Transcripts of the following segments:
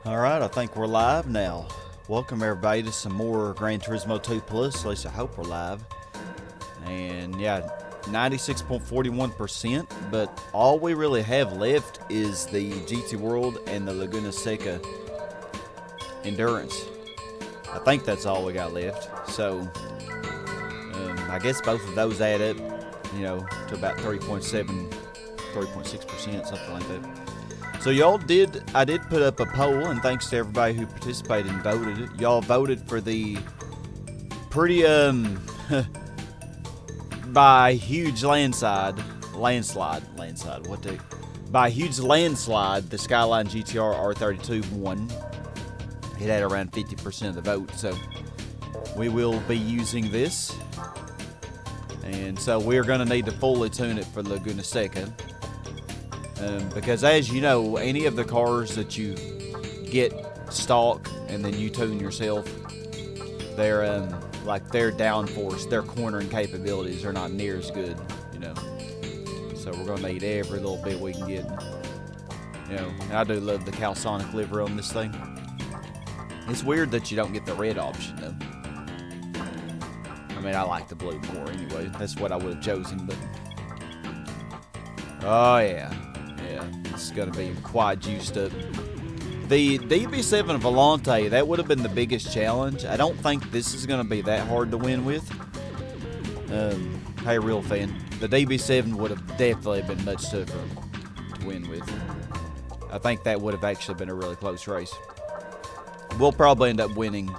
Alright, I think we're live now. Welcome everybody to some more Gran Turismo 2 Plus, at least I hope we're live. And yeah, 96.41%, but all we really have left is the GT World and the Laguna Seca Endurance. I think that's all we got left. So, I guess both of those add up, you know, to about 3.6%, something like that. So y'all I did put up a poll, and thanks to everybody who participated and voted. Y'all voted for the pretty, by huge landslide, by huge landslide, the Skyline GTR R32 won. It had around 50% of the vote, so we will be using this. And so we're going to need to fully tune it for Laguna Seca. Because as you know, any of the cars that you get stock and then you tune yourself, their their downforce, their cornering capabilities are not near as good, you know. So we're gonna need every little bit we can get. You know, and I do love the Calsonic livery on this thing. It's weird that you don't get the red option though. I mean, I like the blue more anyway. That's what I would have chosen, but oh yeah. Yeah, it's going to be quite juiced up. The DB7 Volante, that would have been the biggest challenge. I don't think this is going to be that hard to win with. Hey, real fan, the DB7 would have definitely been much tougher to win with. I think that would have actually been a really close race. We'll probably end up winning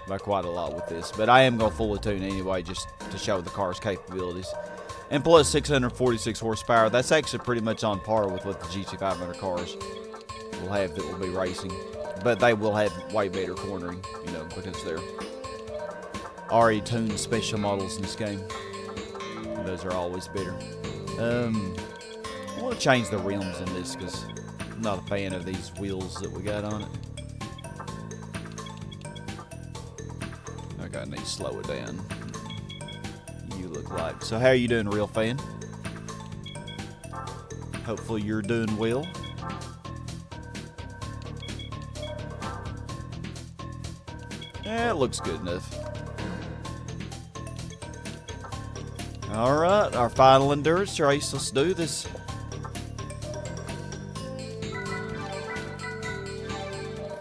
by quite a lot with this, but I am going to fully tune anyway just to show the car's capabilities. And plus 646 horsepower, that's actually pretty much on par with what the GT500 cars will have that will be racing. But they will have way better cornering, you know, because they're already tuned special models in this game. And those are always better. I want to change the rims in this because I'm not a fan of these wheels that we got on it. Okay, I need to slow it down. Look like. So how are you doing, real fan? Hopefully you're doing well. Yeah, it looks good enough. Alright, our final endurance race. Let's do this.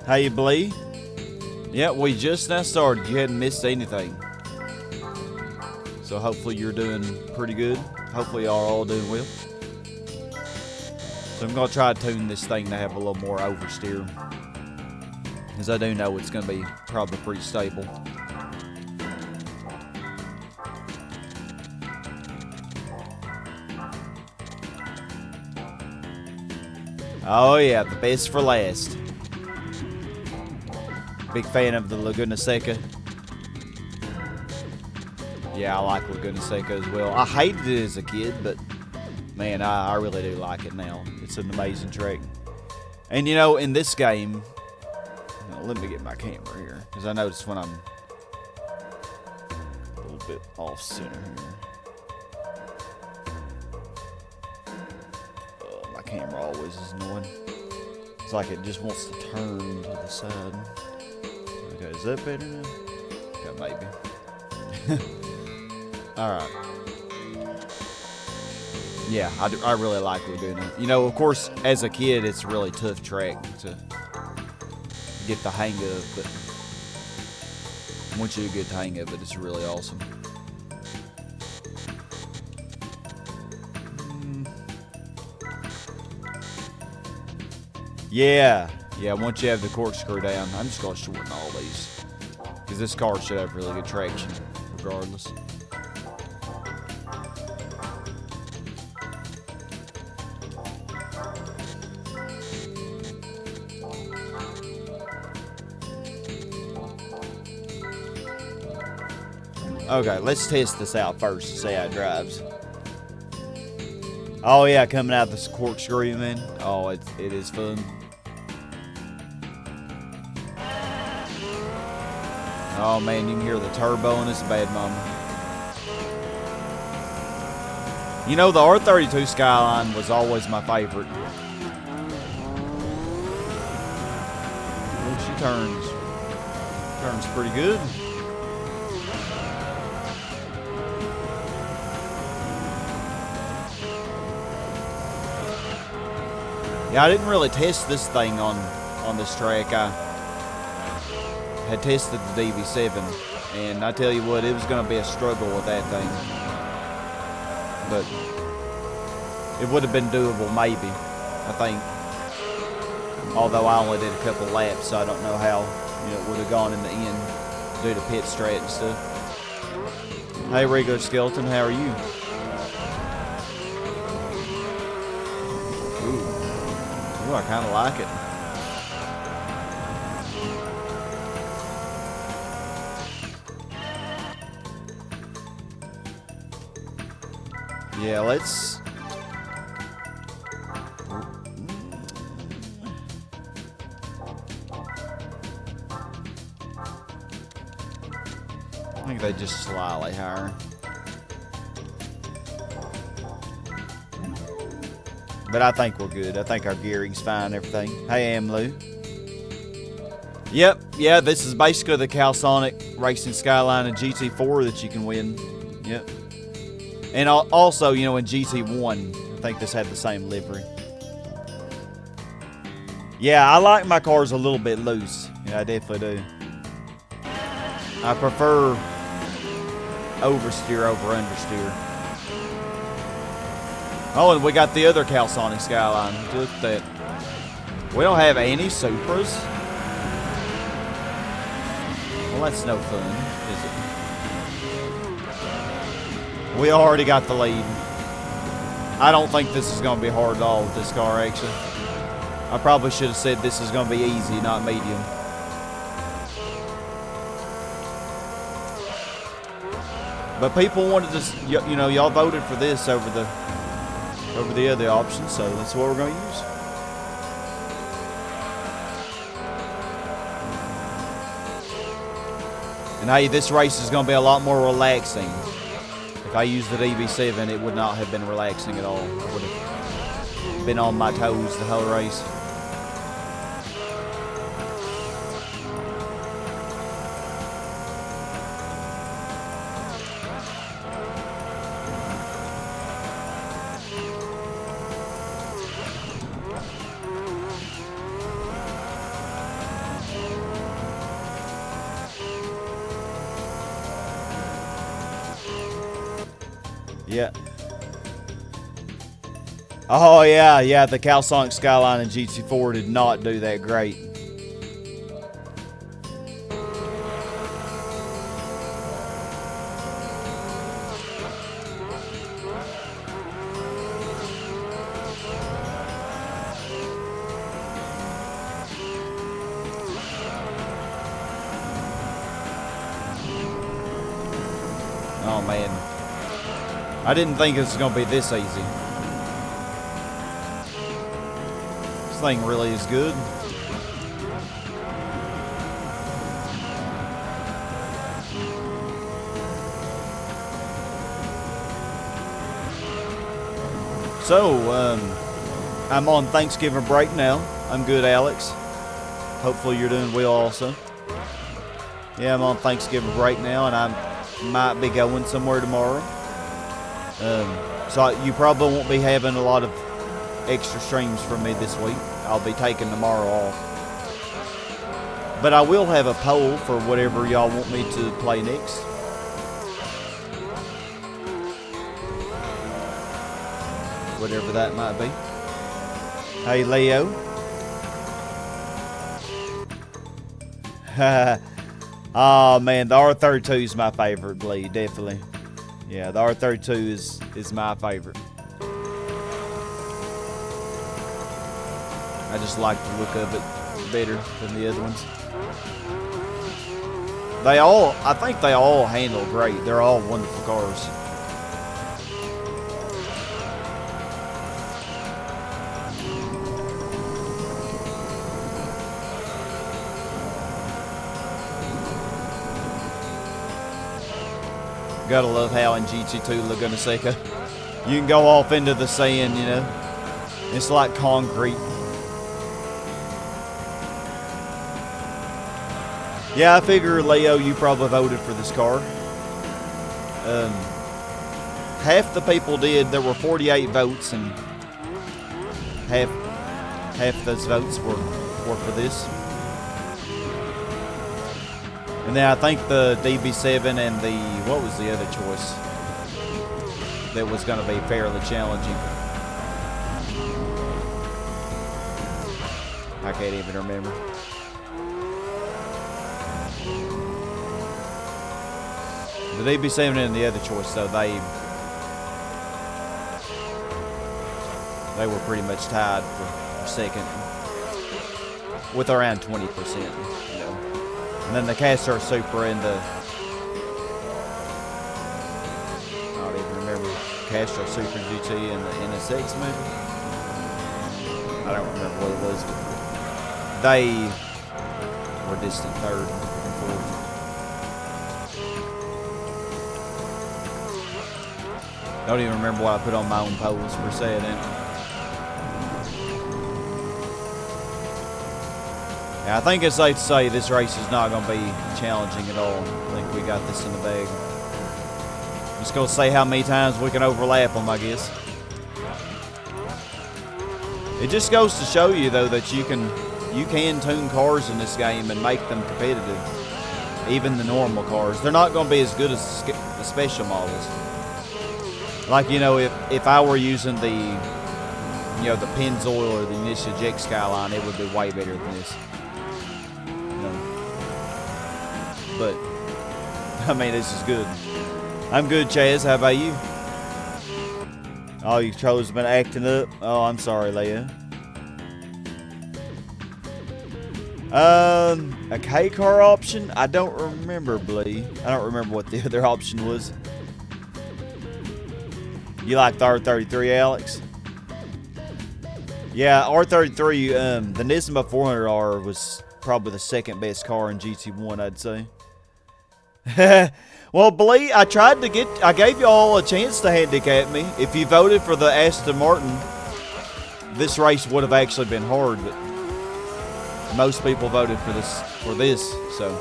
Hey, Blee. Yeah, we just now started. You hadn't missed anything. So hopefully you're doing pretty good. Hopefully y'all are all doing well. So I'm going to try to tune this thing to have a little more oversteer. Because I do know it's going to be probably pretty stable. Oh yeah, the best for last. Big fan of the Laguna Seca. Yeah, I like Laguna Seca as well. I hated it as a kid, but man, I really do like it now. It's an amazing track. And you know, in this game, let me get my camera here, because I noticed when I'm a little bit off center here. My camera always is annoying. It's like it just wants to turn to the side. Okay, is that better now? Okay, maybe. Alright. Yeah, I really like Laguna. You know, of course, as a kid, it's a really tough track to get the hang of, but once you get the hang of it, it's really awesome. Yeah, once you have the corkscrew down, I'm just going to shorten all these, because this car should have really good traction, regardless. Okay, let's test this out first to see how it drives. Oh yeah, coming out this corkscrew, man. Oh, it is fun. Oh man, you can hear the turbo in this bad mama. You know, the R32 Skyline was always my favorite. Turns pretty good. Yeah, I didn't really test this thing on this track. I had tested the DB7, and I tell you what, it was going to be a struggle with that thing. But it would have been doable, maybe, I think. Although I only did a couple laps, so I don't know how it would have gone in the end due to pit strat and stuff. Hey, Regular Skeleton, how are you? Ooh, I kind of like it. Yeah, let's... I think they just slightly higher. But I think we're good. I think our gearing's fine and everything. Hey, Amlu. Yep, yeah, this is basically the Calsonic Racing Skyline and GT4 that you can win. Yep. And also, in GT1, I think this had the same livery. Yeah, I like my cars a little bit loose. Yeah, I definitely do. I prefer oversteer over understeer. Oh, and we got the other Calsonic Skyline. Look at that. We don't have any Supras. Well, that's no fun, is it? We already got the lead. I don't think this is going to be hard at all with this car, actually. I probably should have said this is going to be easy, not medium. But people wanted to, y'all voted for this over the other options, so that's what we're going to use. And hey, this race is going to be a lot more relaxing. If I used the DB7, it would not have been relaxing at all. I would have been on my toes the whole race. Yeah. Oh, yeah, the Calsonic Skyline and GT4 did not do that great. Oh, man. I didn't think it was going to be this easy. This thing really is good. So, I'm on Thanksgiving break now. I'm good, Alex. Hopefully you're doing well also. Yeah, I'm on Thanksgiving break now, and I might be going somewhere tomorrow. So you probably won't be having a lot of extra streams from me this week. I'll be taking tomorrow off. But I will have a poll for whatever y'all want me to play next. Whatever that might be. Hey, Leo. Oh, man, the R32 is my favorite bleed, definitely. Yeah, the R32 is my favorite. I just like the look of it better than the other ones. I think they all handle great. They're all wonderful cars. Gotta love how in GT2 Laguna Seca, you can go off into the sand, It's like concrete. Yeah, I figure, Leo, you probably voted for this car. Half the people did. There were 48 votes, and half those votes were for this. And then I think the DB7 and the, what was the other choice that was going to be fairly challenging? I can't even remember. The DB7 and the other choice, though, they were pretty much tied for second with around 20%, you know. And then the Caster Super and the, I don't even remember, Caster Super GT and the NSX maybe? I don't remember what it was, but they were distant third and fourth. Don't even remember what I put on my own polls per se then. Yeah, I think it's safe to say this race is not going to be challenging at all. I think we got this in the bag. Just going to say how many times we can overlap them, I guess. It just goes to show you, though, that you can tune cars in this game and make them competitive. Even the normal cars. They're not going to be as good as the special models. Like, you know, if I were using the, you know, the Pennzoil or the Initial Eject Skyline, it would be way better than this. You know. But, I mean, this is good. I'm good, Chaz. How about you? Oh, your controller's been acting up. Oh, I'm sorry, Leia. A K car option? I don't remember, Blee. I don't remember what the other option was. You like the R33, Alex? Yeah, R33, the Nismo 400R was probably the second best car in GT1, I'd say. Well, Blee, I gave y'all a chance to handicap me. If you voted for the Aston Martin, this race would have actually been hard, but most people voted for this, so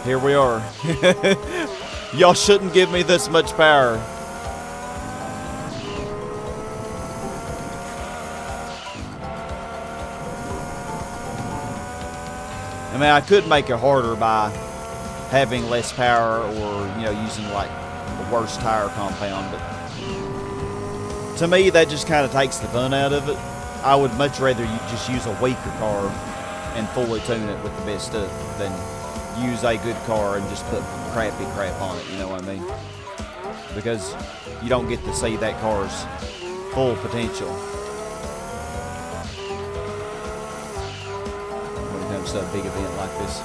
here we are. Y'all shouldn't give me this much power. I mean, I could make it harder by having less power or, you know, using like the worst tire compound, but to me that just kind of takes the fun out of it. I would much rather you just use a weaker car and fully tune it with the best stuff than use a good car and just put crappy crap on it, you know what I mean? Because you don't get to see that car's full potential when it comes to a big event like this.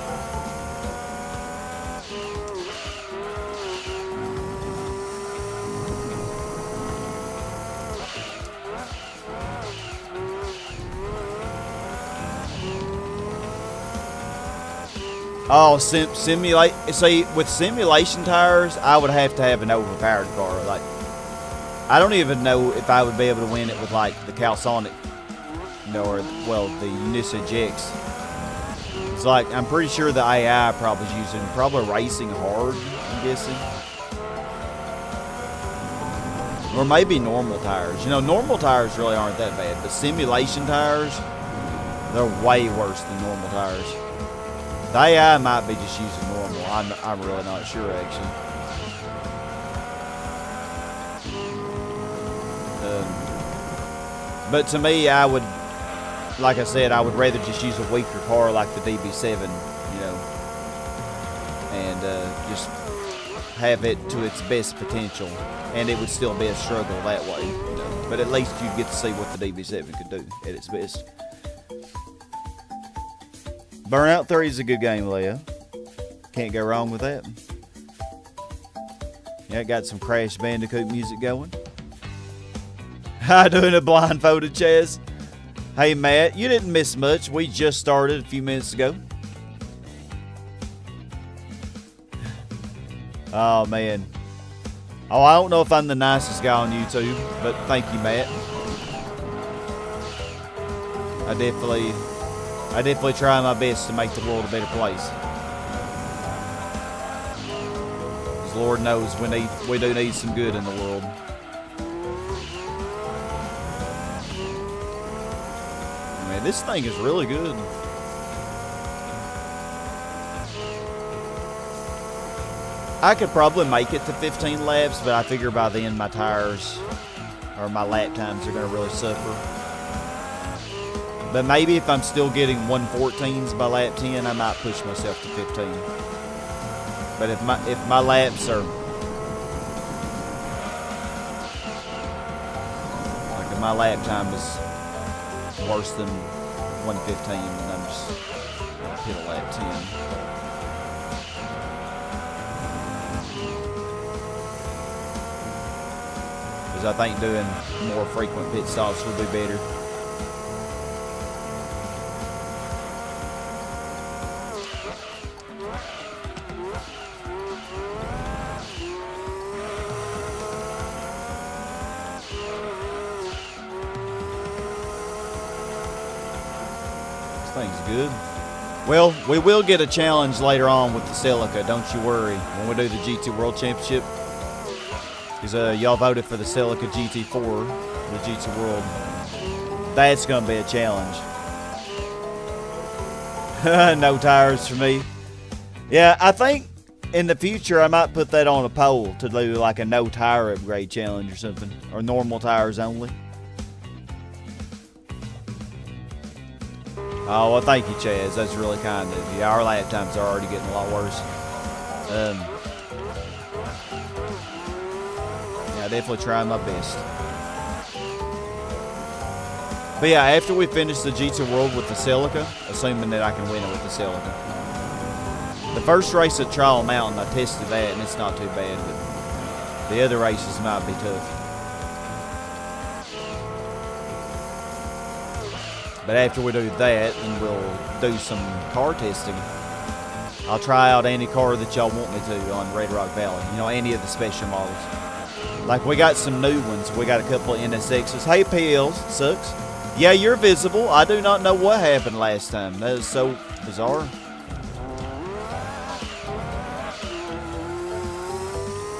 Oh, see, with simulation tires, I would have to have an overpowered car. Like, I don't even know if I would be able to win it with like the Calsonic, you know, or well, the Unisa Ejects. It's like I'm pretty sure the AI probably is using racing hard, I'm guessing, or maybe normal tires. You know, normal tires really aren't that bad, but simulation tires, they're way worse than normal tires. The AI might be just using normal. I'm really not sure, actually. But to me, I would, like I said, I would rather just use a weaker car like the DB7, you know, and just have it to its best potential, and it would still be a struggle that way, you know. But at least you'd get to see what the DB7 could do at its best. Burnout 3 is a good game, Leo. Can't go wrong with that. Yeah, got some Crash Bandicoot music going. How doing a blindfolded, Chaz? Hey, Matt, you didn't miss much. We just started a few minutes ago. Oh, man. Oh, I don't know if I'm the nicest guy on YouTube, but thank you, Matt. I definitely try my best to make the world a better place. Because Lord knows we do need some good in the world. Man, this thing is really good. I could probably make it to 15 laps, but I figure by then my tires or my lap times are going to really suffer. But maybe if I'm still getting 114s by lap 10, I might push myself to 15. But if my laps are like if my lap time is worse than 115, then I'm just hit a lap 10. Because I think doing more frequent pit stops will be better. Thing's good. Well, we will get a challenge later on with the Celica, don't you worry, when we do the GT World Championship. Because y'all voted for the Celica GT4, the GT World. That's going to be a challenge. No tires for me. Yeah, I think in the future I might put that on a poll to do like a no tire upgrade challenge or something. Or normal tires only. Oh, well, thank you, Chaz. That's really kind of you. Our lap times are already getting a lot worse. Yeah, definitely trying my best. But yeah, after we finish the GT World with the Celica, assuming that I can win it with the Celica. The first race at Trial Mountain, I tested that, and it's not too bad. But the other races might be tough. But after we do that, then we'll do some car testing. I'll try out any car that y'all want me to on Red Rock Valley. You know, any of the special models. Like, we got some new ones. We got a couple of NSXs. Hey, PLs. Sucks. Yeah, you're visible. I do not know what happened last time. That is so bizarre.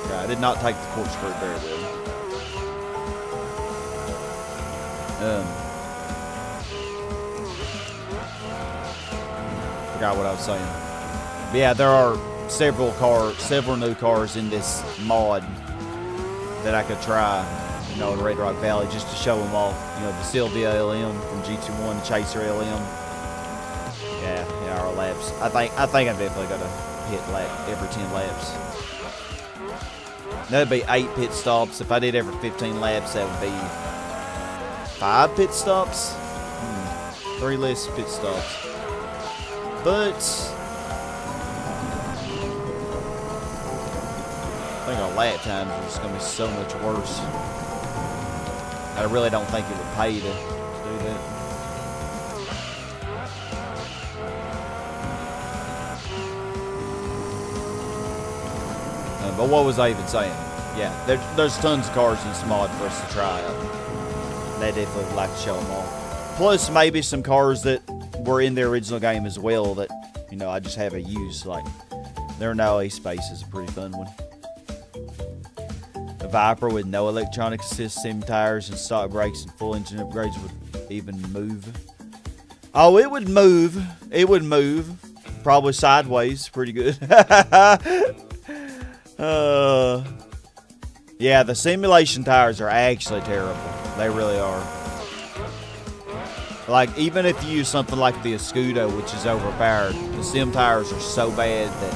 Yeah, I did not take the corkscrew very well. Forgot what I was saying. But yeah, there are several new cars in this mod that I could try, you know, in Red Rock Valley just to show them off. You know, the Silvia LM from GT1, Chaser LM. Yeah, our laps. I think I'm definitely gonna hit every 10 laps. That'd be 8 pit stops. If I did every 15 laps, that would be 5 pit stops. 3 less pit stops. But I think our lap times are just going to be so much worse. I really don't think it would pay to do that. But what was I even saying? Yeah, there's tons of cars in this mod for us to try out. They definitely would like to show them all. Plus, maybe some cars that were in the original game as well that, you know, I just haven't used. Like, their Now Space is a pretty fun one. A Viper with no electronic assist, sim tires, and stock brakes and full engine upgrades would even move. Oh, it would move. It would move. Probably sideways. Pretty good. Yeah, the simulation tires are actually terrible. They really are. Like, even if you use something like the Escudo, which is overpowered, the sim tires are so bad that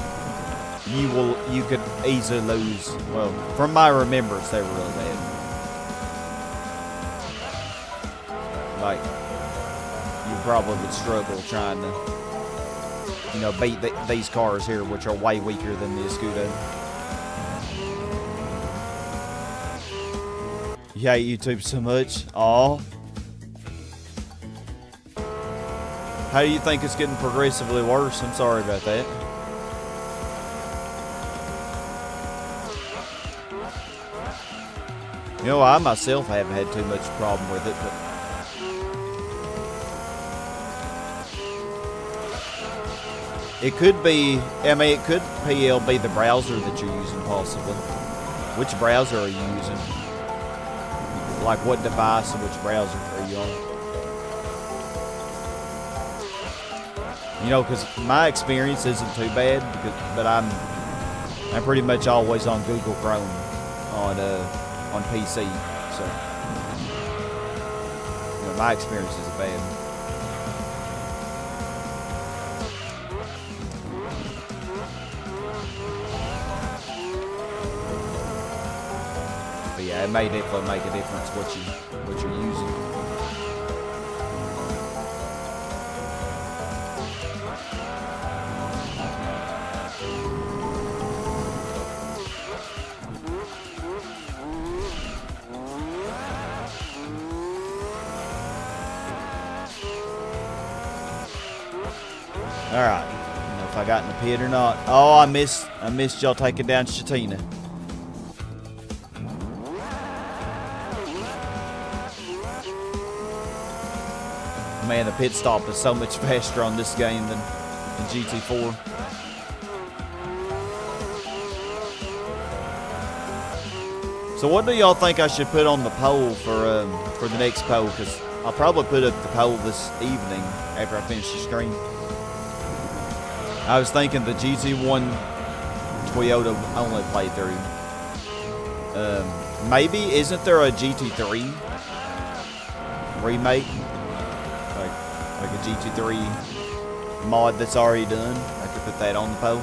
you could easily lose. Well, from my remembrance, they were really bad. Like, you probably would struggle trying to, you know, beat these cars here, which are way weaker than the Escudo. You hate YouTube so much? Aw. How do you think it's getting progressively worse? I'm sorry about that. You know, I myself haven't had too much problem with it, but It could be, I mean, it could PL be the browser that you're using, possibly. Which browser are you using? Like, what device and which browser are you on? You know, because my experience isn't too bad, but I'm pretty much always on Google Chrome on PC, so you know, my experience isn't bad. But yeah, it may definitely make a difference what you're using. All right, I don't know if I got in the pit or not. Oh, I missed y'all taking down Shatina. Man, the pit stop is so much faster on this game than GT4. So what do y'all think I should put on the poll for the next poll? Because I'll probably put up the poll this evening after I finish the stream. I was thinking the GT1 Toyota only playthrough. Maybe, isn't there a GT3 remake? Like a GT3 mod that's already done? I could put that on the poll.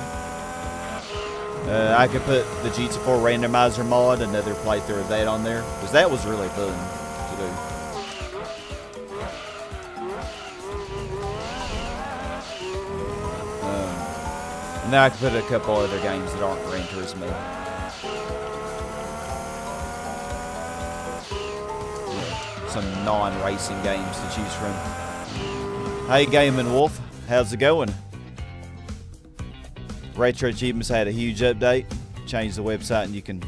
I could put the GT4 randomizer mod, another playthrough of that on there. Because that was really fun to do. Now I can put a couple other games that aren't Gran Turismo. Yeah, some non-racing games to choose from. Hey, Gaming Wolf, how's it going? Retro Achievements had a huge update. Changed the website and you can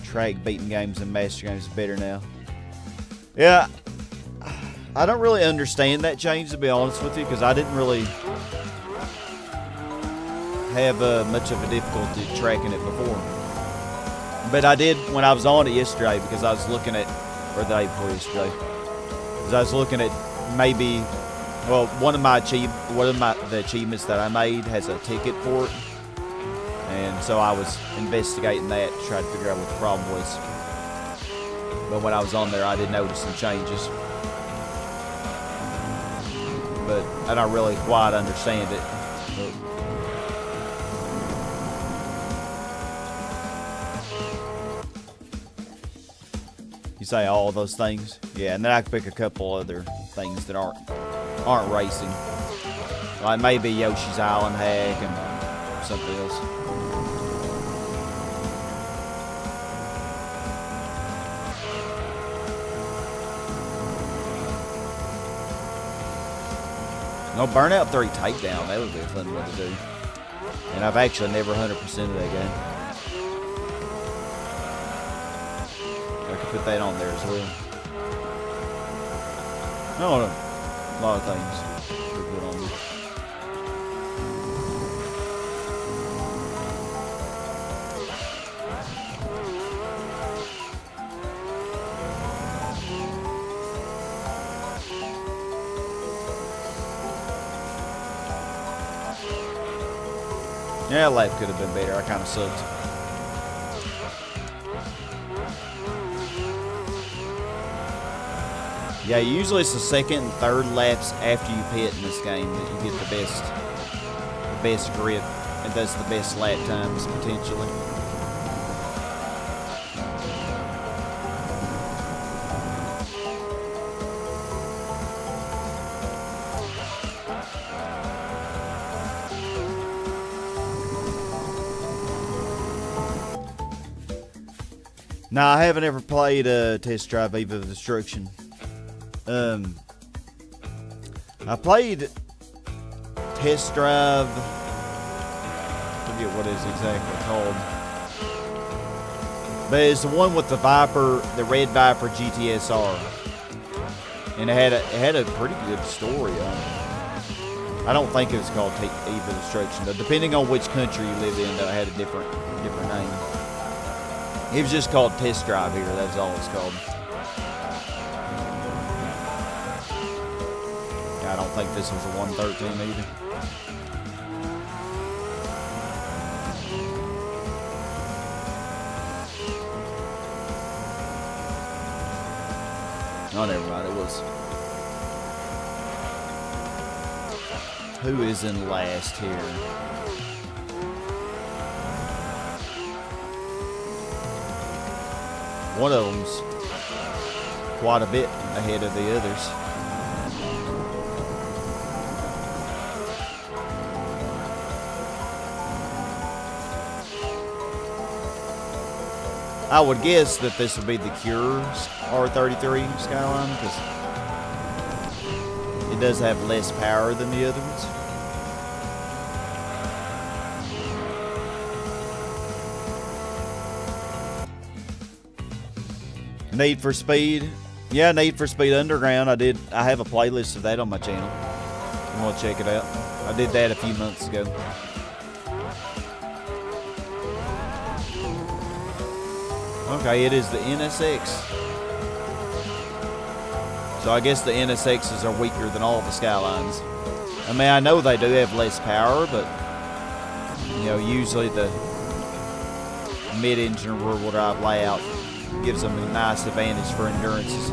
track beaten games and master games better now. Yeah, I don't really understand that change, to be honest with you, because I didn't really have much of a difficulty tracking it before. But I did when I was on it yesterday, because I was looking at, or the day before yesterday, because I was looking at maybe, well, one of the achievements that I made has a ticket for it. And so I was investigating that to try to figure out what the problem was. But when I was on there, I did notice some changes. But I don't really quite understand it. You say all those things? Yeah, and then I can pick a couple other things that aren't racing. Like maybe Yoshi's Island hack and something else. No, Burnout 3 Takedown, that would be a fun one to do. And I've actually never 100%ed that game. I could put that on there as well. I don't know. A lot of things to put on there. Yeah, life could have been better. I kind of sucked. Yeah, usually it's the second and third laps after you pit in this game that you get the best grip and does the best lap times potentially. Nah, I haven't ever played Test Drive Eve of Destruction. I played Test Drive, I forget what it's exactly called, but it's the one with the Viper, the red Viper GTS-R, and it had a pretty good story on it. I don't think it was called Eva Destruction, but depending on which country you lived in, though, it had a different name. It was just called Test Drive here. That's all it's called. I don't think this was a 113 either. Oh, never mind. It was. Who is in last here? One of them's quite a bit ahead of the others. I would guess that this would be the Cure's R33 Skyline because it does have less power than the other ones. Need for Speed. Yeah, Need for Speed Underground. I have a playlist of that on my channel. You want to check it out. I did that a few months ago. Okay, it is the NSX. So I guess the NSXs are weaker than all the Skylines. I mean, I know they do have less power, but you know, usually the mid-engine rear-wheel drive layout gives them a nice advantage for endurances.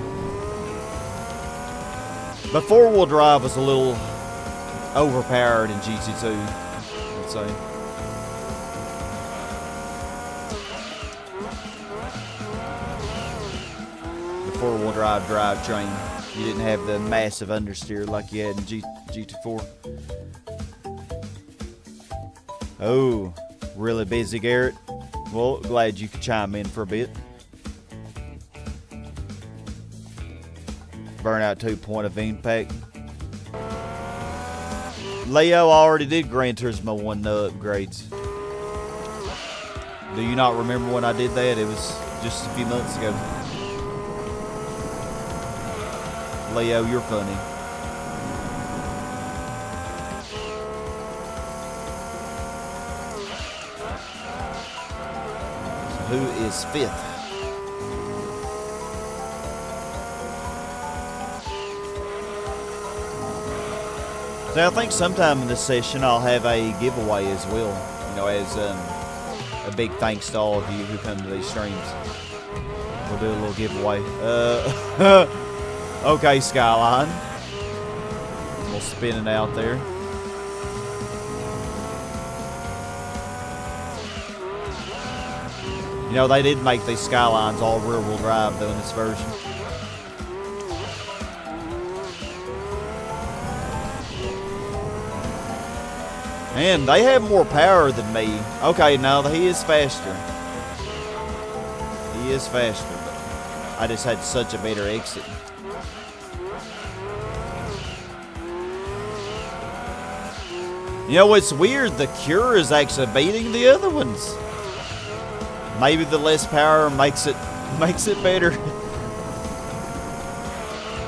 But four-wheel drive was a little overpowered in GT2, I'd say. The four-wheel drive drivetrain, you didn't have the massive understeer like you had in GT4. Oh, really busy, Garrett? Well, glad you could chime in for a bit. Burnout 2 point of impact. Leo already did Gran Turismo 1 upgrades. Do you not remember when I did that? It was just a few months ago. Leo, you're funny. So who is fifth? So I think sometime in this session I'll have a giveaway as well. You know, as a big thanks to all of you who come to these streams. We'll do a little giveaway. Okay, Skyline. We'll spin it out there. You know, they did make these Skylines all rear-wheel drive though in this version. And they have more power than me. Okay, now he is faster. He is faster, but I just had such a better exit. You know, it's weird. The Cure is actually beating the other ones. Maybe the less power makes it better.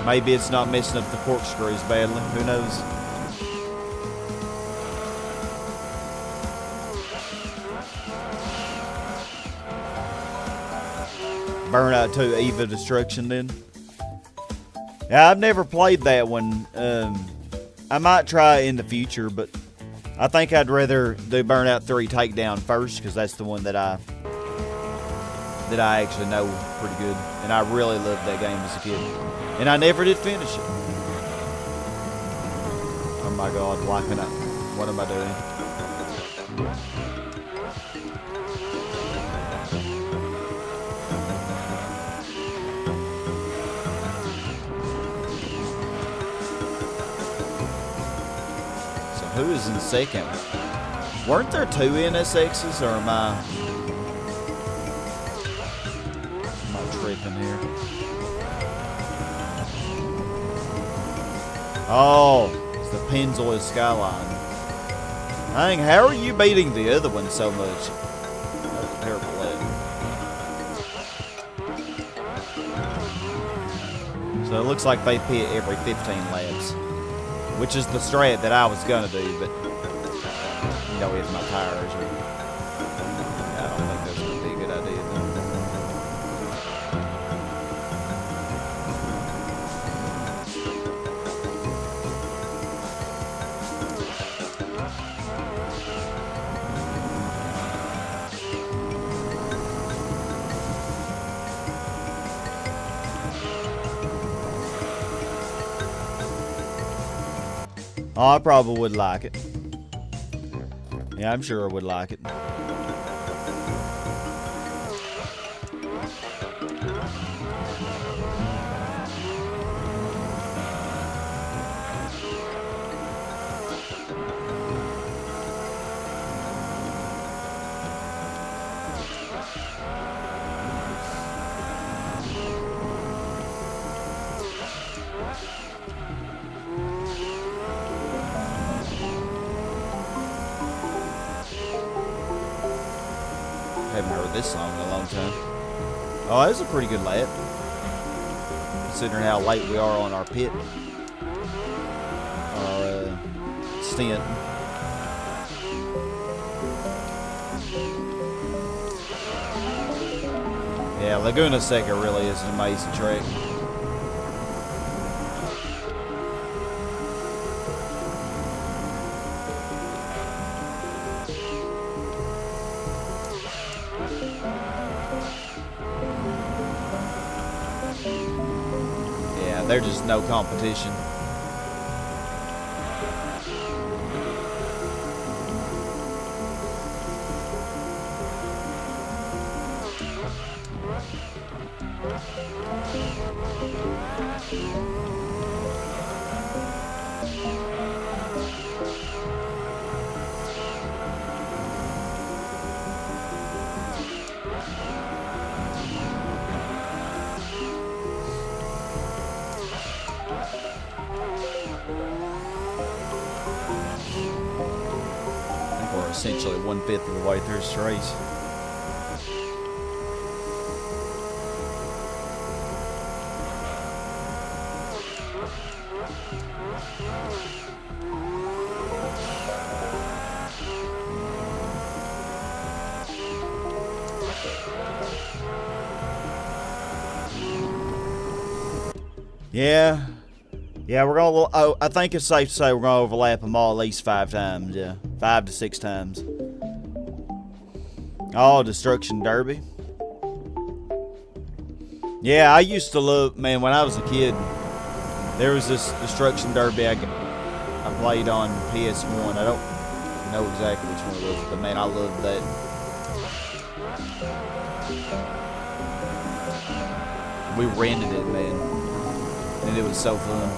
Maybe it's not messing up the corkscrews badly. Who knows? Burnout 2 Eva Destruction then. Yeah, I've never played that one. I might try it in the future, but I think I'd rather do Burnout 3 Takedown first because that's the one that I actually know pretty good. And I really loved that game as a kid. And I never did finish it. Oh my God, why can I? What am I doing? Who is in second? Weren't there two NSXs, or am I tripping here? Oh, it's the Pennzoil Skyline. Dang, how are you beating the other one so much? That was a terrible lap. So it looks like they pit every 15 laps. which is the strat that I was gonna do, but you know, if my tires are, I don't think that's gonna be a good idea. Oh, I probably would like it. Yeah, I'm sure I would like it. Haven't heard this song in a long time. Oh, that was a pretty good lap, considering how late we are on our pit, our stint. Yeah, Laguna Seca really is an amazing track. There's just no competition. Essentially 1/5 of the way through this race. Yeah, we're gonna. Oh, I think it's safe to say we're gonna overlap them all at least 5 times. Yeah, 5 to 6 times. Oh, Destruction Derby. Yeah, I used to love. Man, when I was a kid, there was this Destruction Derby I played on PS1. I don't know exactly which one it was, but man, I loved that. We rented it, man, and it was so fun.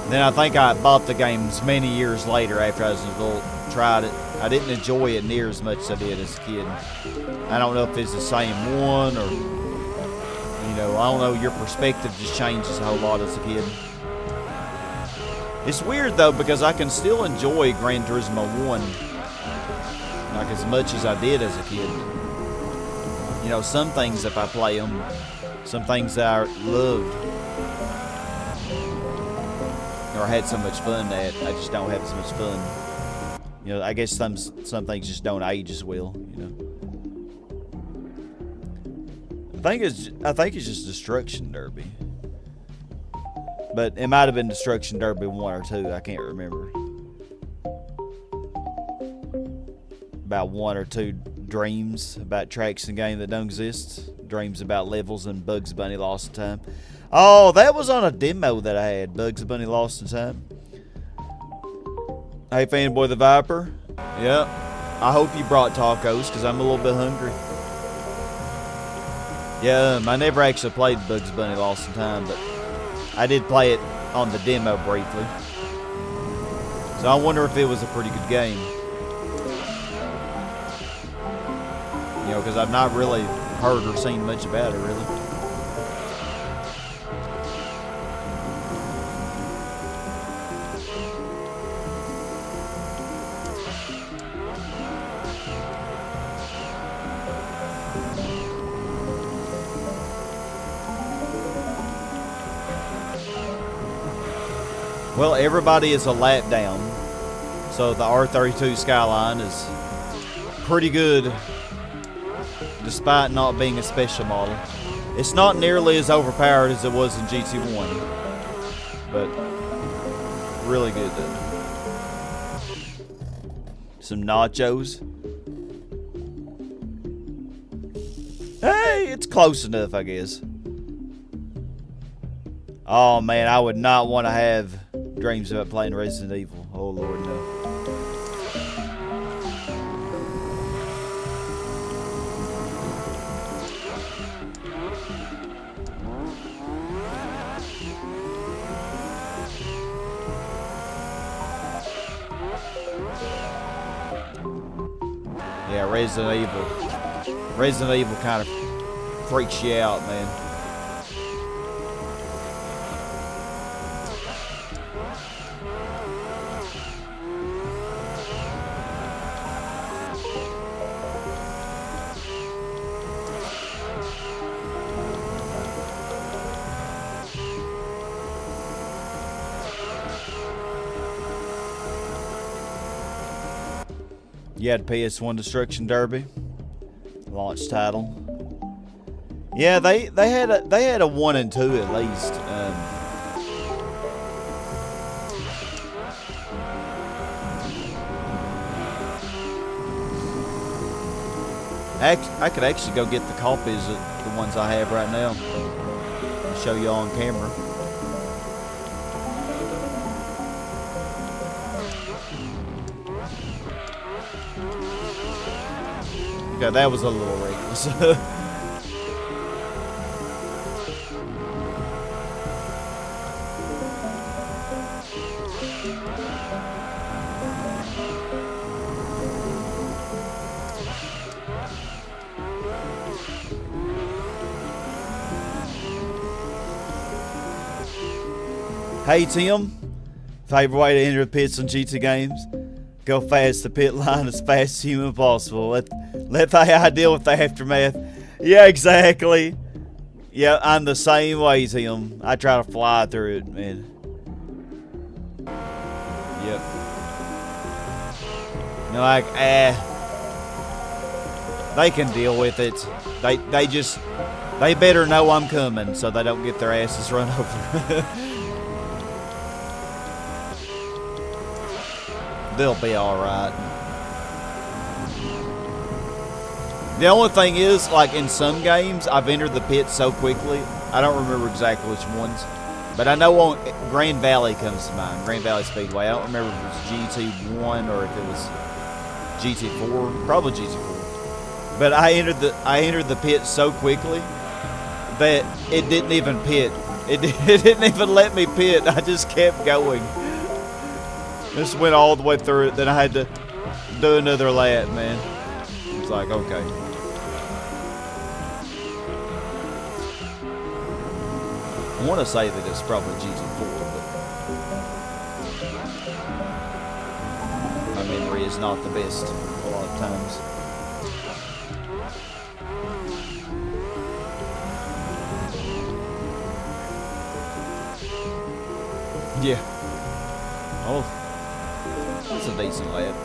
Then I think I bought the games many years later after I was an adult, tried it. I didn't enjoy it near as much as I did as a kid. I don't know if it's the same one or, you know, I don't know, your perspective just changes a whole lot as a kid. It's weird though, because I can still enjoy Gran Turismo 1 like as much as I did as a kid. You know, some things if I play them, some things that I loved or had so much fun that I just don't have as much fun. You know, I guess some things just don't age as well, you know. I think it's just Destruction Derby. But it might have been Destruction Derby 1 or 2, I can't remember. About 1 or 2 dreams about tracks in the game that don't exist. Dreams about levels and Bugs Bunny Lost in Time. Oh, that was on a demo that I had, Bugs Bunny Lost in Time. Hey, Fanboy the Viper. Yep. I hope you brought tacos, because I'm a little bit hungry. Yeah, I never actually played Bugs Bunny Lost in Time, but I did play it on the demo briefly. So I wonder if it was a pretty good game. You know, because I've not really heard or seen much about it, really. Well, everybody is a lap down. So the R32 Skyline is pretty good, despite not being a special model. It's not nearly as overpowered as it was in GT1, but really good though. Some nachos. Hey, it's close enough, I guess. Oh man, I would not want to have dreams about playing Resident Evil. Oh Lord, no. Yeah, Resident Evil kind of freaks you out, man. You had PS1 Destruction Derby, launch title. Yeah, they had a 1 and 2 at least. I could actually go get the copies of the ones I have right now and show you on camera. Okay, that was a little reckless. Hey Tim, favorite way to enter the pits on GT games? Go fast the pit line as fast as humanly possible. Let the AI deal with the aftermath. Yeah, exactly. Yeah, I'm the same way, Tim. I try to fly through it, man. Yep. You know, like, they can deal with it. They better know I'm coming so they don't get their asses run over. They'll be alright. The only thing is, like in some games, I've entered the pit so quickly, I don't remember exactly which ones. But I know on Grand Valley comes to mind, Grand Valley Speedway. I don't remember if it was GT1 or if it was GT4, probably GT4. But I entered the pit so quickly that it didn't even pit. It didn't even let me pit. I just kept going. Just went all the way through it. Then I had to do another lap, man. It's like, okay. I want to say that it's probably GT4, but my memory is not the best a lot of times. Yeah. Oh. That's a decent lap.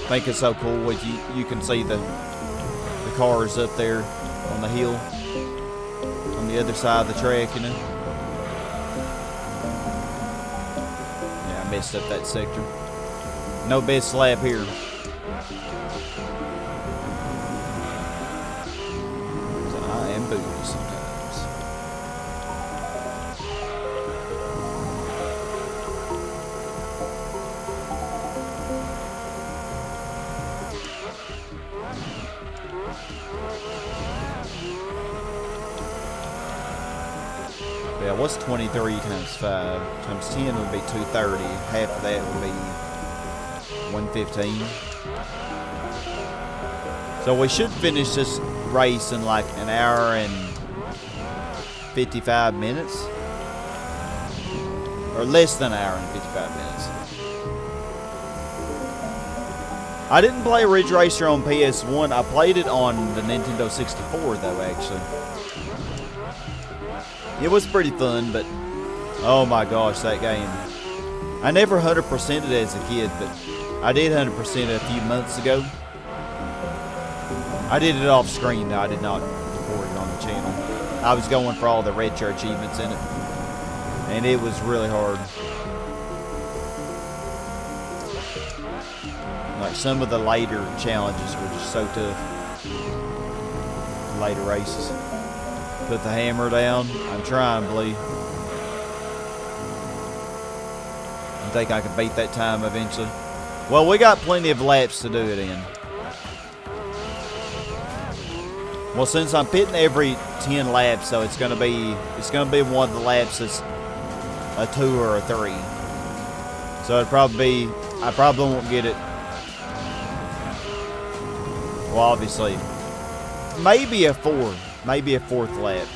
I think it's so cool what you can see the cars up there on the hill on the other side of the track, you know. Yeah, I messed up that sector. No best lap here. I am booty sometimes. Yeah, what's 23 times 5? Times 10 would be 230. Half of that would be 115. So we should finish this race in like an hour and 55 minutes. Or less than an hour and 55 minutes. I didn't play Ridge Racer on PS1. I played it on the Nintendo 64, though, actually. It was pretty fun, but oh my gosh, that game. I never 100%ed it as a kid, but I did 100% it a few months ago. I did it off screen, though. I did not record it on the channel. I was going for all the retro achievements in it, and it was really hard. Like, some of the later challenges were just so tough. Later races. Put the hammer down. I'm trying, Blee. I think I can beat that time eventually. Well, we got plenty of laps to do it in. Well, since I'm pitting every 10 laps, so it's gonna be one of the laps that's a 2 or a 3. So it'd probably be, I probably won't get it. Well, obviously, maybe a 4, maybe a 4th lap.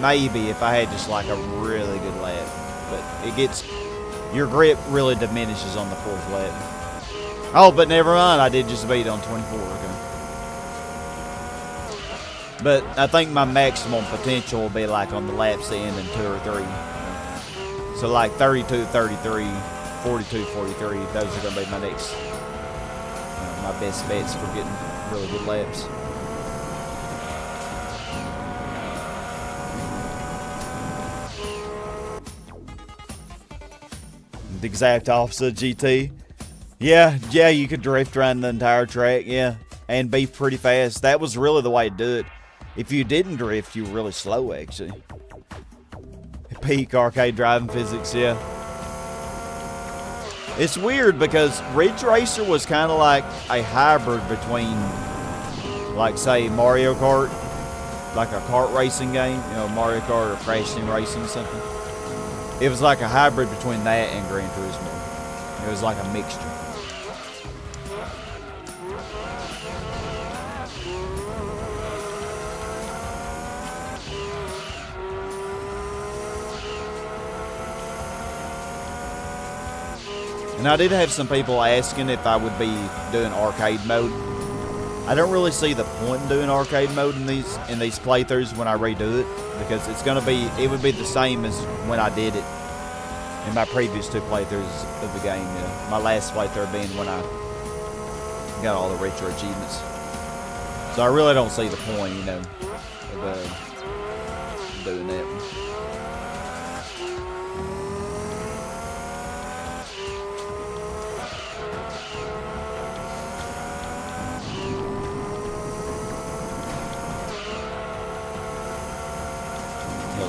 Maybe if I had just like a really good lap, but it gets, your grip really diminishes on the 4th lap. Oh, but never mind, I did just beat it on 24. Okay. But I think my maximum potential will be like on the laps that end in 2 or 3. So like 32, 33, 42, 43. Those are going to be my next, my best bets for getting really good laps. The exact opposite of GT. Yeah, you could drift around the entire track, yeah, and be pretty fast. That was really the way to do it. If you didn't drift, you were really slow, actually. Peak arcade driving physics, yeah. It's weird because Ridge Racer was kind of like a hybrid between, like, say, Mario Kart, like a kart racing game, you know, Mario Kart or Crash Team Racing or something. It was like a hybrid between that and Gran Turismo. It was like a mixture. And I did have some people asking if I would be doing arcade mode. I don't really see the point in doing arcade mode in these playthroughs when I redo it, because it would be the same as when I did it in my previous 2 playthroughs of the game. Yeah. My last playthrough being when I got all the retro achievements. So I really don't see the point, you know, of doing that.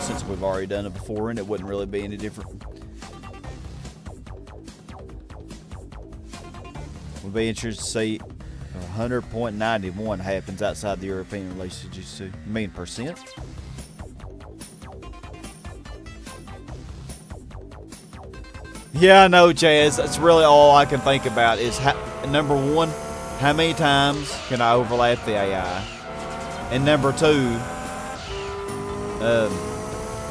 Since we've already done it before, and it wouldn't really be any different. Would be interested to see 100.91 happens outside the European release. Did you see? You mean percent? Yeah, I know, Chaz. That's really all I can think about is number 1, how many times can I overlap the AI, and number 2,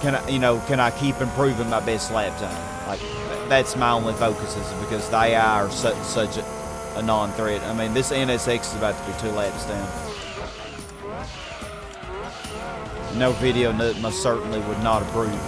can I keep improving my best lap time? Like, that's my only focus, is because the AI are such a non-threat. I mean, this NSX is about to be 2 laps down. No video nut most certainly would not approve.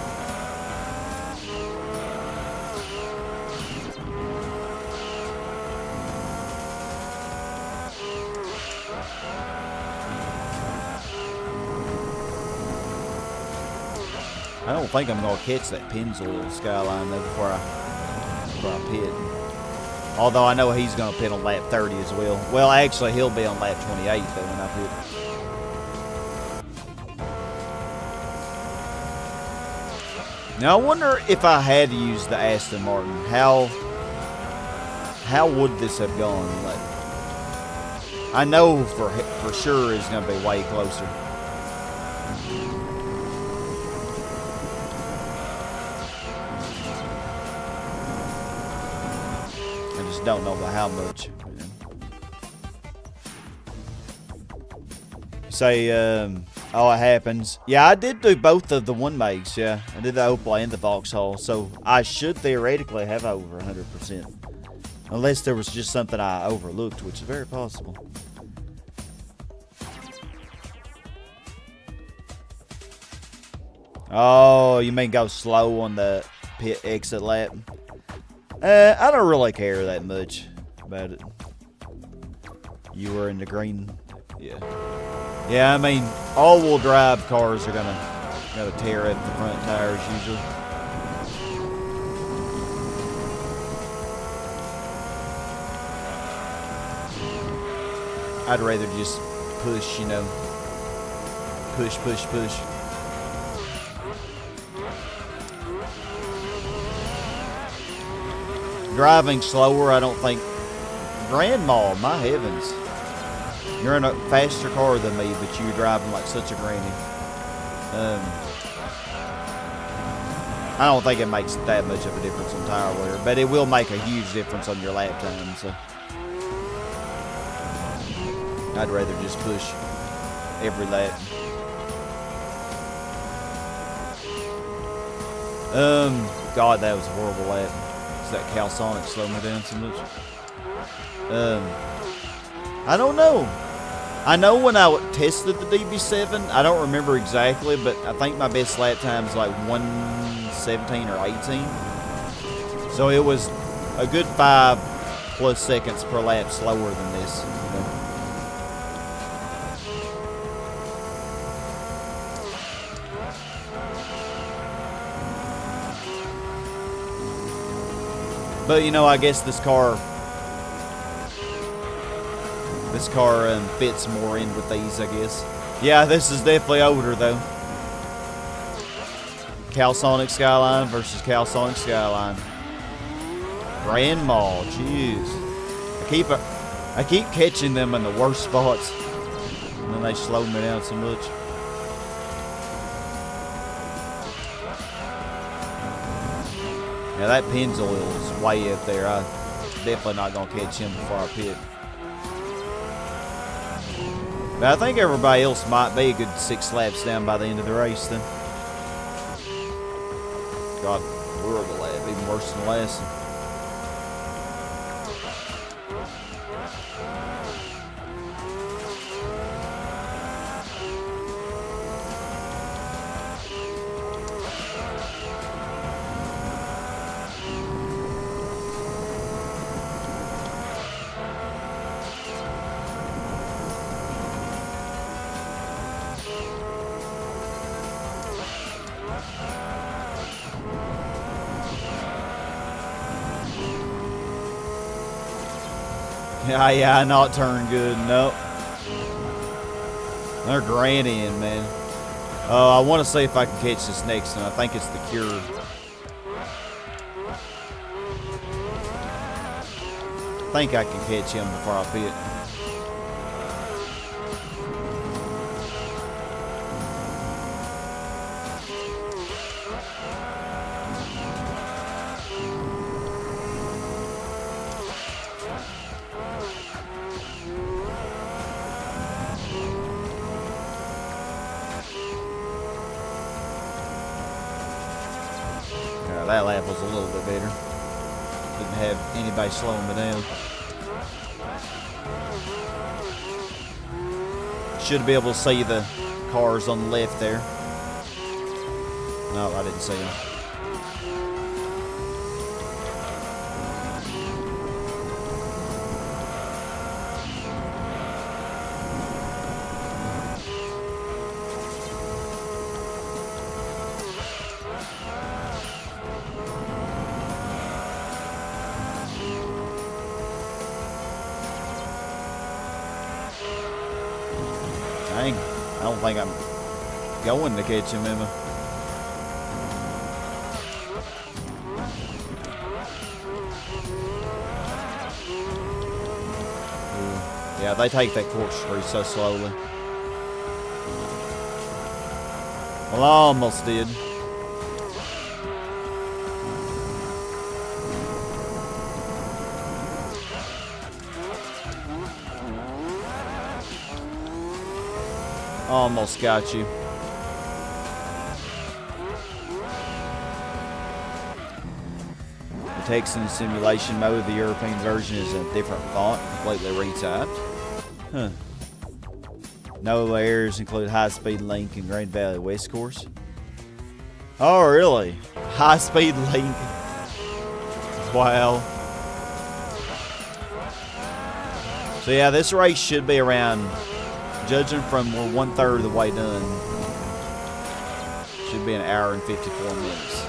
I don't think I'm going to catch that Pennzoil Skyline though before I pit. Although I know he's going to pit on lap 30 as well. Well, actually, he'll be on lap 28 though when I pit. Now I wonder if I had to use the Aston Martin, how would this have gone? Like, I know for sure it's going to be way closer. Don't know by how much. Say, oh, it happens. Yeah, I did do both of the one makes. Yeah, I did the Opal and the Vauxhall, so I should theoretically have over 100%. Unless there was just something I overlooked, which is very possible. Oh, you may go slow on the pit exit lap. I don't really care that much about it. You were in the green. Yeah. Yeah, I mean, all-wheel drive cars are gonna tear at the front tires usually. I'd rather just push, you know. Push, push, push. Driving slower, I don't think. Grandma, my heavens. You're in a faster car than me, but you're driving like such a granny. I don't think it makes that much of a difference on tire wear, but it will make a huge difference on your lap time, so. I'd rather just push every lap. God, that was a horrible lap. Does that Calsonic slow me down so much? I don't know. I know when I tested the DB7, I don't remember exactly, but I think my best lap time is like 1:17 or 18. So it was a good 5+ seconds per lap slower than this. You know? But you know, I guess this car fits more in with these, I guess. Yeah, this is definitely older though. Calsonic Skyline versus Calsonic Skyline. Grandma, jeez. I keep catching them in the worst spots, and then they slow me down so much. Yeah, that Pennzoil is way up there. I'm definitely not gonna catch him before I pit. But I think everybody else might be a good 6 laps down by the end of the race then. God, horrible lap, even worse than the last one. Yeah, not turn good. Nope. They're grannying, man. I want to see if I can catch this next one. I think it's the Cure. I think I can catch him before I pit. That lap was a little bit better. Didn't have anybody slowing me down. Should be able to see the cars on the left there. No, I didn't see them. Dang, I don't think I'm going to catch him, Emma. Yeah, they take that corkscrew so slowly. Well, I almost did. Almost got you. text in the simulation mode. The European version is a different font, completely retyped. Huh. No errors include High Speed Link and Grand Valley West course. Oh, really? High Speed Link. Wow. So yeah, this race should be around, judging from we're 1/3 of the way done, should be an hour and 54 minutes.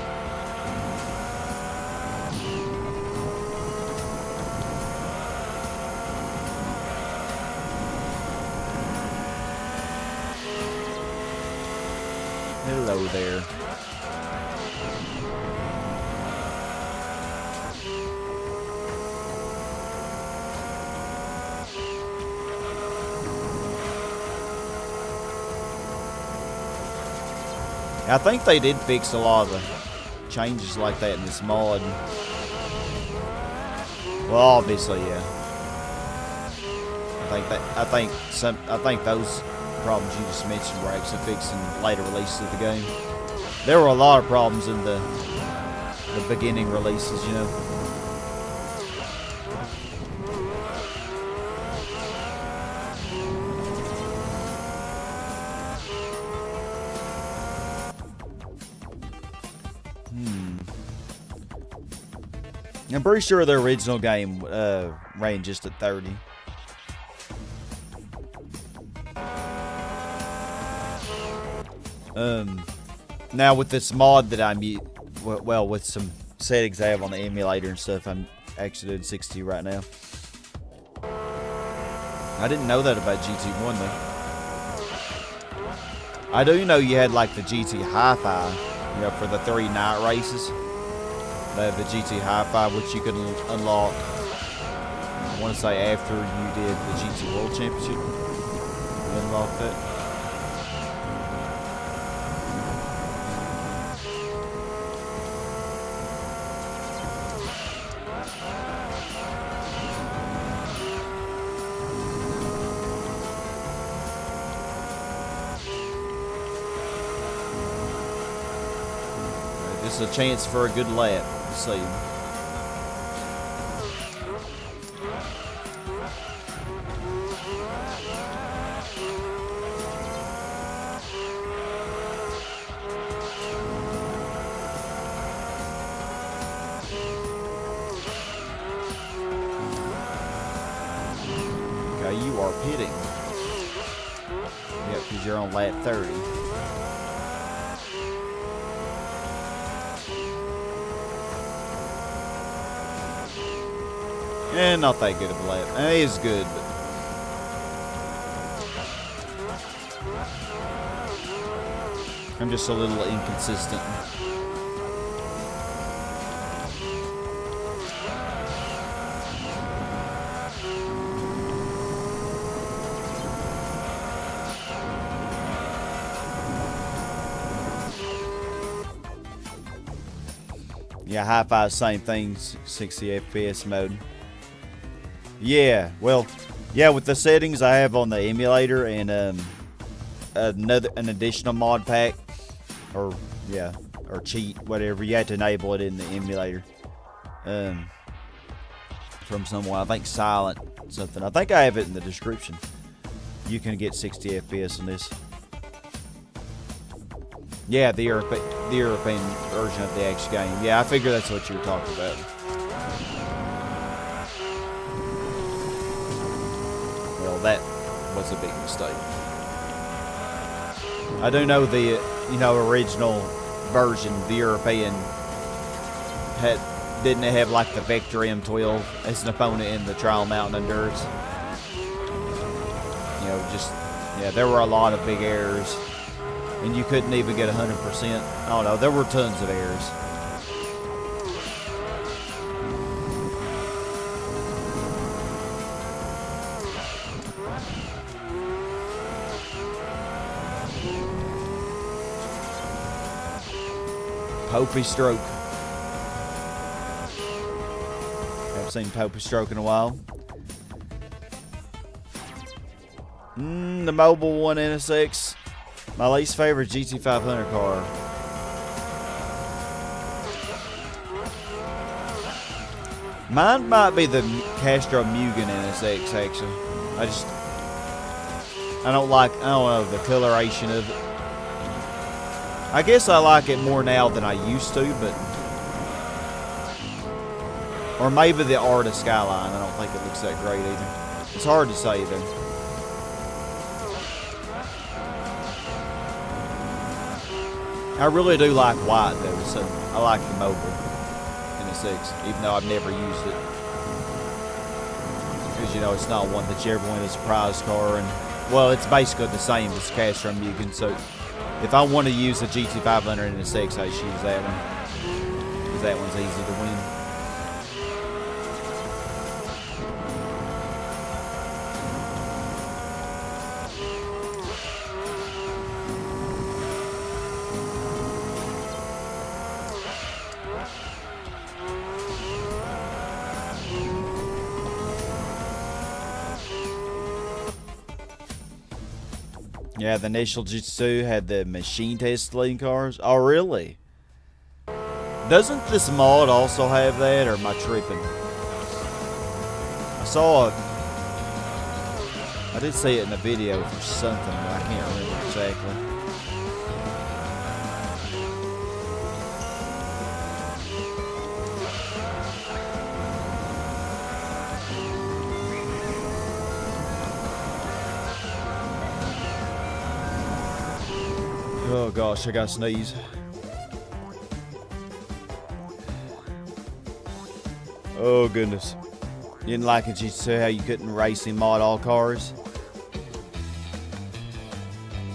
Hello there. I think they did fix a lot of the changes like that in this mod. Well, obviously, yeah. I think those problems you just mentioned were actually fixed in later releases of the game. There were a lot of problems in the beginning releases, you know. I'm pretty sure the original game ran just at 30. Now with this mod that well, with some settings I have on the emulator and stuff, I'm actually doing 60 right now. I didn't know that about GT1 though. I do know you had like the GT Hi-Fi, you know, for the 3 night races. They have the GT Hi-Fi, which you can unlock, I want to say after you did the GT World Championship. You unlock that. This is a chance for a good lap. Let's see. Okay, you are pitting. Yep, because you're on lap 30. And not that good of a lap. It is good, but I'm just a little inconsistent. Yeah, Hi-Fi, same thing, 60 FPS mode. Yeah, well, yeah, with the settings I have on the emulator and an additional mod pack, or yeah, or cheat, whatever, you have to enable it in the emulator. From someone, I think Silent something. I think I have it in the description. You can get 60 FPS on this. Yeah, the European version of the actual game. Yeah, I figure that's what you were talking about. Well, that was a big mistake. I do know the, original version, the European, didn't have like the Vector M12 as an opponent in the Trial Mountain Endurance. There were a lot of big errors, and you couldn't even get 100%. I don't know, there were tons of errors. Popey Stroke. Haven't seen Popey Stroke in a while. The Mobile One NSX. My least favorite GT500 car. Mine might be the Castro Mugen NSX, actually. I don't know, the coloration of it. I guess I like it more now than I used to, but... Or maybe the art of Skyline. I don't think it looks that great either. It's hard to say, though. I really do like white, though, so I like the mobile NSX, even though I've never used it. Because, you know, it's not one that you ever win as a prize car, and, well, it's basically the same as Castro Mugen, so if I want to use a GT500 NSX, I just use that one, because that one's easy to win. Yeah, the initial Jitsu had the machine test lane cars. Oh, really? Doesn't this mod also have that, or am I tripping? I did see it in a video for something, but I can't remember exactly. Oh gosh, I gotta sneeze. Oh goodness. You didn't like it, you said how you couldn't race in mod all cars?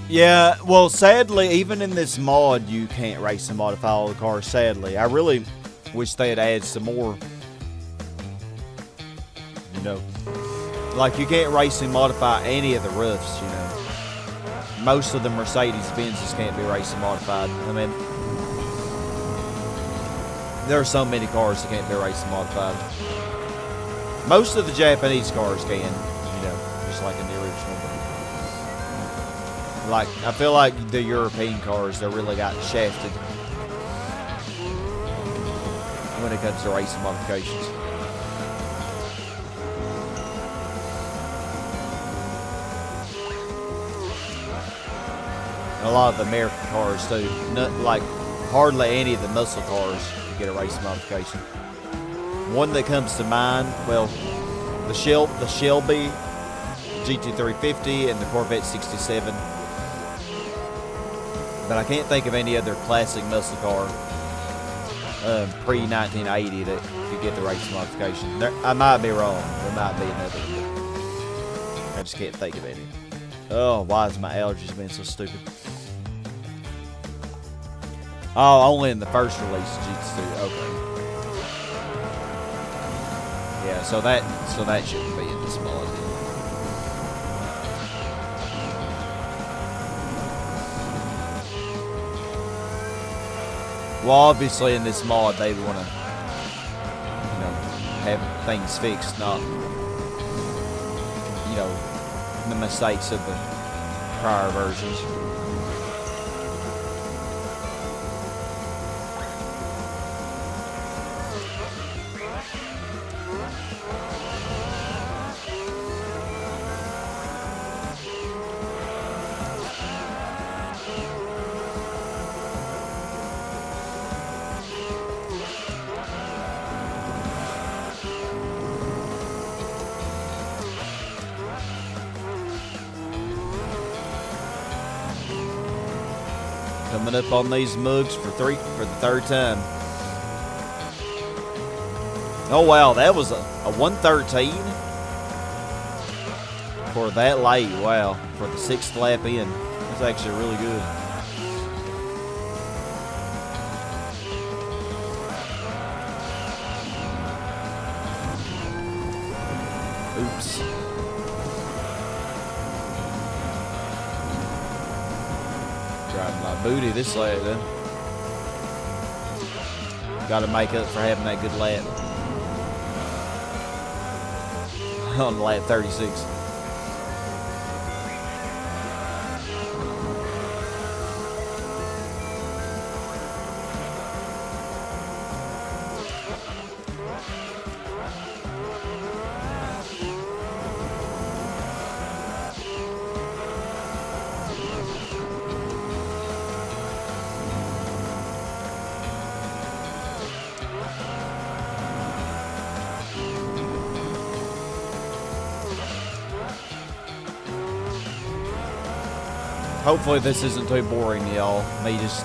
Yeah, well sadly, even in this mod, you can't race and modify all the cars, sadly. I really wish they had added some more, you know. Like, you can't race and modify any of the roofs, you know. Most of the Mercedes-Benzes can't be race and modified. I mean, there are so many cars that can't be race and modified. Most of the Japanese cars can, you know, just like in the original. Like, I feel like the European cars, they really got shafted when it comes to racing modifications. A lot of the American cars too. Like hardly any of the muscle cars you get a race modification. One that comes to mind, well, the Shelby GT350 and the Corvette 67. But I can't think of any other classic muscle car pre-1980 that could get the race modification. I might be wrong. There might be another one. I just can't think of any. Oh, why is my allergies being so stupid? Oh, only in the first release of GT2. Okay. Yeah, so that shouldn't be in this mod. Well, obviously in this mod they want to, you know, have things fixed, not, you know, the mistakes of the prior versions. Coming up on these mugs for the third time. Oh wow, that was a 113 for that late. Wow, for the 6th lap in, that's actually really good. Oops. Driving my booty this lap then. Gotta make up for having that good lap on lap 36. Hopefully this isn't too boring, y'all. Me just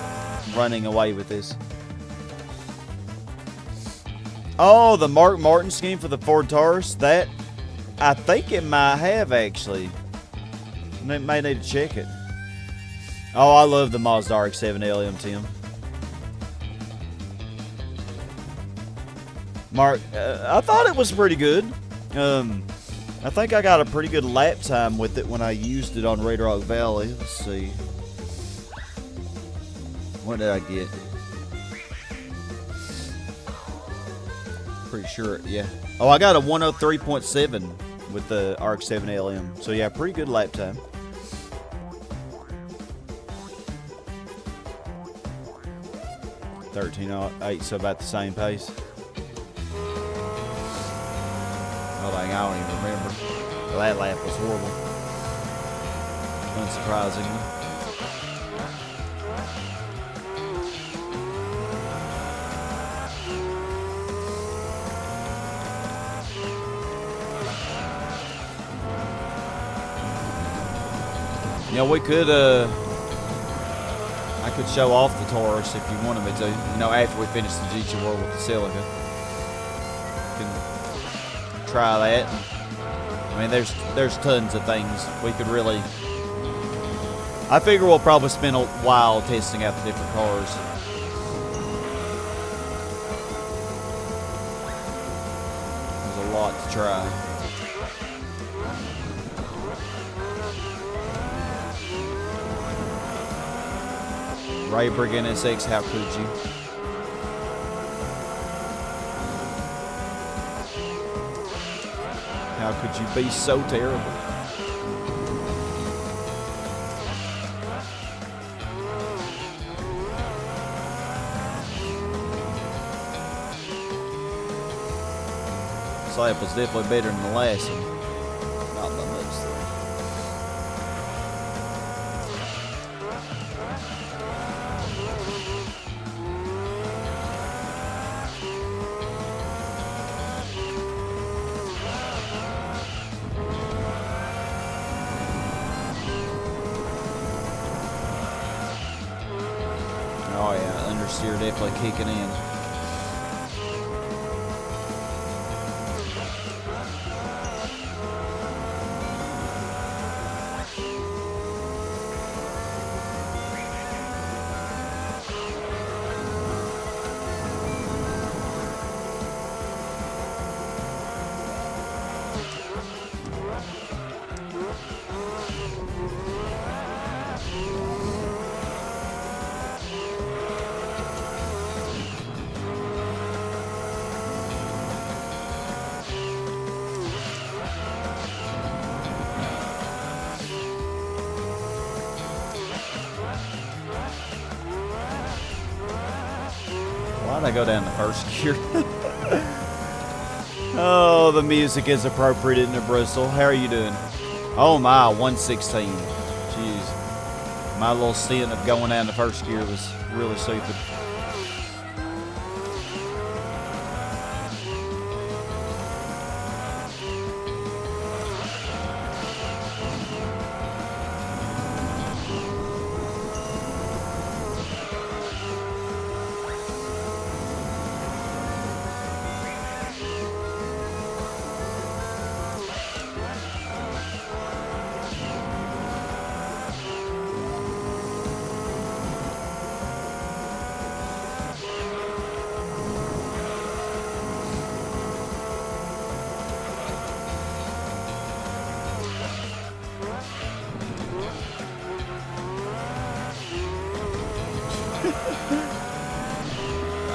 running away with this. Oh, the Mark Martin scheme for the Ford Taurus. That, I think it might have, actually. May need to check it. Oh, I love the Mazda RX-7 LM10. Mark, I thought it was pretty good. I think I got a pretty good lap time with it when I used it on Red Rock Valley. Let's see. What did I get? Pretty sure, yeah. Oh, I got a 103.7 with the RX-7 LM. So yeah, pretty good lap time. $13.08, so about the same pace. Oh dang, I don't even remember. Well, that lap was horrible. Unsurprisingly. You know, we could, I could show off the Taurus if you wanted me to. You know, after we finish the GT World with the Celica. Can try that. I mean, there's tons of things we could really. I figure we'll probably spend a while testing out the different cars. There's a lot to try. Raybrig NSX, how could you? How could you be so terrible? This lap was definitely better than the last one. Not by much, though. Oh yeah, understeer definitely kicking in. Why'd I go down the first gear? Oh, the music is appropriate, isn't it, Bristol? How are you doing? Oh my, 116. Jeez. My little stint of going down the first gear was really stupid.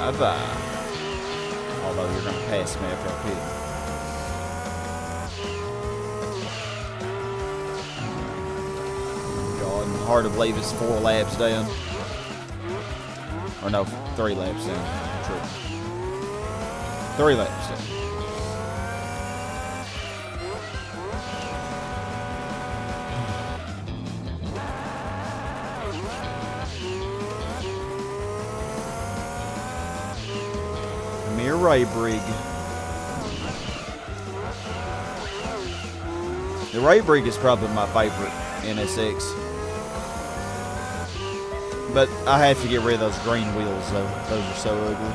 Bye-bye. Although you're going to pass me after I pit. God, hard to believe it's 4 laps down. Or no, 3 laps down. True. 3 laps down. Raybrig. The Raybrig is probably my favorite NSX. But I have to get rid of those green wheels, though. Those are so ugly.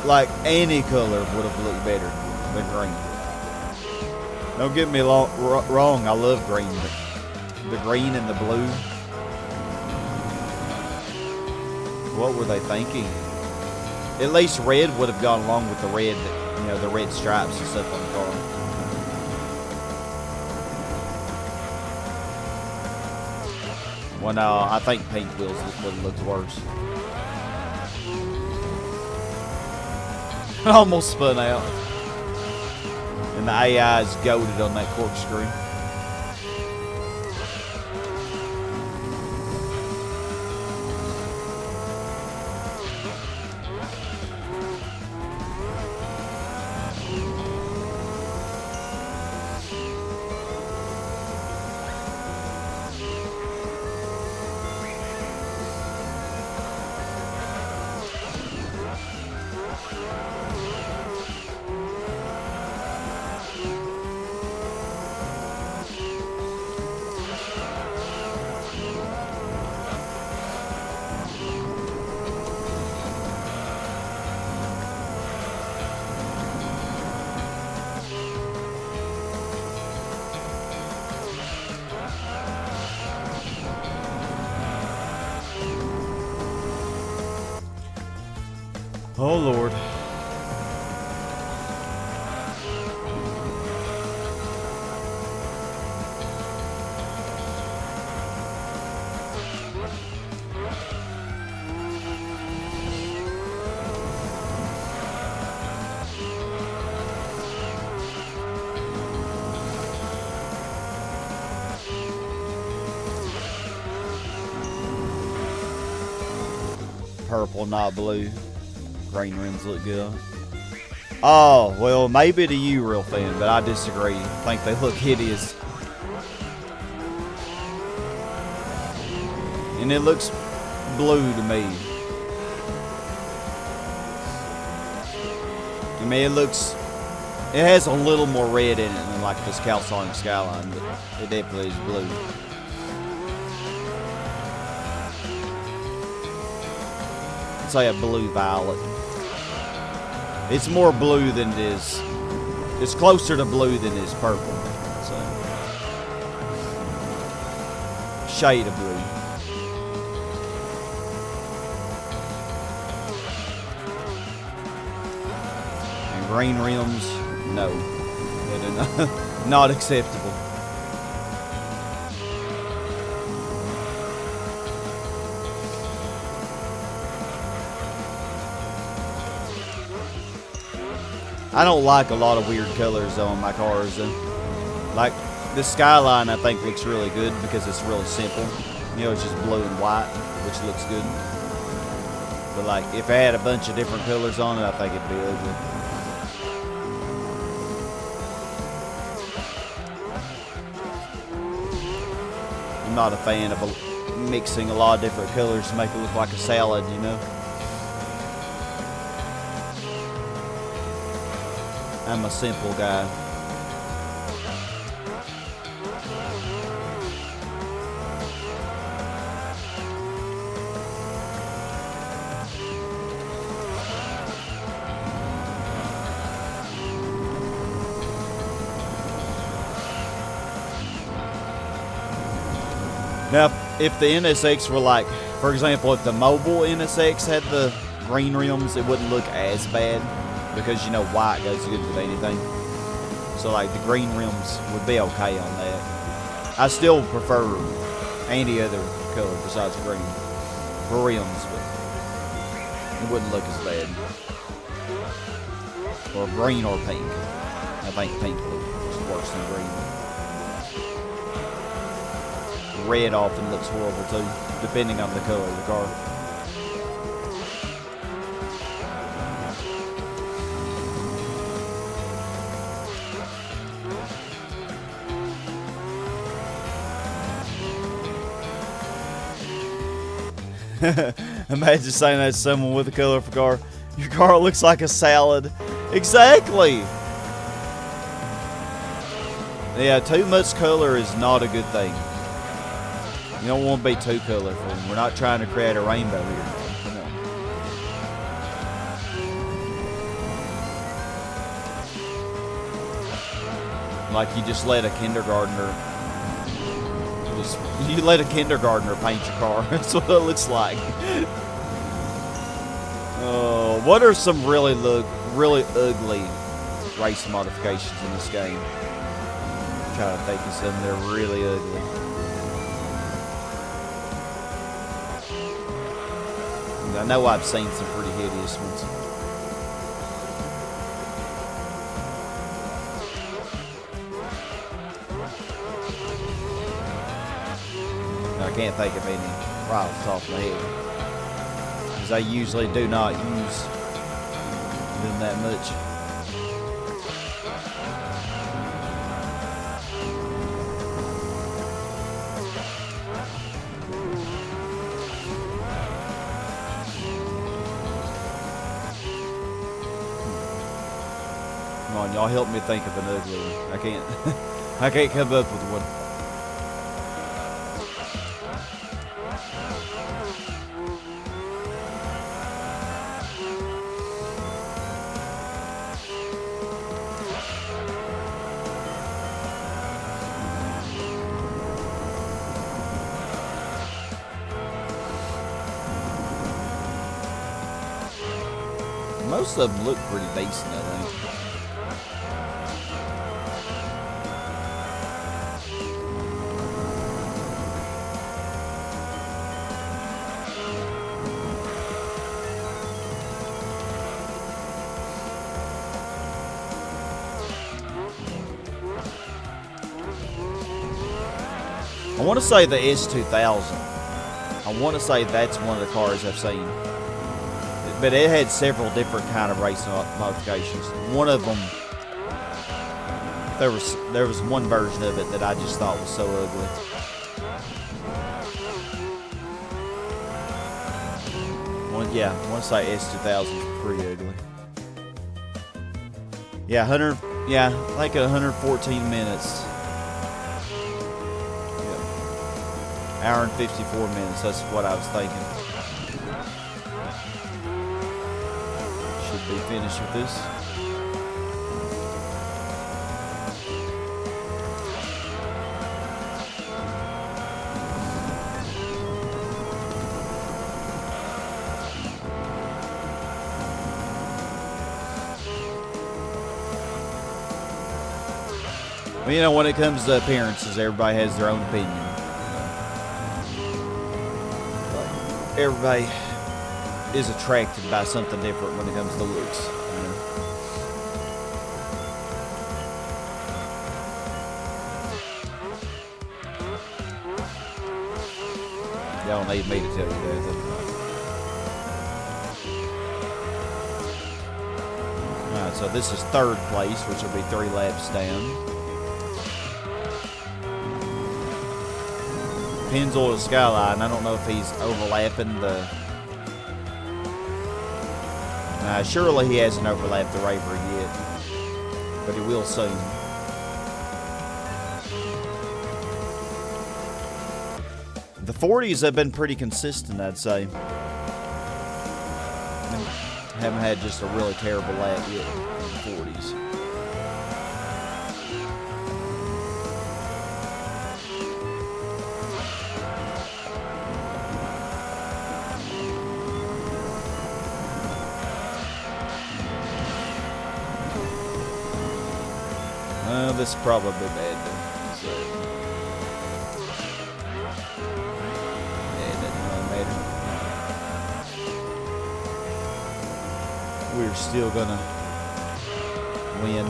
Like, any color would have looked better than green. Don't get me wrong, I love green. But the green and the blue. What were they thinking? At least red would have gone along with the red, you know, the red stripes and stuff on the car. Well, no, I think pink wheels would have looked worse. I almost spun out. And the AI is goated on that corkscrew. Oh, Lord. Purple, not blue. Green rims look good. Oh, well, maybe to you, real fan, but I disagree. I think they look hideous. And it looks blue to me. I mean, it has a little more red in it than like this California Skyline, but it definitely is blue. It's like a blue violet. It's more blue than it is. It's closer to blue than it is purple. So, shade of blue. And green rims, no. Not acceptable. I don't like a lot of weird colors though on my cars. Like the Skyline, I think looks really good because it's really simple. You know, it's just blue and white, which looks good. But like, if I had a bunch of different colors on it, I think it'd be ugly. I'm not a fan of mixing a lot of different colors to make it look like a salad, you know. I'm a simple guy. Now, if the NSX were like, for example, if the mobile NSX had the green rims, it wouldn't look as bad. Because, you know, white goes good with anything. So, like, the green rims would be okay on that. I still prefer any other color besides green for rims, but it wouldn't look as bad. Or green or pink. I think pink looks worse than green. Red often looks horrible, too, depending on the color of the car. Imagine saying that to someone with a colorful car. Your car looks like a salad. Exactly. Yeah, too much color is not a good thing. You don't want to be too colorful. We're not trying to create a rainbow here. Come on. Like you just let a kindergartner. You let a kindergartner paint your car. That's what it looks like. Oh, what are some really ugly race modifications in this game? I'm trying to think of some that are really ugly. I know I've seen some pretty hideous ones. I can't think of any right off the top of my head. Because I usually do not use them that much. Come on, y'all help me think of an ugly one. I can't. I can't come up with one. Most of them look pretty decent, I think. I want to say the S2000. I want to say that's one of the cars I've seen. But it had several different kind of race modifications. One of them, there was one version of it that I just thought was so ugly. I want to say S2000 is pretty ugly. Yeah, I think 114 minutes. Yeah. Hour and 54 minutes. That's what I was thinking. Be finished with this. Well, you know, when it comes to appearances, everybody has their own opinion. Everybody is attracted by something different when it comes to looks. You know? Y'all don't need me to tell you that. Alright, so this is third place, which will be 3 laps down. Pennzoil to Skyline. I don't know if he's overlapping the... surely he hasn't overlapped the Raver yet, but he will soon. The 40s have been pretty consistent, I'd say. Haven't had just a really terrible lap yet in the 40s. This is probably bad though. So, yeah, it doesn't really matter. We're still gonna win.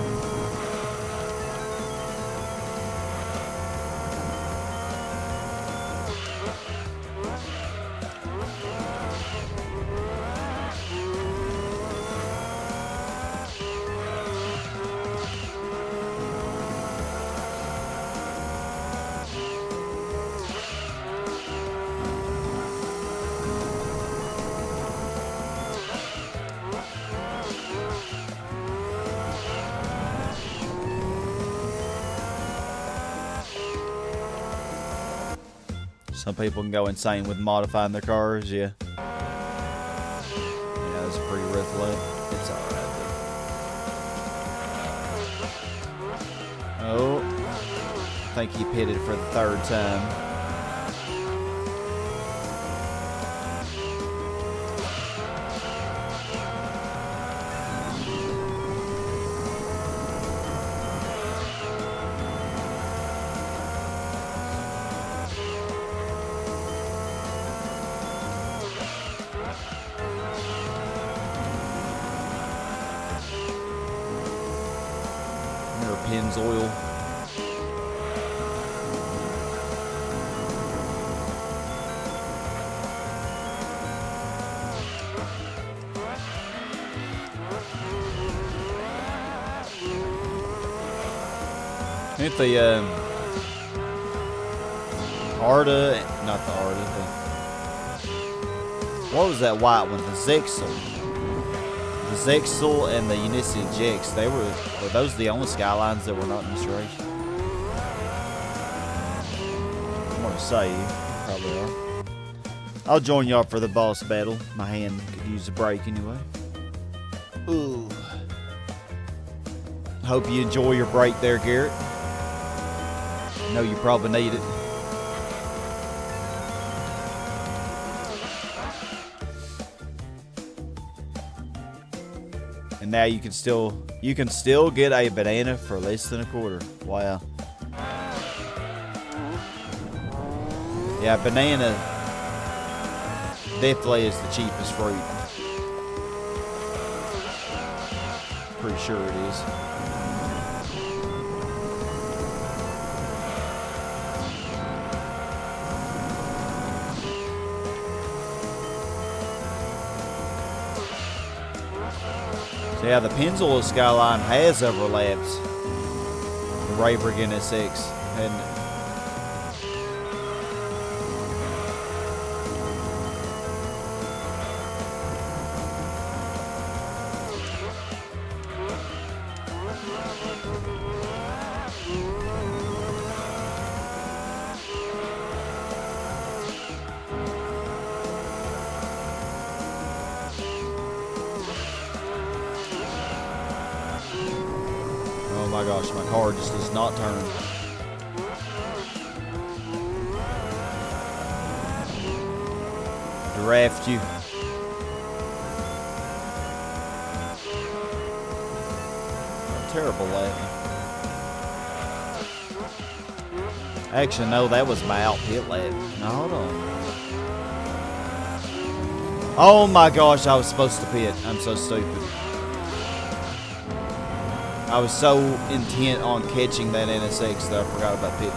Some people can go insane with modifying their cars, yeah. Yeah, that's a pretty rough lap. It's alright, though. Oh. I think he pitted for the third time. Pennzoil. I think the Arda, not the Arda, what was that white one? The Zexel. The Zexel and the NSX-R, were those the only Skylines that were not in this race? I'm gonna say, probably are. I'll join y'all for the boss battle. My hand could use a break anyway. Ooh. Hope you enjoy your break there, Garrett. I know you probably need it. And now you can still get a banana for less than a quarter. Wow. Yeah, banana definitely is the cheapest fruit. Pretty sure it is. Yeah, the Pennzoil Skyline has overlaps the Rayburg NSX, and oh my gosh, my car just does not turn. Draft you. Terrible lap. Actually, no, that was my out pit lap. No, hold on. Oh my gosh, I was supposed to pit. I'm so stupid. I was so intent on catching that NSX that I forgot about pitting.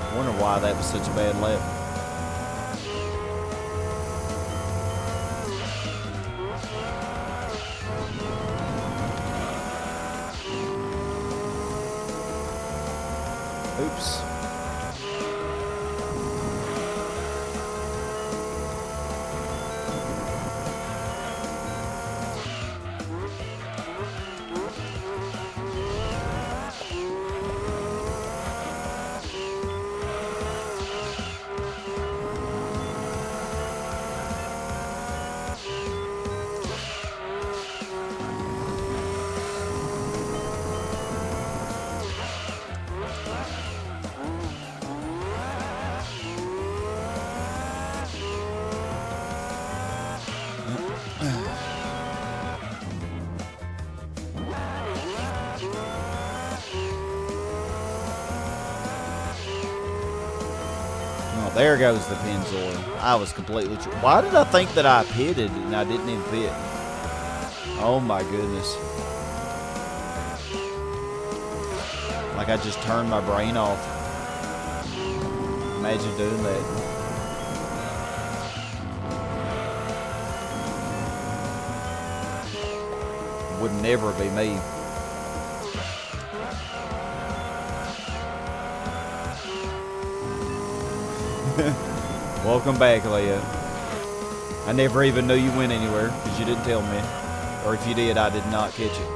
I wonder why that was such a bad lap. Oops. There goes the Pennzoil. I was completely true. Why did I think that I pitted and I didn't even pit? Oh my goodness. Like I just turned my brain off. Imagine doing that. Would never be me. Welcome back, Leah. I never even knew you went anywhere because you didn't tell me. Or if you did, I did not catch it.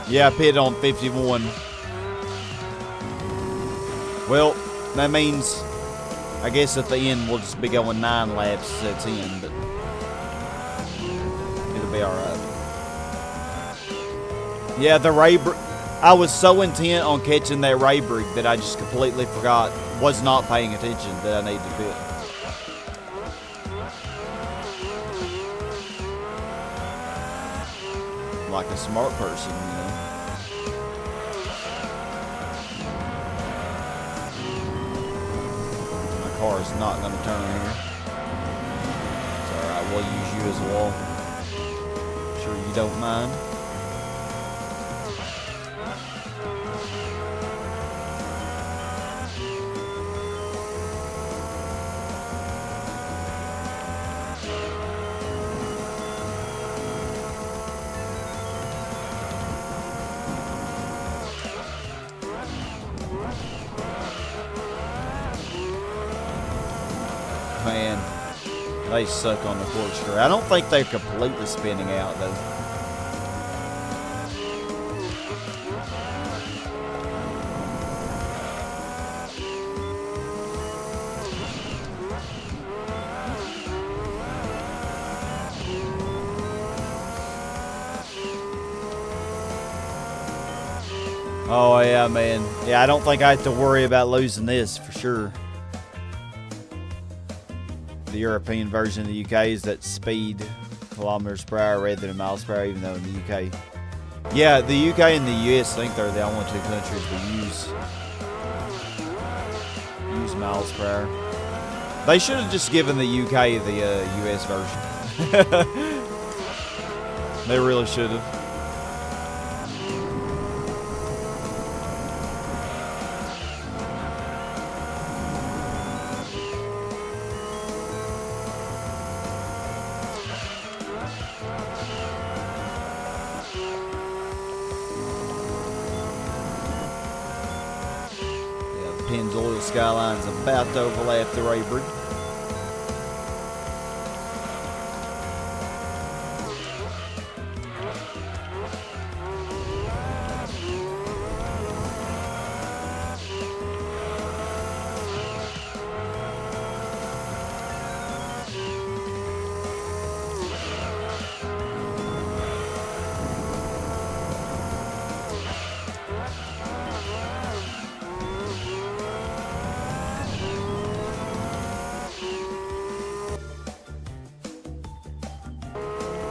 Yeah, I pitted on 51. Well, that means, I guess at the end we'll just be going 9 laps at 10, but it'll be alright. Yeah, the Raybrick. I was so intent on catching that Raybrick that I just completely forgot, was not paying attention that I needed to pit. Like a smart person, you know. My car is not going to turn here. It's alright, we'll use you as a wall. Sure you don't mind. Man, they suck on the corkscrew. I don't think they're completely spinning out, though. Oh, yeah, man. Yeah, I don't think I have to worry about losing this for sure. The European version of the UK is that speed kilometers per hour rather than miles per hour, even though in the UK. Yeah, the UK and the US, I think they're the only 2 countries that use miles per hour. They should have just given the UK the US version. They really should have. Skyline's about to overlap the Raybrick.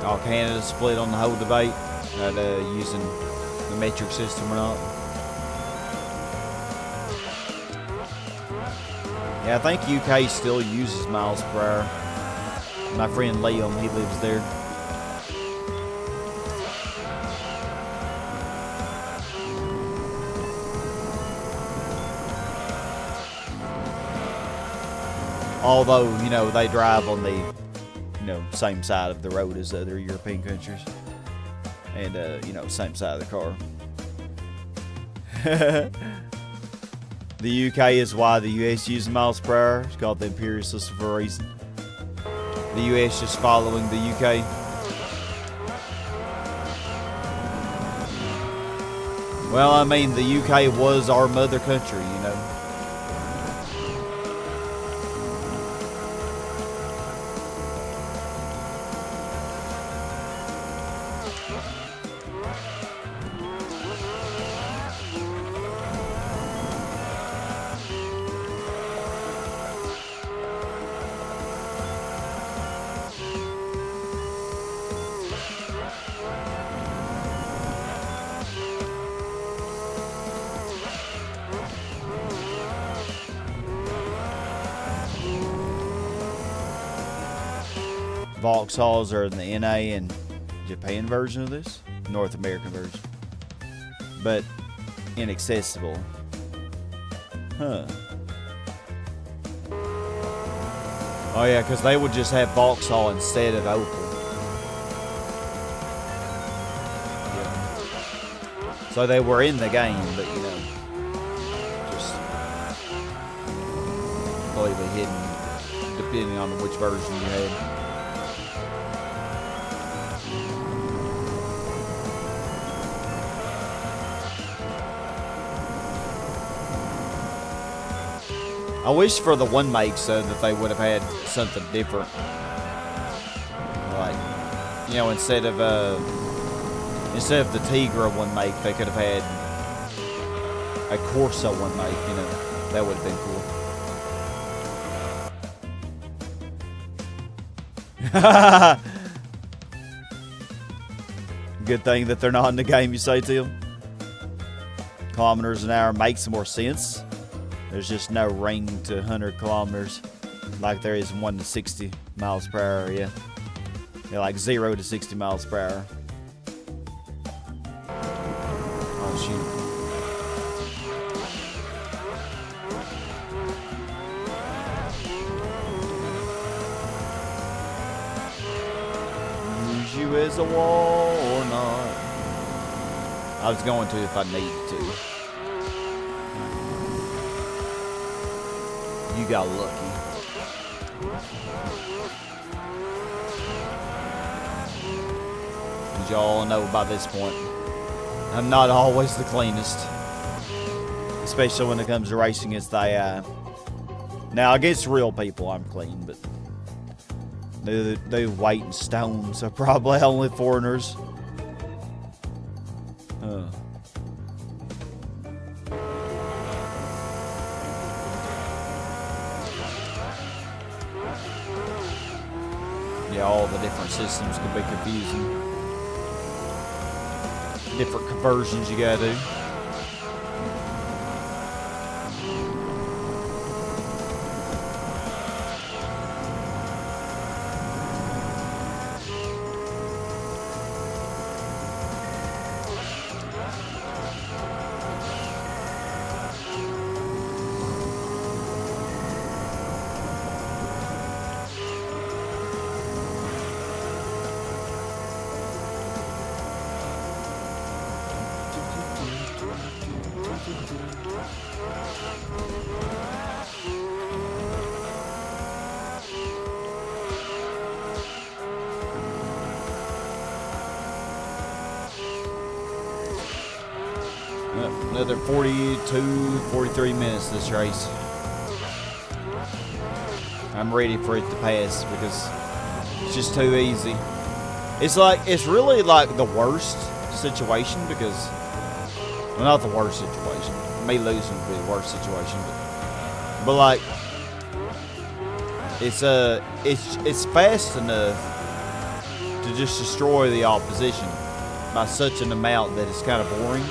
All Canada split on the whole debate at using the metric system or not. Yeah, I think UK still uses miles per hour. My friend Liam, he lives there. Although, you know, they drive on the same side of the road as other European countries. And, same side of the car. The UK is why the US uses miles per hour. It's called the imperial system for a reason. The US just following the UK. Well, I mean, the UK was our mother country, you know. Vauxhalls are in the NA and Japan version of this, North American version, but inaccessible. Huh. Oh yeah, because they would just have Vauxhall instead of Opel. Yeah. So they were in the game, but just completely hidden, depending on which version you had. I wish for the one make so that they would have had something different. Like, you know, instead of the Tigra one make, they could have had a Corsa one make, you know. That would have been cool. Good thing that they're not in the game, you say, Tim? Kilometers an hour makes more sense. There's just no ring to 100 kilometers like there is 1 to 60 miles per hour, yeah. Yeah, like 0 to 60 miles per hour. Oh, shoot. Use you as a wall or not. I was going to if I needed to. You got lucky. As y'all know by this point, I'm not always the cleanest. Especially when it comes to racing against the AI. Now, against real people, I'm clean, but they weight and stones are probably only foreigners. Yeah, all the different systems can be confusing. Different conversions you gotta do. Another 42, 43 minutes this race. I'm ready for it to pass because it's just too easy. It's really like the worst situation because, well, not the worst situation. Me losing would be the worst situation, but like it's fast enough to just destroy the opposition by such an amount that it's kind of boring.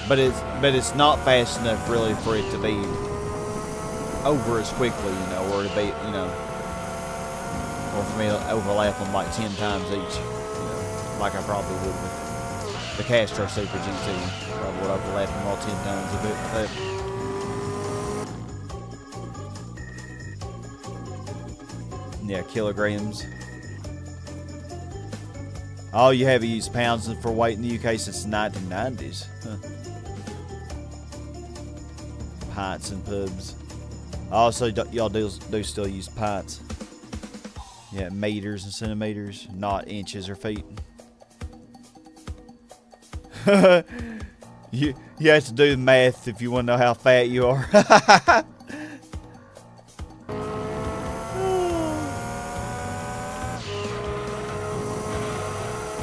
But it's not fast enough really for it to be over as quickly, you know, or to be, you know, or for me to overlap them like 10 times each, you know, like I probably would with the Castro Super GT. Probably would overlap them all 10 times a bit. Yeah, kilograms. Oh, you haven't used pounds for weight in the UK since the 1990s. Huh. Pints and pubs. Also, y'all do still use pints. Yeah, meters and centimeters, not inches or feet. You have to do the math if you want to know how fat you are.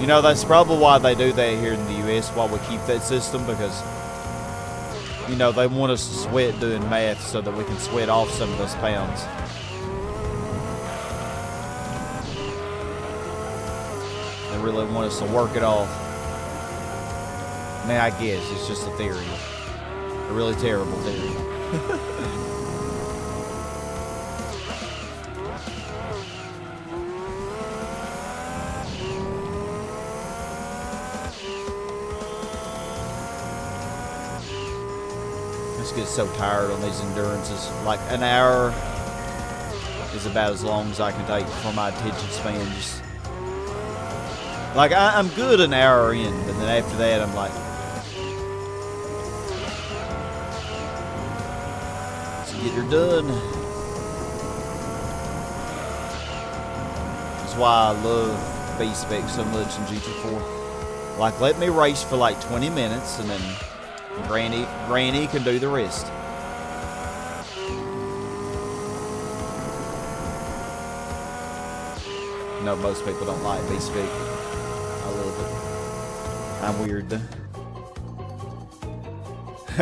You know, that's probably why they do that here in the US, why we keep that system, because, you know, they want us to sweat doing math so that we can sweat off some of those pounds. They really want us to work it off. Now, I guess it's just a theory. A really terrible theory. Get so tired on these endurances. Like an hour is about as long as I can take for my attention span. Just like I'm good an hour in, but then after that I'm like, let's get her done. That's why I love B-Spec so much in GT4. Like, let me race for like 20 minutes and then Granny can do the rest. No, most people don't like B-Speak. I love it. I'm weird though.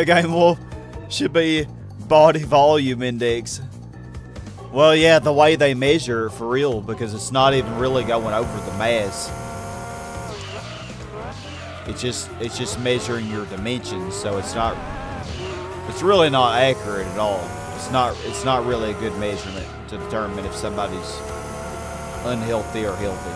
Game Wolf should be body volume index. Well, yeah, the way they measure for real, because it's not even really going over the mass. It's just measuring your dimensions, so it's really not accurate at all. It's not really a good measurement to determine if somebody's unhealthy or healthy.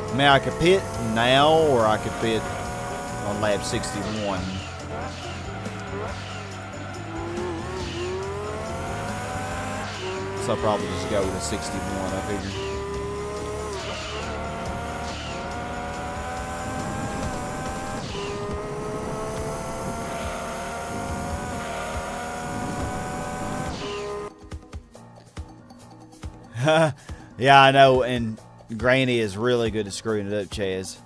I mean, I could pit now, or I could pit on lap 61. So I'll probably just go to 61, I figure. Yeah, I know, and Granny is really good at screwing it up, Chaz.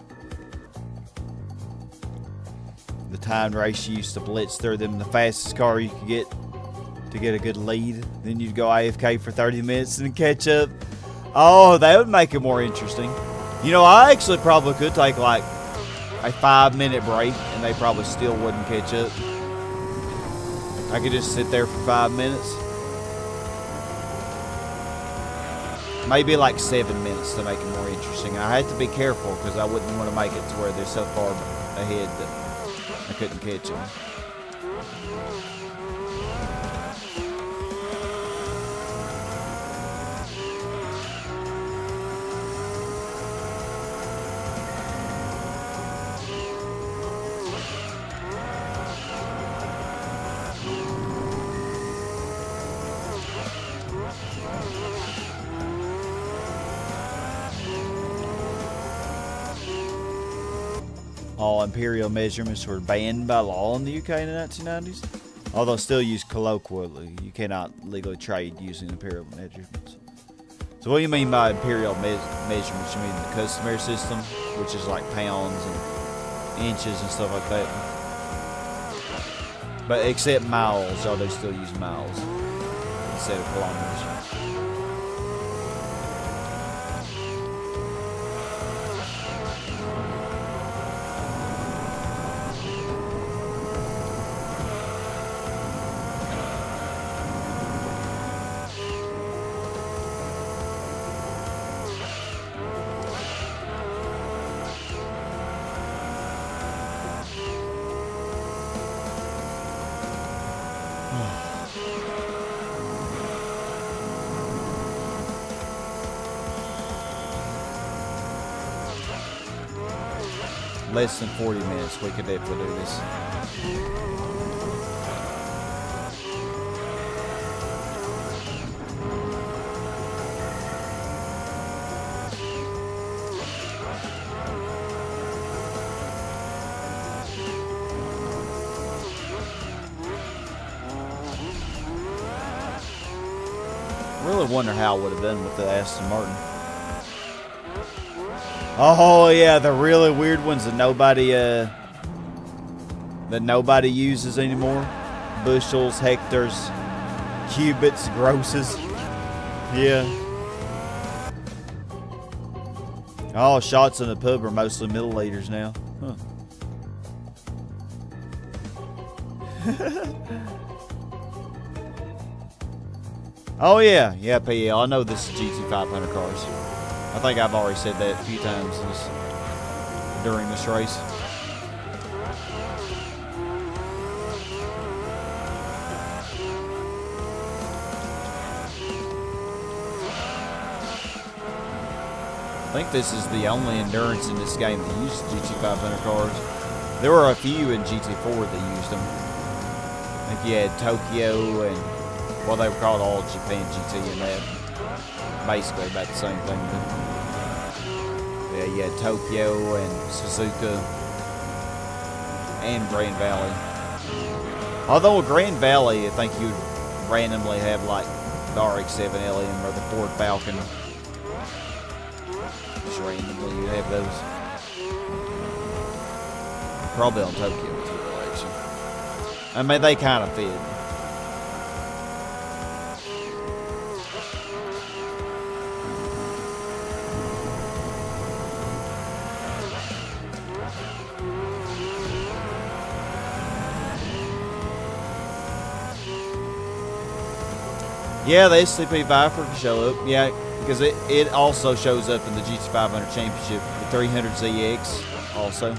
The time race you used to blitz through them, the fastest car you could get to get a good lead. Then you'd go AFK for 30 minutes and catch up. Oh, that would make it more interesting. You know, I actually probably could take like a 5-minute break and they probably still wouldn't catch up. I could just sit there for 5 minutes. Maybe like 7 minutes to make it more interesting. I had to be careful because I wouldn't want to make it to where they're so far ahead that I couldn't catch them. All imperial measurements were banned by law in the UK in the 1990s, although still used colloquially. You cannot legally trade using imperial measurements. So what do you mean by imperial measurements? You mean the customary system, which is like pounds and inches and stuff like that? But except miles, y'all, they still use miles instead of kilometers. Less than 40 minutes, we could definitely do this. I really wonder how it would have been with the Aston Martin. Oh yeah, the really weird ones that nobody uses anymore. Bushels, hectares, cubits, grosses. Yeah. All shots in the pub are mostly milliliters now. Huh. Oh yeah, yeah, PL. I know this is GT500 cars. I think I've already said that a few times during this race. I think this is the only endurance in this game that uses GT500 cars. There were a few in GT4 that used them. I think you had Tokyo and, well, they were called all Japan GT and that. Basically about the same thing. But yeah, you had Tokyo and Suzuka and Grand Valley. Although a Grand Valley, I think you'd randomly have like the RX-7 LM or the Ford Falcon. Just randomly you have those. Probably on Tokyo too, actually. I mean, they kind of fit. Yeah, the SCP Viper can show up. Yeah, because it also shows up in the GT500 Championship. The 300ZX also.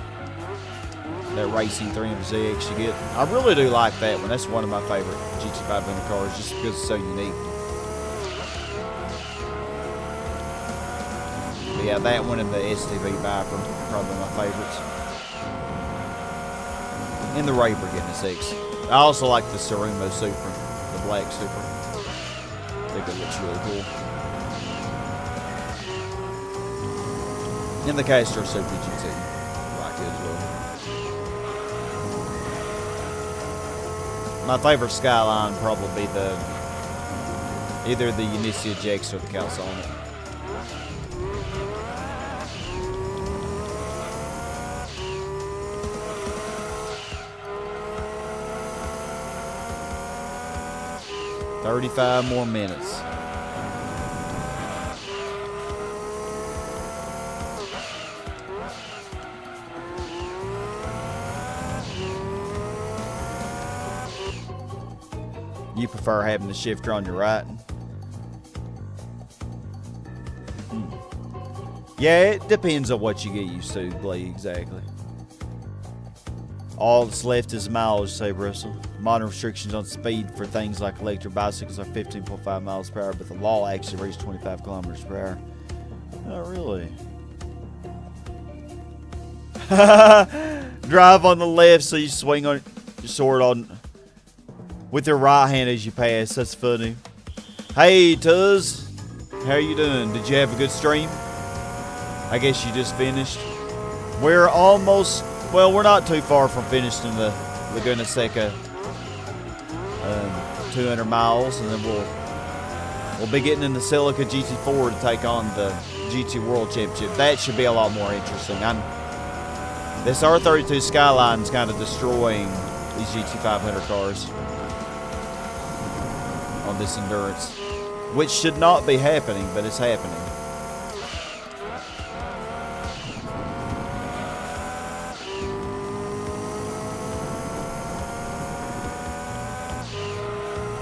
That racing 300ZX you get. I really do like that one. That's one of my favorite GT500 cars just because it's so unique. But yeah, that one and the STV Viper are probably my favorites. And the Rayburg NSX. I also like the Surumo Supra, the black Supra. I think it looks really cool. And the Castro Super GT. I like it as well. My favorite Skyline probably be either the Unicia Jax or the Calzone. "35 more minutes. You prefer having the shifter on your right? Yeah, it depends on what you get used to, Blade, exactly. All that's left is mileage, say Russell. Modern restrictions on speed for things like electric bicycles are 15.5 miles per hour, but the law actually reaches 25 kilometers per hour. Oh, really? Drive on the left so you swing on your sword on with your right hand as you pass. That's funny. Hey, Tuz. How you doing? Did you have a good stream? I guess you just finished. We're almost... Well, we're not too far from finishing the Laguna Seca 200 miles, and then we'll be getting in the Celica GT4 to take on the GT World Championship. That should be a lot more interesting. This R32 Skyline is kind of destroying these GT500 cars on this endurance, which should not be happening, but it's happening.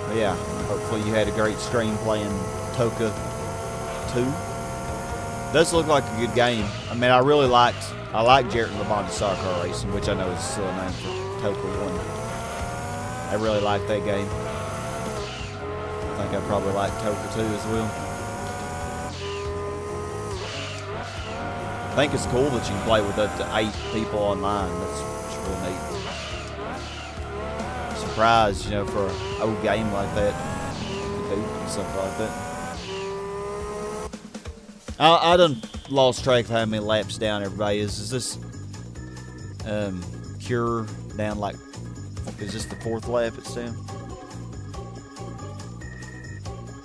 But yeah, hopefully you had a great stream playing Toka 2. Does look like a good game. I mean, I like Jarrett Labonte Stock Car Racing, which I know is still a name for Toka 1. I really like that game. I think I probably like Toka 2 as well. I think it's cool that you can play with up to 8 people online. That's really neat. Surprised, you know, for an old game like that, and stuff like that. I done lost track of how many laps down everybody is. Is this Cure down like? Is this the 4th lap it's down?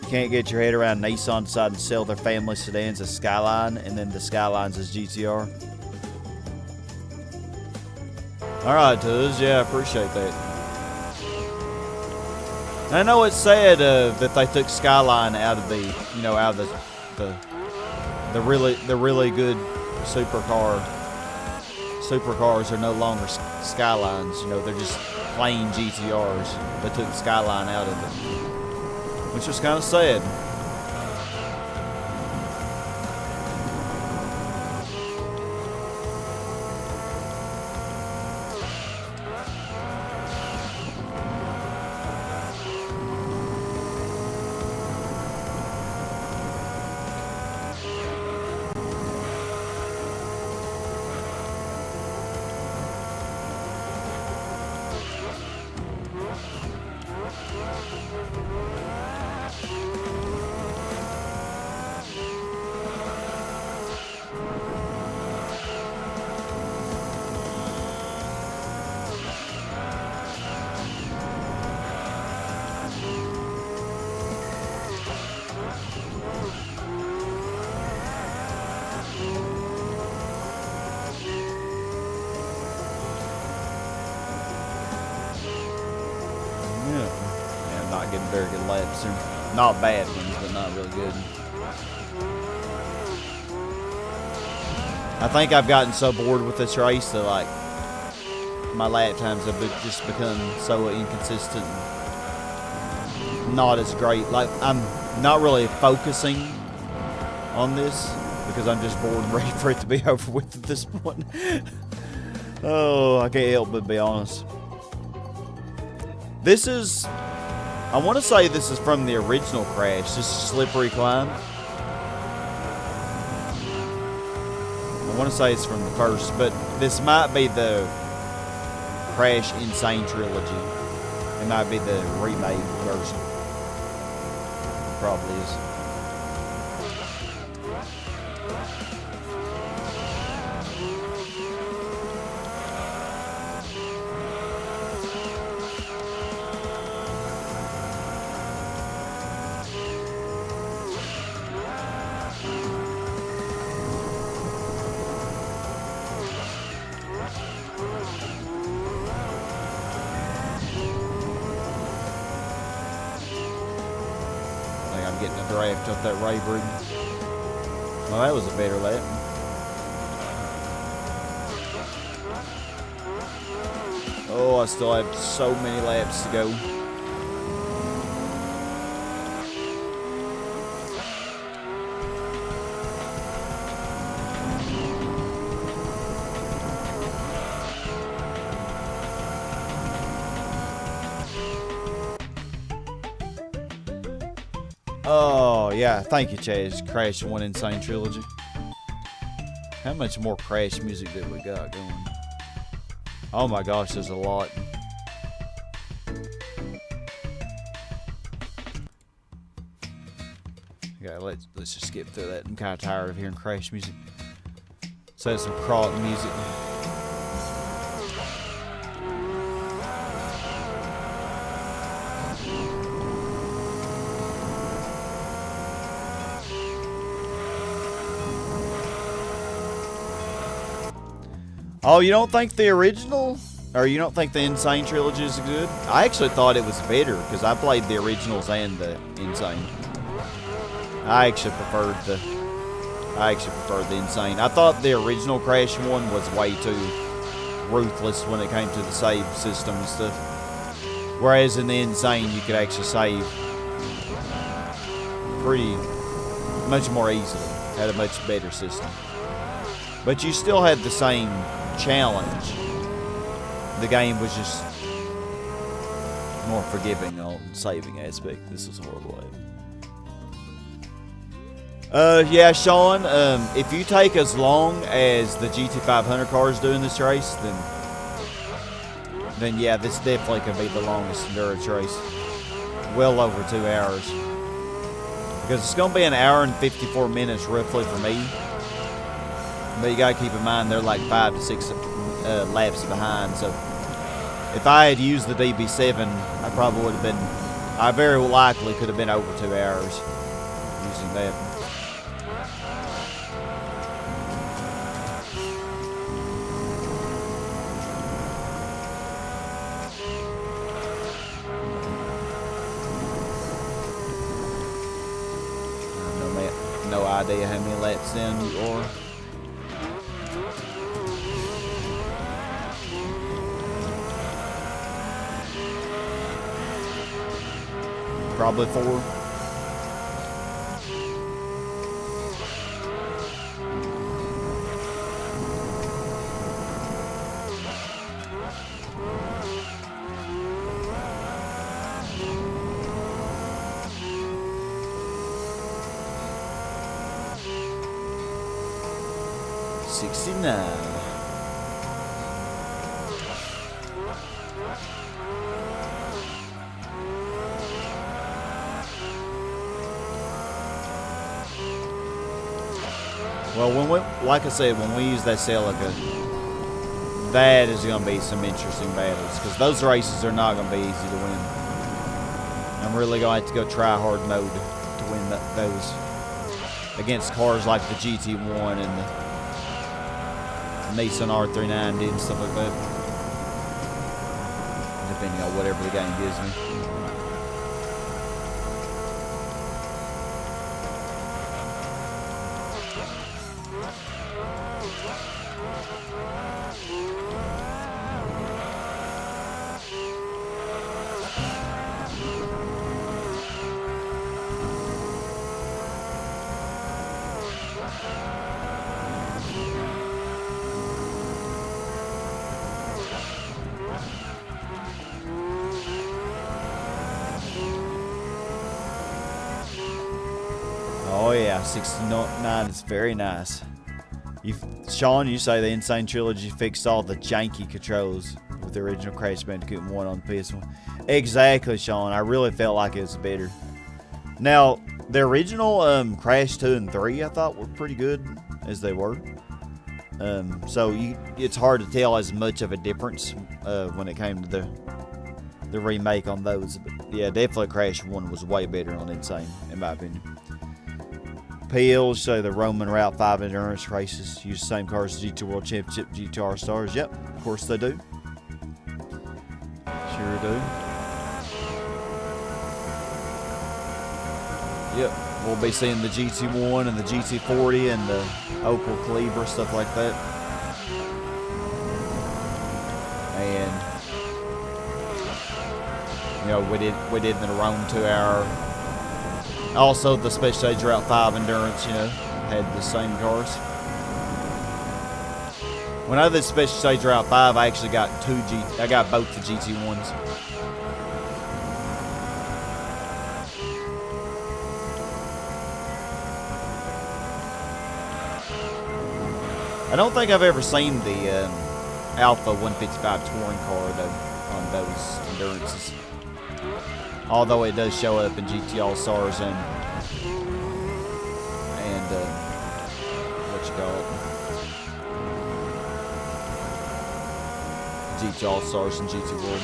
You can't get your head around Nissan deciding to sell their family sedans as Skyline, and then the Skylines as GTR. All right, Tuz. Yeah, I appreciate that. I know it's sad that they took Skyline out of the, you know, out of the really good supercars are no longer Skylines. You know, they're just plain GTRs. They took Skyline out of it, which was kind of sad. Yeah, I'm not getting very good laps. They're not bad ones, but not really good. I think I've gotten so bored with this race that, like, my lap times have just become so inconsistent, not as great. Like, I'm not really focusing on this because I'm just bored and ready for it to be over with at this point. Oh, I can't help but be honest. This is, I want to say this is from the original Crash. This is Slippery Climb. I want to say it's from the first, but this might be the Crash Insane Trilogy. It might be the remade version. Probably is. Getting a draft off that Rayburn. Well, that was a better lap. Oh, I still have so many laps to go. Oh, yeah. Thank you, Chaz. Crash 1 Insane Trilogy. How much more Crash music that we got going? Oh my gosh, there's a lot. Okay, let's just skip through that. I'm kind of tired of hearing Crash music. So that's some Crawlton music. Oh, you don't think the original, or you don't think the Insane Trilogy is good? I actually thought it was better because I played the originals and the Insane. I actually preferred the Insane. I thought the original Crash one was way too ruthless when it came to the save system and stuff. Whereas in the Insane, you could actually save pretty much more easily. Had a much better system. But you still had the same challenge. The game was just more forgiving on saving aspect. This is horrible. Yeah, Sean, if you take as long as the GT500 cars do in this race, then yeah, this definitely could be the longest endurance race. Well over 2 hours. Because it's going to be an hour and 54 minutes roughly for me. But you gotta keep in mind they're like 5 to 6 laps behind. So if I had used the DB7, I probably would have been. I very likely could have been over 2 hours using that. No idea how many laps in you are. Probably 4. $69. Well, when we, like I said, when we use that Celica, that is going to be some interesting battles because those races are not going to be easy to win. I'm really going to have to go try hard mode to win those against cars like the GT1 and the Nissan R39 did and stuff like that. Depending on whatever the game gives me. Oh yeah, 69 is very nice. Sean, you say the Insane Trilogy fixed all the janky controls with the original Crash Bandicoot 1 on the PS1. Exactly, Sean. I really felt like it was better. Now, the original Crash 2 and 3 I thought were pretty good as they were. So it's hard to tell as much of a difference when it came to the remake on those. But yeah, definitely Crash 1 was way better on Insane, in my opinion. PLs, so the Roman Route 5 endurance races use the same cars as GT World Championship GTR stars. Yep, of course they do. Sure do. Yep, we'll be seeing the GT1 and the GT40 and the Opel Calibra, stuff like that. And you know, we did the Rome 2-hour. Also, the Special Stage Route 5 Endurance, you know, had the same cars. When I did Special Stage Route 5, I actually got I got both the GT1s. I don't think I've ever seen the Alpha 155 Touring car, though, on those endurances. Although it does show up in GT All Stars and what you call it, GT All Stars and GT World.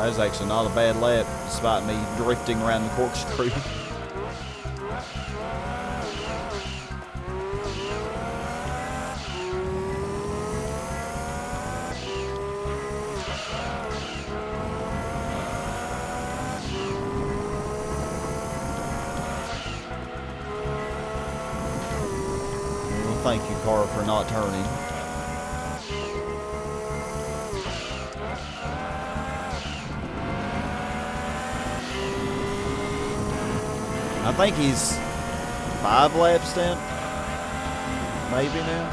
That was actually not a bad lap, despite me drifting around the corkscrew. Well, thank you, car, for not turning. I think he's 5 laps down, maybe now.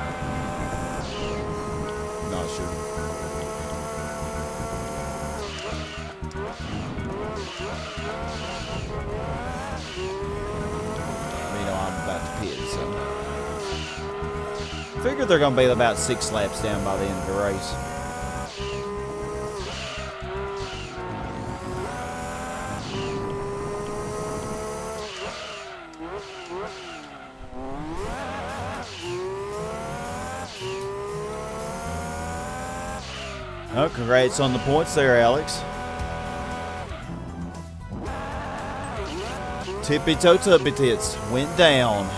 Not sure. You know, I'm about to pit, so I figure they're going to be about 6 laps down by the end of the race. Oh, congrats on the points there, Alex. Tippy toe tubby tits went down.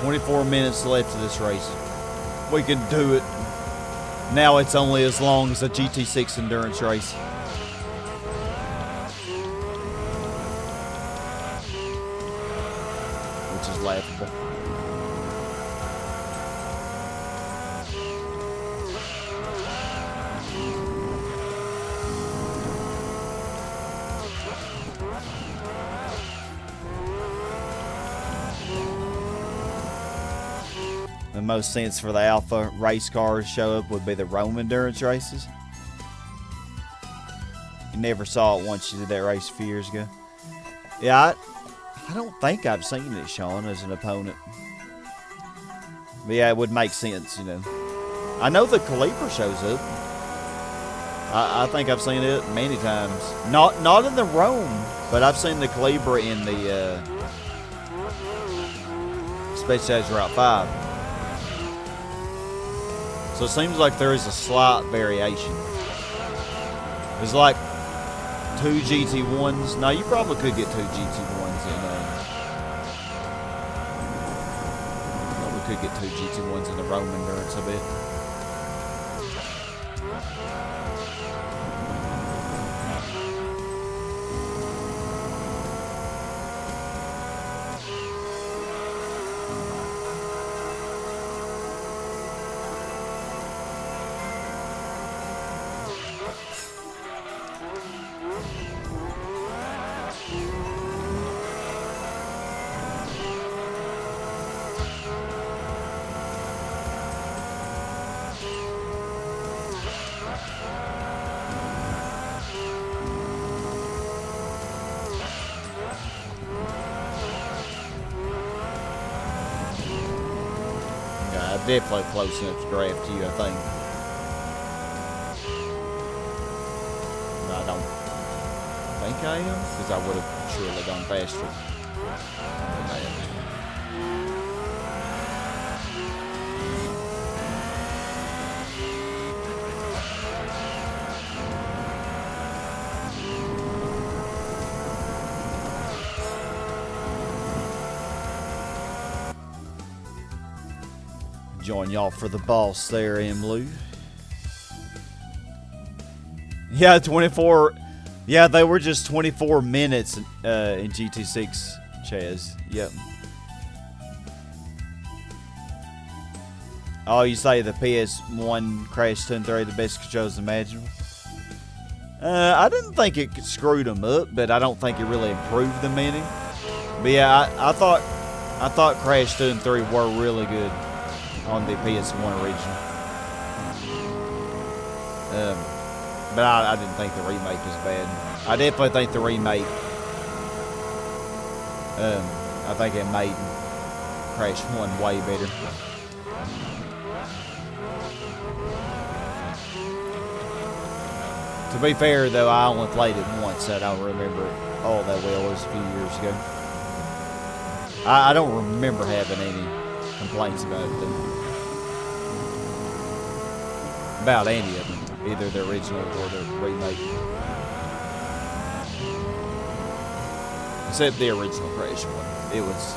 "24 minutes left of this race. We can do it. Now it's only as long as a GT6 endurance race." Which is laughable. most sense for the alpha race cars to show up would be the Rome endurance races. You never saw it once you did that race a few years ago. Yeah, I don't think I've seen it, Sean, as an opponent. But yeah, it would make sense, you know. I know the Celica shows up. I think I've seen it many times. Not in the Rome, but I've seen the Celica in the Space Station Route 5. So it seems like there is a slight variation. There's like 2 GT1s. No, you probably could get 2 GT1s in probably could get 2 GT1s in the Rome endurance, I bet. Definitely close enough to draft you, I think. I don't think I am, because I would have surely gone faster. Join y'all for the boss there, M. Lou. Yeah, 24. Yeah, they were just 24 minutes in GT6, Chaz. Yep. Oh, you say the PS1 Crash 10-3 the best controls imaginable? I didn't think it screwed them up, but I don't think it really improved them any. But yeah, I thought Crash 2 and 3 were really good on the PS1 original. But I didn't think the remake was bad. I definitely think the remake, I think it made Crash 1 way better. To be fair, though, I only played it once. I don't remember it all that well. It was a few years ago. I don't remember having any complaints about it, though. About any of them, either the original or the remake. Except the original Crash one. It was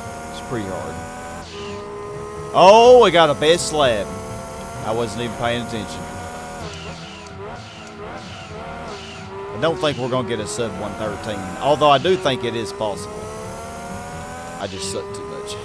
pretty hard. Oh, we got a best slab. I wasn't even paying attention. I don't think we're going to get a sub 113, although I do think it is possible. I just suck too much.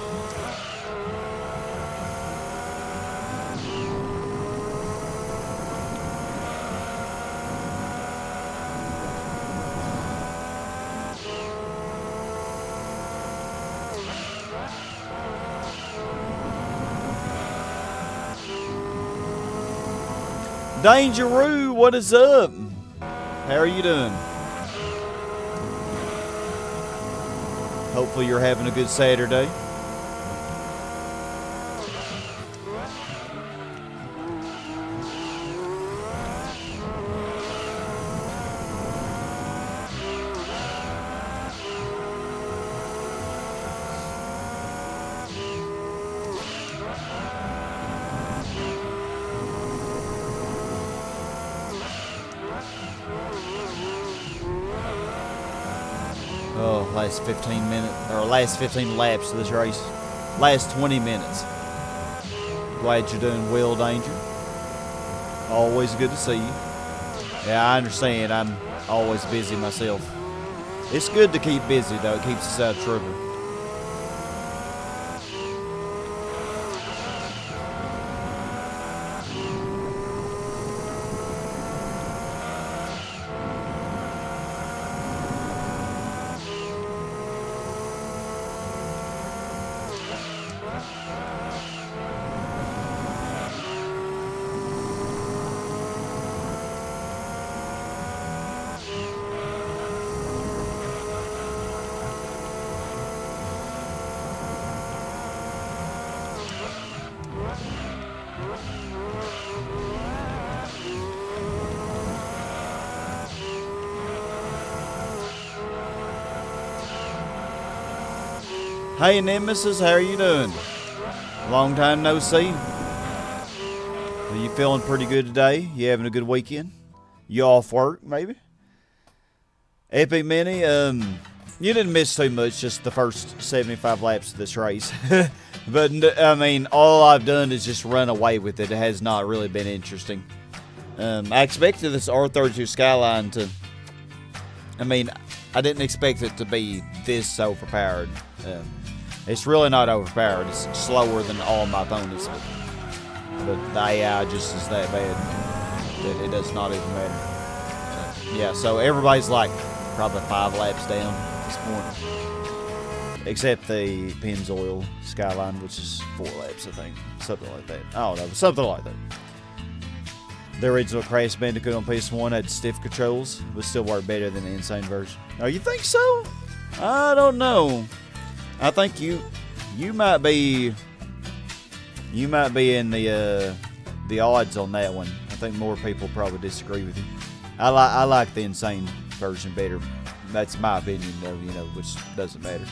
Dangeroo, what is up? How are you doing? Hopefully you're having a good Saturday. Oh, last 15 minutes, or last 15 laps of this race. Last 20 minutes. Glad you're doing well, Danger. Always good to see you. Yeah, I understand. I'm always busy myself. It's good to keep busy, though. It keeps us out of trouble. Hey Nemesis, how are you doing? Long time no see. Are you feeling pretty good today? You having a good weekend? You off work, maybe? Epic Mini, you didn't miss too much, just the first 75 laps of this race. But, I mean, all I've done is just run away with it. It has not really been interesting. I expected this R32 Skyline to... I mean, I didn't expect it to be this overpowered. It's really not overpowered. It's slower than all my opponents. But the AI just is that bad that it does not even matter. Yeah, so everybody's like probably 5 laps down at this point. Except the Pennzoil Skyline, which is 4 laps, I think. Something like that. I don't know, something like that. The original Crash Bandicoot on PS1 had stiff controls, but still worked better than the Insane version. Oh, you think so? I don't know. I think you might be in the odds on that one. I think more people probably disagree with you. I like the Insane version better. That's my opinion, though. You know, which doesn't matter.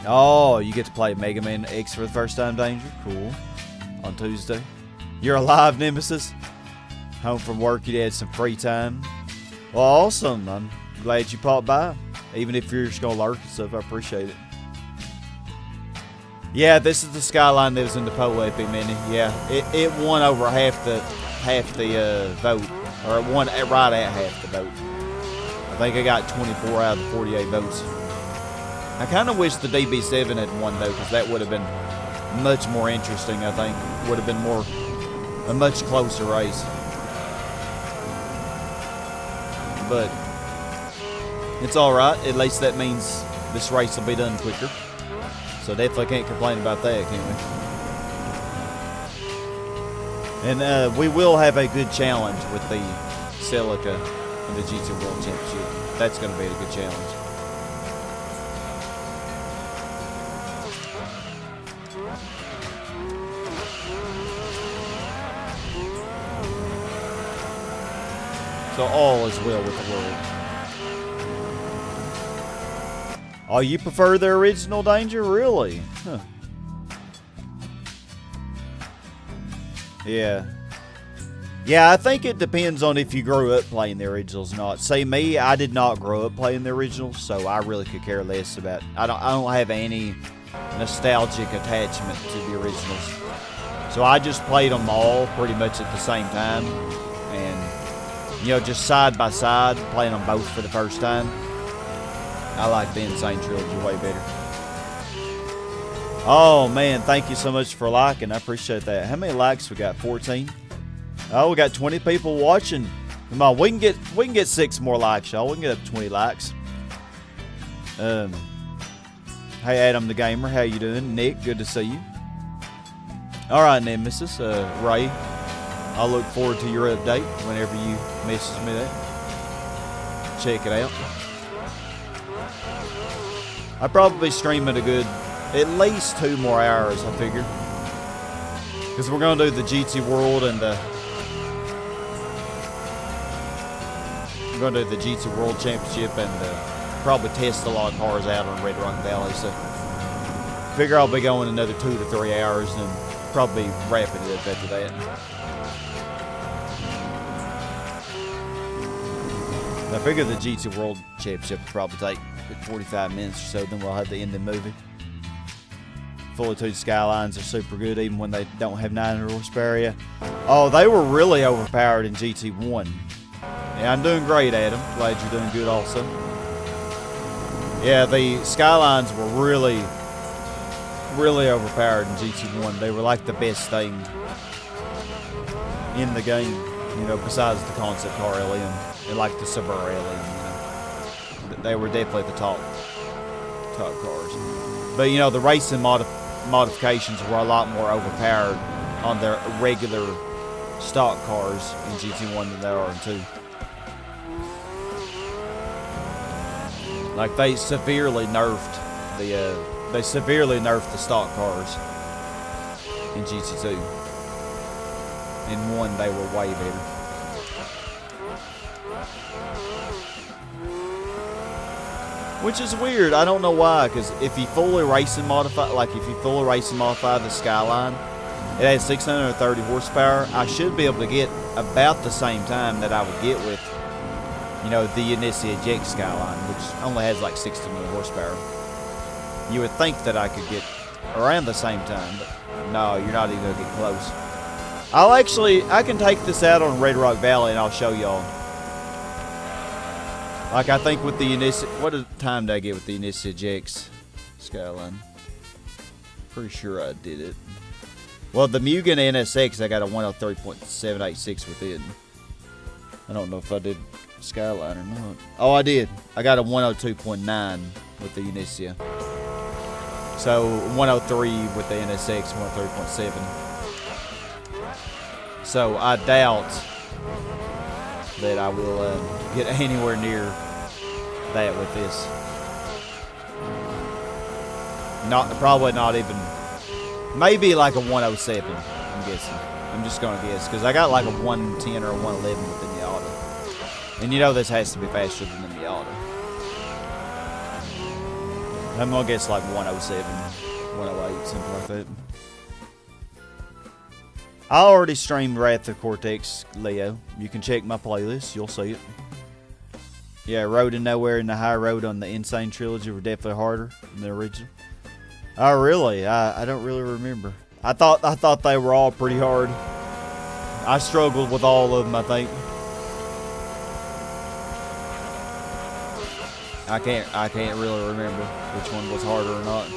Oh, you get to play Mega Man X for the first time, Danger. Cool. On Tuesday. You're alive, Nemesis. Home from work, you had some free time. Well, awesome. I'm glad you popped by. Even if you're just gonna lurk and stuff, I appreciate it. Yeah, this is the Skyline that was in the poll, Epic Mini. Yeah, it won over half the vote, or it won right at half the vote. I think I got 24 out of the 48 votes. I kind of wish the DB7 had won though, because that would have been much more interesting. I think would have been a much closer race. But it's all right. At least that means this race will be done quicker. So definitely can't complain about that, can we? And we will have a good challenge with the Celica and the GT World Championship. That's going to be a good challenge. So all is well with the world. Oh, you prefer the original, Danger? Really? Huh. Yeah. Yeah, I think it depends on if you grew up playing the originals or not. Say me, I did not grow up playing the originals, so I really could care less about it. I don't have any nostalgic attachment to the originals. So I just played them all pretty much at the same time. And, you know, just side by side, playing them both for the first time. I like the Insane Trilogy way better. Oh, man, thank you so much for liking. I appreciate that. How many likes we got? 14? Oh, we got 20 people watching. Come on, we can get 6 more likes, y'all. We can get up to 20 likes. Hey, Adam the Gamer, how you doing? Nick, good to see you. All right, Nemesis, Ray, I'll look forward to your update whenever you message me that. Check it out. I'll probably stream it a good, at least 2 more hours, I figure. Because we're going to do the GT World and we're going to do the GT World Championship and probably test a lot of cars out on Red Rock Valley. So I figure I'll be going another 2 to 3 hours and probably wrapping it up after that. I figure the GT World Championship will probably take 45 minutes or so, then we'll have the end of the movie. Fully tuned Skylines are super good, even when they don't have 900 horsepower yet. Oh, they were really overpowered in GT1. Yeah, I'm doing great, Adam. Glad you're doing good also. Yeah, the Skylines were really overpowered in GT1. They were like the best thing in the game, you know, besides the concept car LM and like the Subaru LM. They were definitely the top cars. But, you know, the racing modifications were a lot more overpowered on their regular stock cars in GT1 than they are in 2. Like, they severely nerfed the stock cars in GT2. In 1, they were way better. Which is weird. I don't know why. Because if you fully racing modify, the Skyline, it has 630 horsepower. I should be able to get about the same time that I would get with, you know, the NSX Skyline, which only has like 60 more horsepower. You would think that I could get around the same time, but no, you're not even gonna get close. I can take this out on Red Rock Valley and I'll show y'all. Like I think with the what time did I get with the NSX Skyline? Pretty sure I did it. Well, the Mugen NSX, I got a 103.786 with it. I don't know if I did Skyline or not. Oh, I did. I got a 102.9 with the Unissia. So 103 with the NSX, 103.7. So I doubt that I will get anywhere near that with this. Probably not even. Maybe like a 107. I'm guessing. I'm just gonna guess because I got like a 110 or a 111 with the Miata, and you know this has to be faster than the Miata. I'm gonna guess like 107, 108, something like that. I already streamed Wrath of Cortex Leo. You can check my playlist. You'll see it. Yeah, Road to Nowhere and the High Road on the Insane Trilogy were definitely harder than the original. Oh, really? I don't really remember. I thought they were all pretty hard. I struggled with all of them, I think. I can't really remember which one was harder or not.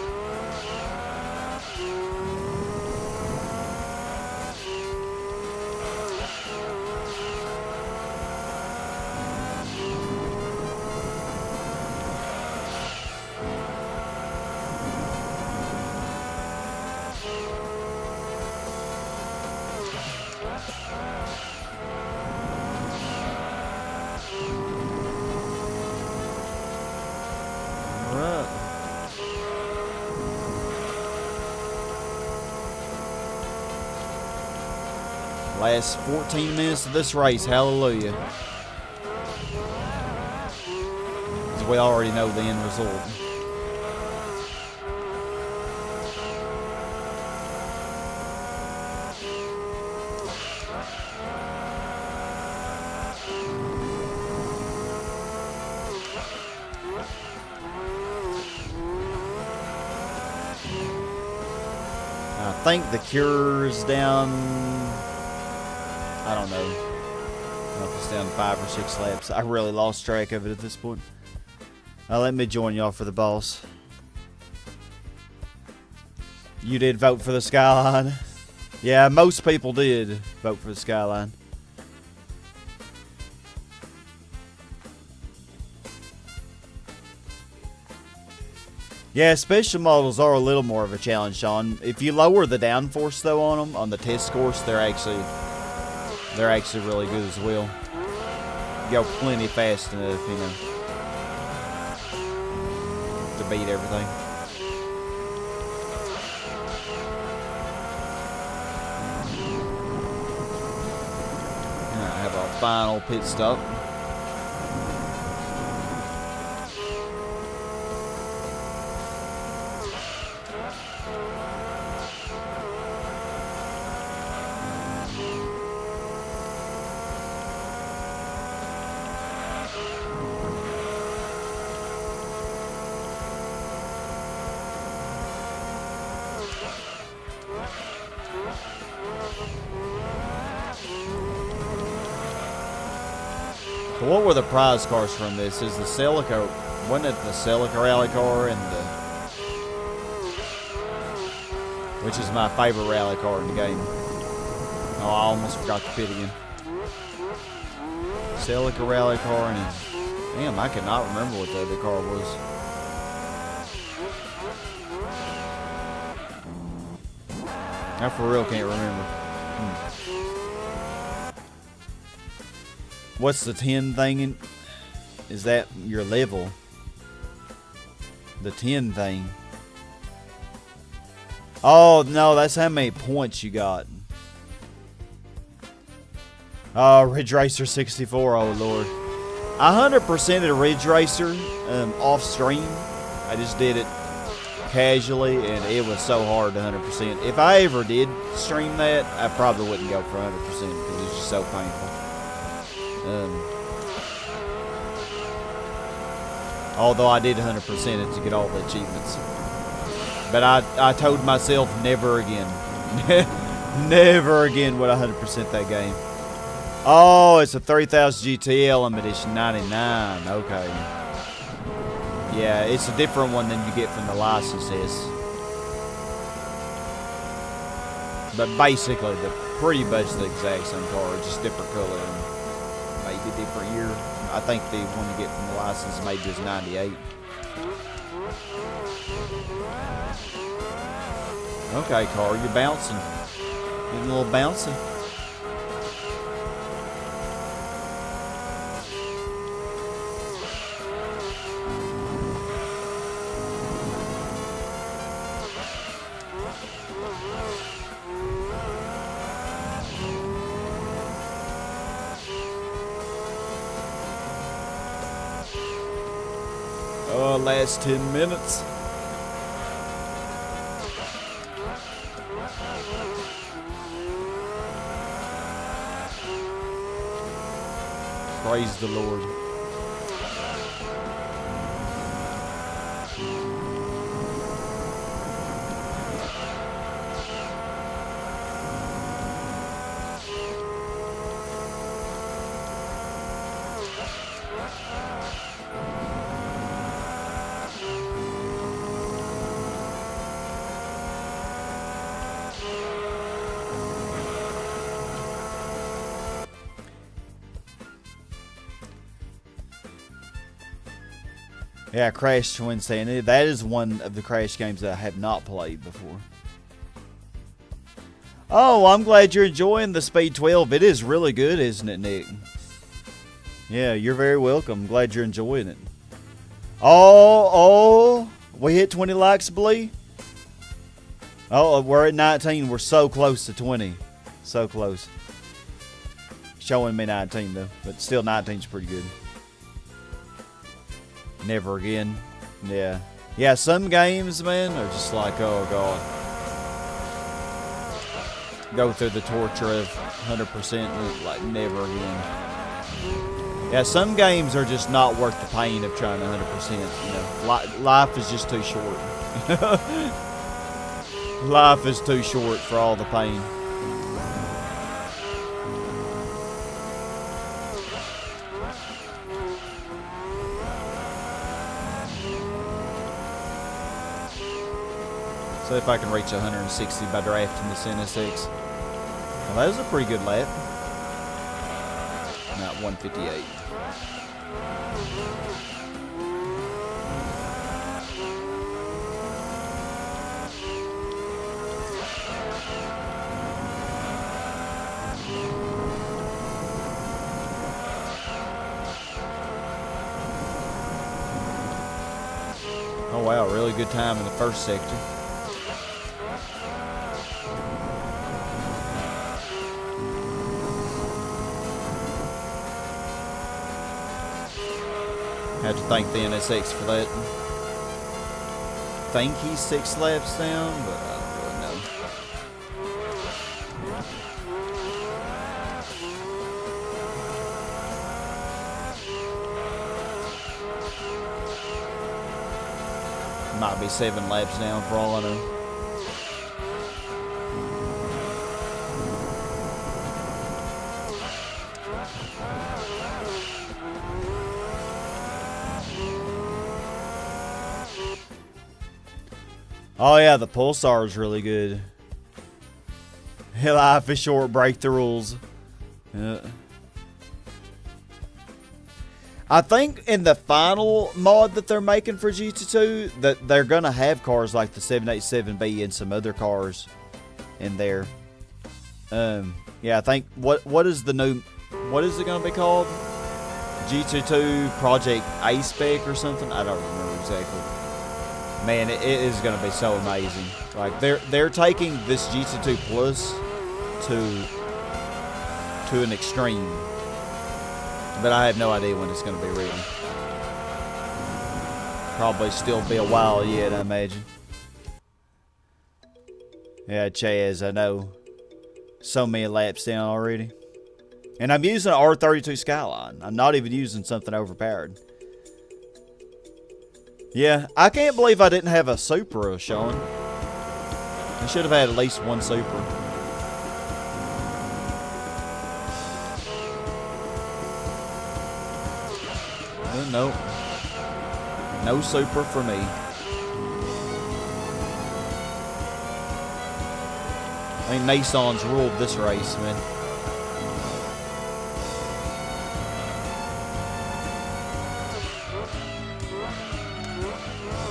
Last 14 minutes of this race, hallelujah. Because we already know the end result. I think the cure's down. I don't know. I don't know if it's down 5 or 6 laps. I really lost track of it at this point. Let me join y'all for the boss. You did vote for the Skyline? Yeah, most people did vote for the Skyline. Yeah, special models are a little more of a challenge, Sean. If you lower the downforce though on them, on the test course, they're actually really good as well. You go plenty fast enough, you know, to beat everything. And I have a final pit stop. What were the prize cars from this? Is the Celica, wasn't it the Celica rally car and the, which is my favorite rally car in the game. Oh, I almost forgot to pit again. Celica rally car and, damn, I cannot remember what the other car was. I for real can't remember. What's the 10 thing? Is that your level? The 10 thing. Oh, no, that's how many points you got. Oh, Ridge Racer 64, oh lord. I 100%ed Ridge Racer off stream. I just did it casually, and it was so hard to 100%. If I ever did stream that, I probably wouldn't go for 100% because it's just so painful. Although I did 100% it to get all the achievements. But I told myself never again. Never again would I 100% that game. Oh, it's a 3000 GT Element Edition 99. Okay. Yeah, it's a different one than you get from the licenses. But basically, the pretty much the exact same car, just different color and maybe different year. I think the one you get from the license maybe is 98. Okay, car, you're bouncing. Getting a little bouncy. Oh, last 10 minutes. Praise the Lord. Yeah, Crash Wednesday, and that is one of the Crash games that I have not played before. Oh, I'm glad you're enjoying the Speed 12. It is really good, isn't it, Nick? Yeah, you're very welcome. Glad you're enjoying it. Oh, we hit 20 likes, Blee. Oh, we're at 19. We're so close to 20. So close. Showing me 19, though, but still 19 is pretty good. Never again. Yeah. Yeah, some games, man, are just like, oh, God. Go through the torture of 100%, like, never again. Yeah, some games are just not worth the pain of trying 100%. You know, life is just too short. Life is too short for all the pain. So if I can reach 160 by drafting this NSX. Well, that was a pretty good lap. Not 158. Oh wow, really good time in the first sector. Had to thank the NSX for that. Think he's 6 laps down, but I don't really know. Might be 7 laps down for all I know. Oh yeah, the Pulsar is really good. Life is short, break the rules. I think in the final mod that they're making for GT2, that they're gonna have cars like the 787B and some other cars in there. Yeah, I think what is the new, what is it gonna be called? GT2 Project A-Spec or something? I don't remember exactly. Man, it is going to be so amazing. Like they're taking this GT2 Plus to an extreme, but I have no idea when it's going to be ready. Probably still be a while yet, I imagine. Yeah, Chaz, I know. So many laps down already. And I'm using an R32 Skyline. I'm not even using something overpowered. Yeah, I can't believe I didn't have a Supra showing. I should have had at least one Supra. Nope. No Supra for me. I think Nissan's ruled this race, man.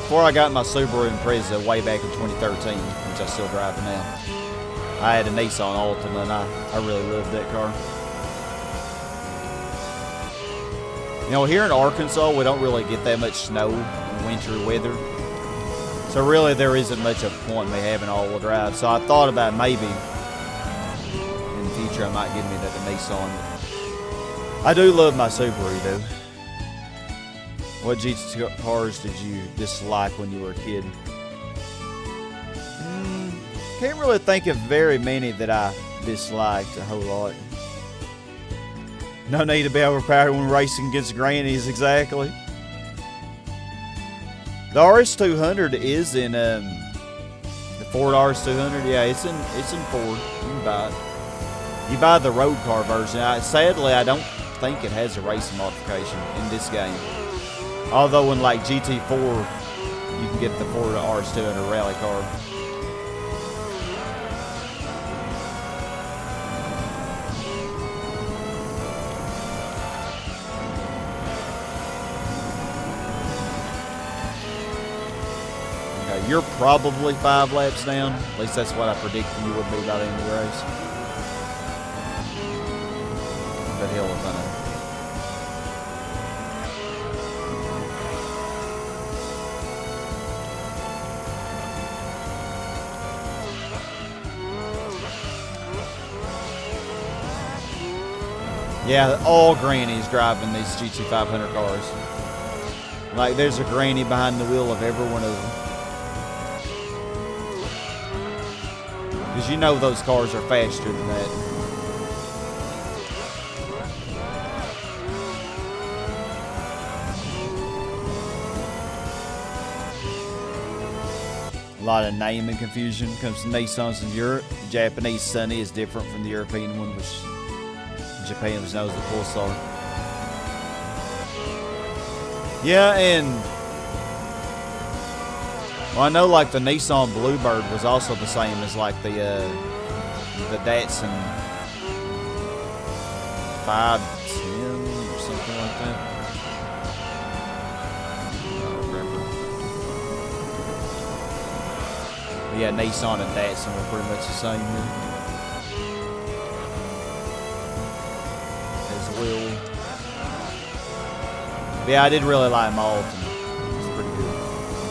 Before I got my Subaru Impreza way back in 2013, which I still drive now, I had a Nissan Altima, and I really loved that car. You know, here in Arkansas, we don't really get that much snow in wintry weather. So really, there isn't much of a point in me having all-wheel drive. So I thought about maybe in the future I might give me that Nissan. I do love my Subaru, though. What GT cars did you dislike when you were a kid? Can't really think of very many that I disliked a whole lot. No need to be overpowered when racing against grannies, exactly. The RS200 is in the Ford RS200. Yeah, it's in Ford. You can buy it. You buy the road car version. Sadly, I don't think it has a racing modification in this game. Although in like GT4, you can get the Ford RS200 rally car. You're probably 5 laps down. At least that's what I predicted you would be by the end of the race. But hell if I know. Yeah, all grannies driving these GT500 cars. Like, there's a granny behind the wheel of every one of them. Because you know those cars are faster than that. A lot of naming confusion comes to Nissans in Europe. The Japanese Sunny is different from the European one, which Japan was known as the Pulsar. Yeah, and well, I know like the Nissan Bluebird was also the same as like the Datsun 510 or something like that. I don't remember. But yeah, Nissan and Datsun were pretty much the same here. As well. But yeah, I did really like my Altima.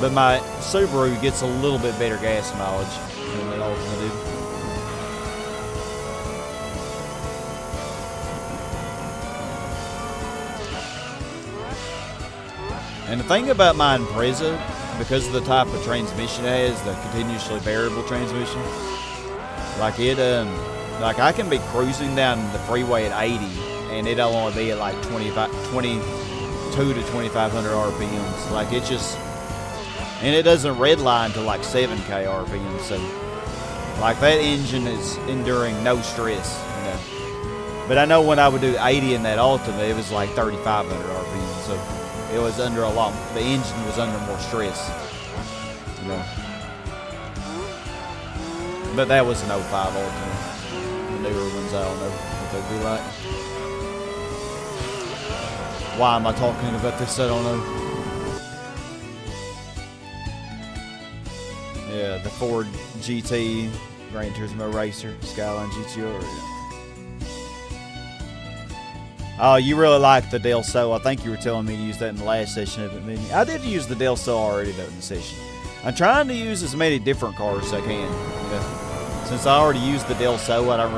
But my Subaru gets a little bit better gas mileage than the Altima did. And the thing about my Impreza, because of the type of transmission it has, the continuously variable transmission, like it, like I can be cruising down the freeway at 80, and it'll only be at like 22 to 2,500 RPMs. Like it just. And it doesn't redline to like 7K RPM, so like that engine is enduring no stress, you know. But I know when I would do 80 in that Altima, it was like 3,500 RPM, so it was under a lot. The engine was under more stress, you know. But that was an 05 Altima. The newer ones, I don't know what they'd be like. Why am I talking about this? I don't know. Yeah, the Ford GT, Gran Turismo Racer, Skyline GTR. Yeah. Oh, you really like the Del Sol. I think you were telling me to use that in the last session of it. I did use the Del Sol already, though, in the session. I'm trying to use as many different cars as I can. You know? Since I already used the Del Sol, I don't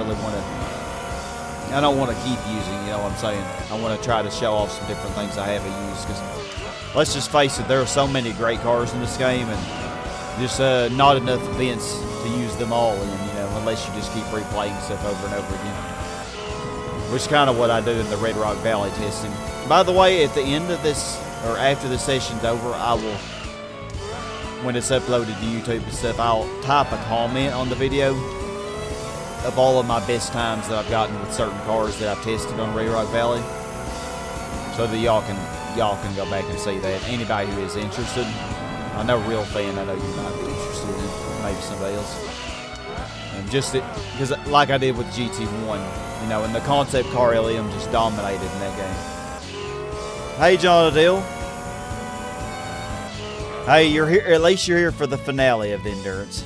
want to keep using, you know what I'm saying? I want to try to show off some different things I haven't used, because let's just face it, there are so many great cars in this game, and just not enough events to use them all in, you know, unless you just keep replaying stuff over and over again. Which is kind of what I do in the Red Rock Valley testing. By the way, at the end of this, or after the session's over, I will, when it's uploaded to YouTube and stuff, I'll type a comment on the video of all of my best times that I've gotten with certain cars that I've tested on Red Rock Valley, so that y'all can go back and see that. Anybody who is interested, I know Real Fan, I know you might be interested in, maybe somebody else. And just because, like I did with GT1, you know, and the concept car LM just dominated in that game. Hey, John Adele. Hey, you're here. At least you're here for the finale of the Endurance.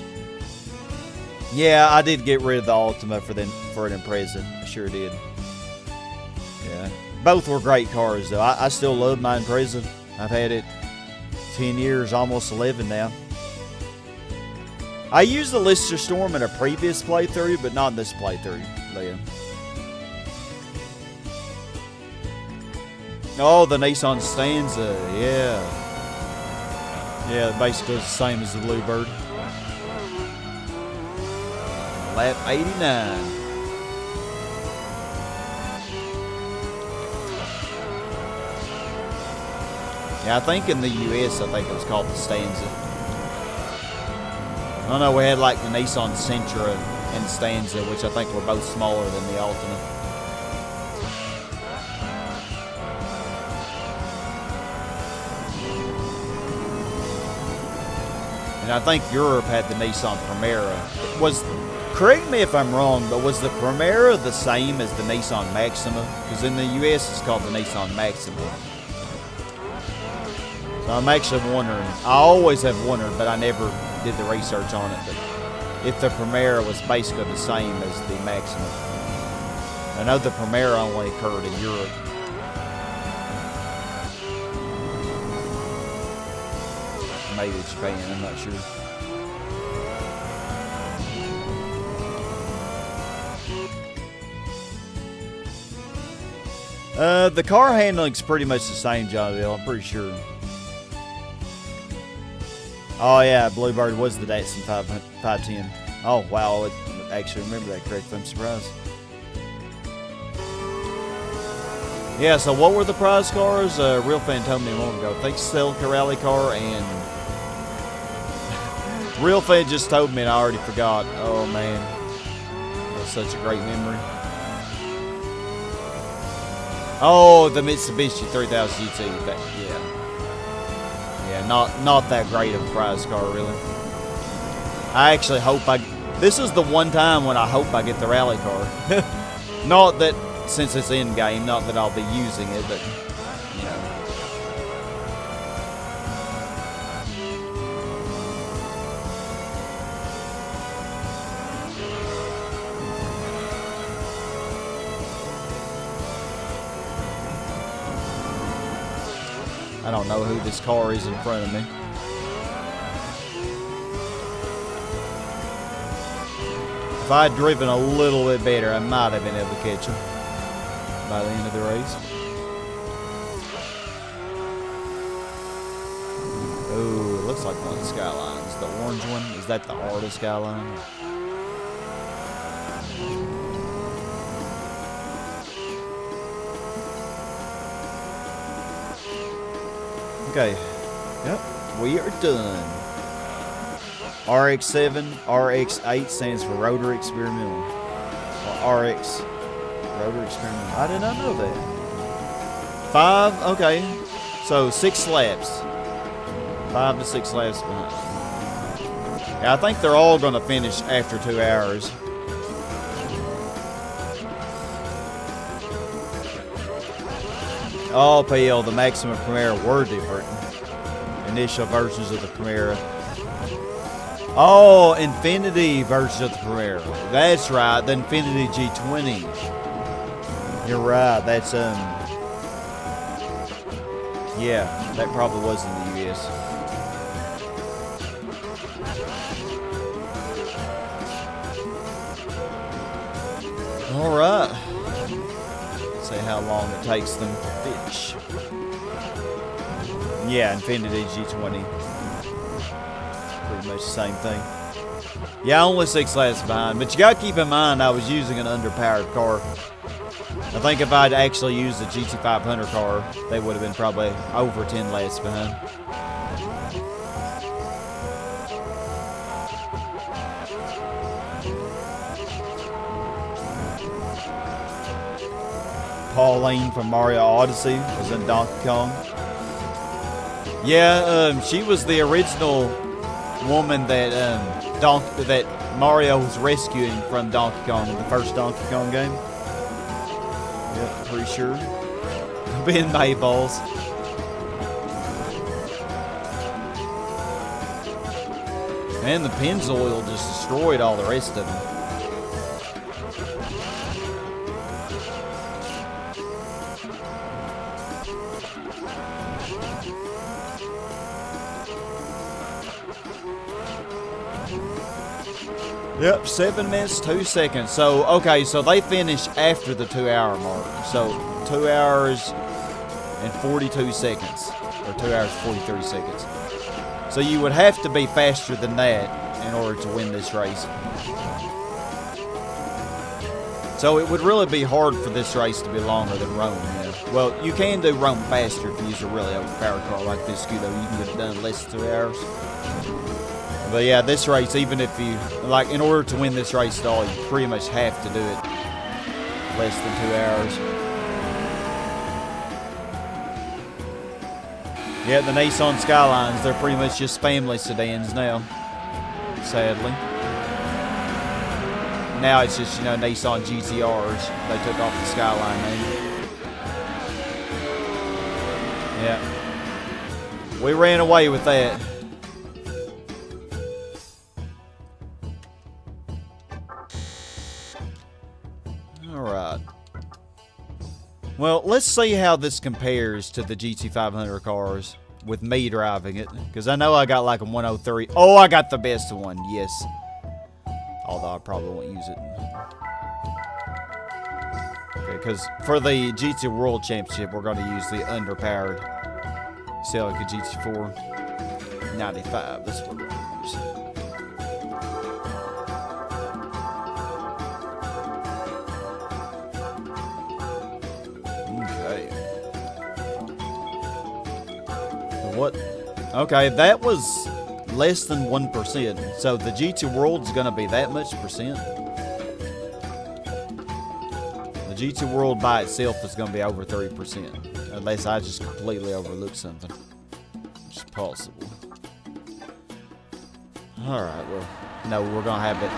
Yeah, I did get rid of the Ultima for an Impreza. I sure did. Yeah, both were great cars though. I still love my Impreza. I've had it 10 years, almost 11 now. I used the Lister Storm in a previous playthrough, but not in this playthrough, Leo. Oh, the Nissan Stanza, yeah. Yeah, basically it's the same as the Bluebird. Lap 89. Yeah, I think in the US, I think it was called the Stanza. I don't know, we had like the Nissan Sentra and Stanza, which I think were both smaller than the Altima. And I think Europe had the Nissan Primera. Correct me if I'm wrong, but was the Primera the same as the Nissan Maxima? Because in the US it's called the Nissan Maxima. So I'm actually wondering, I always have wondered, but I never did the research on it, but if the Primera was basically the same as the Maxima. I know the Primera only occurred in Europe. Maybe Japan, I'm not sure. The car handling's pretty much the same, John Dale, I'm pretty sure. Oh yeah, Bluebird was the Datsun 510. Oh wow, I actually remember that correctly, I'm surprised. Yeah, so what were the prize cars? Real Fan told me a moment ago. Thanks, Celica Rally Car, and Real Fan just told me and I already forgot. Oh man, that's such a great memory. Oh, the Mitsubishi 3000 GT. Yeah, not that great of a prize car, really. I actually hope this is the one time when I hope I get the rally car. Not that, since it's in game, not that I'll be using it, but you know. I don't know who this car is in front of me. If I had driven a little bit better, I might have been able to catch him by the end of the race. Oh, it looks like one of the Skylines. The orange one, is that the Arta Skyline? Okay, yep, we are done. RX-7, RX-8 stands for Rotor Experimental. Or RX, Rotor Experimental. I did not know that. 5, okay. So 6 laps. 5 to 6 laps behind. Yeah, I think they're all going to finish after 2 hours. Oh, PL, the Maxima Primera were different. Initial versions of the Primera. Oh, Infinity versions of the Primera. That's right, the Infinity G20. You're right, that's, yeah, that probably was in the US. Alright. See how long it takes them to finish. Yeah, Infinity G20. Pretty much the same thing. Yeah, only 6 laps behind. But you gotta keep in mind I was using an underpowered car. I think if I'd actually used a GT500 car, they would have been probably over 10 laps behind. Pauline from Mario Odyssey was in Donkey Kong. Yeah, she was the original woman that that Mario was rescuing from Donkey Kong in the first Donkey Kong game. Yeah, pretty sure. Being Mayballs. And the Pennzoil just destroyed all the rest of them. Yep, 7 minutes, 2 seconds. So, okay, so they finish after the 2 hour mark. So, 2 hours and 42 seconds. Or 2 hours, 43 seconds. So you would have to be faster than that in order to win this race. So it would really be hard for this race to be longer than Rome. Yeah. Well, you can do Rome faster if you use a really overpowered car like this, Scudo. You can get it done in less than 2 hours. But yeah, this race, even if you, like, in order to win this race at all, you pretty much have to do it less than 2 hours. Yeah, the Nissan Skylines, they're pretty much just family sedans now, sadly. Now it's just, you know, Nissan GT-Rs. They took off the Skyline name. Yeah. We ran away with that. Alright. Well, let's see how this compares to the GT500 cars with me driving it. Because I know I got like a 103. Oh, I got the best one. Yes. Although I probably won't use it. Okay, because for the GT World Championship, we're going to use the underpowered Celica GT4 95. That's what we're going to use. Okay. What? Okay, that was less than 1%. So the GT World's gonna be that much percent. The GT World by itself is gonna be over 30%. Unless I just completely overlooked something. Which is possible. Alright, well, no, we're gonna have it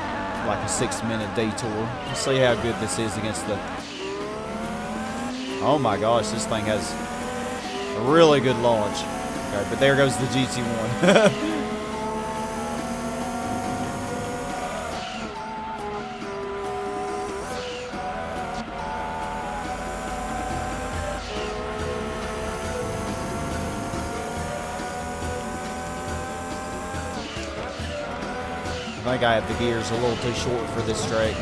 like a 6-minute detour. Let's see how good this is against the... Oh my gosh, this thing has a really good launch. Okay, but there goes the GT1. I think I have the gears a little too short for this track.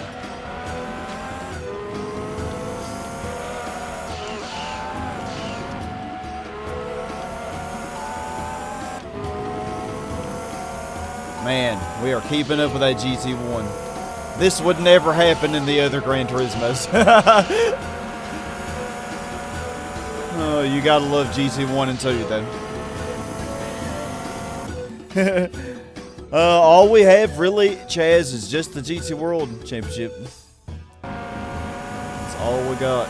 Man, we are keeping up with that GT1. This would never happen in the other Gran Turismos. Oh, you gotta love GT1 and 2, though. All we have, really, Chaz, is just the GT World Championship. That's all we got.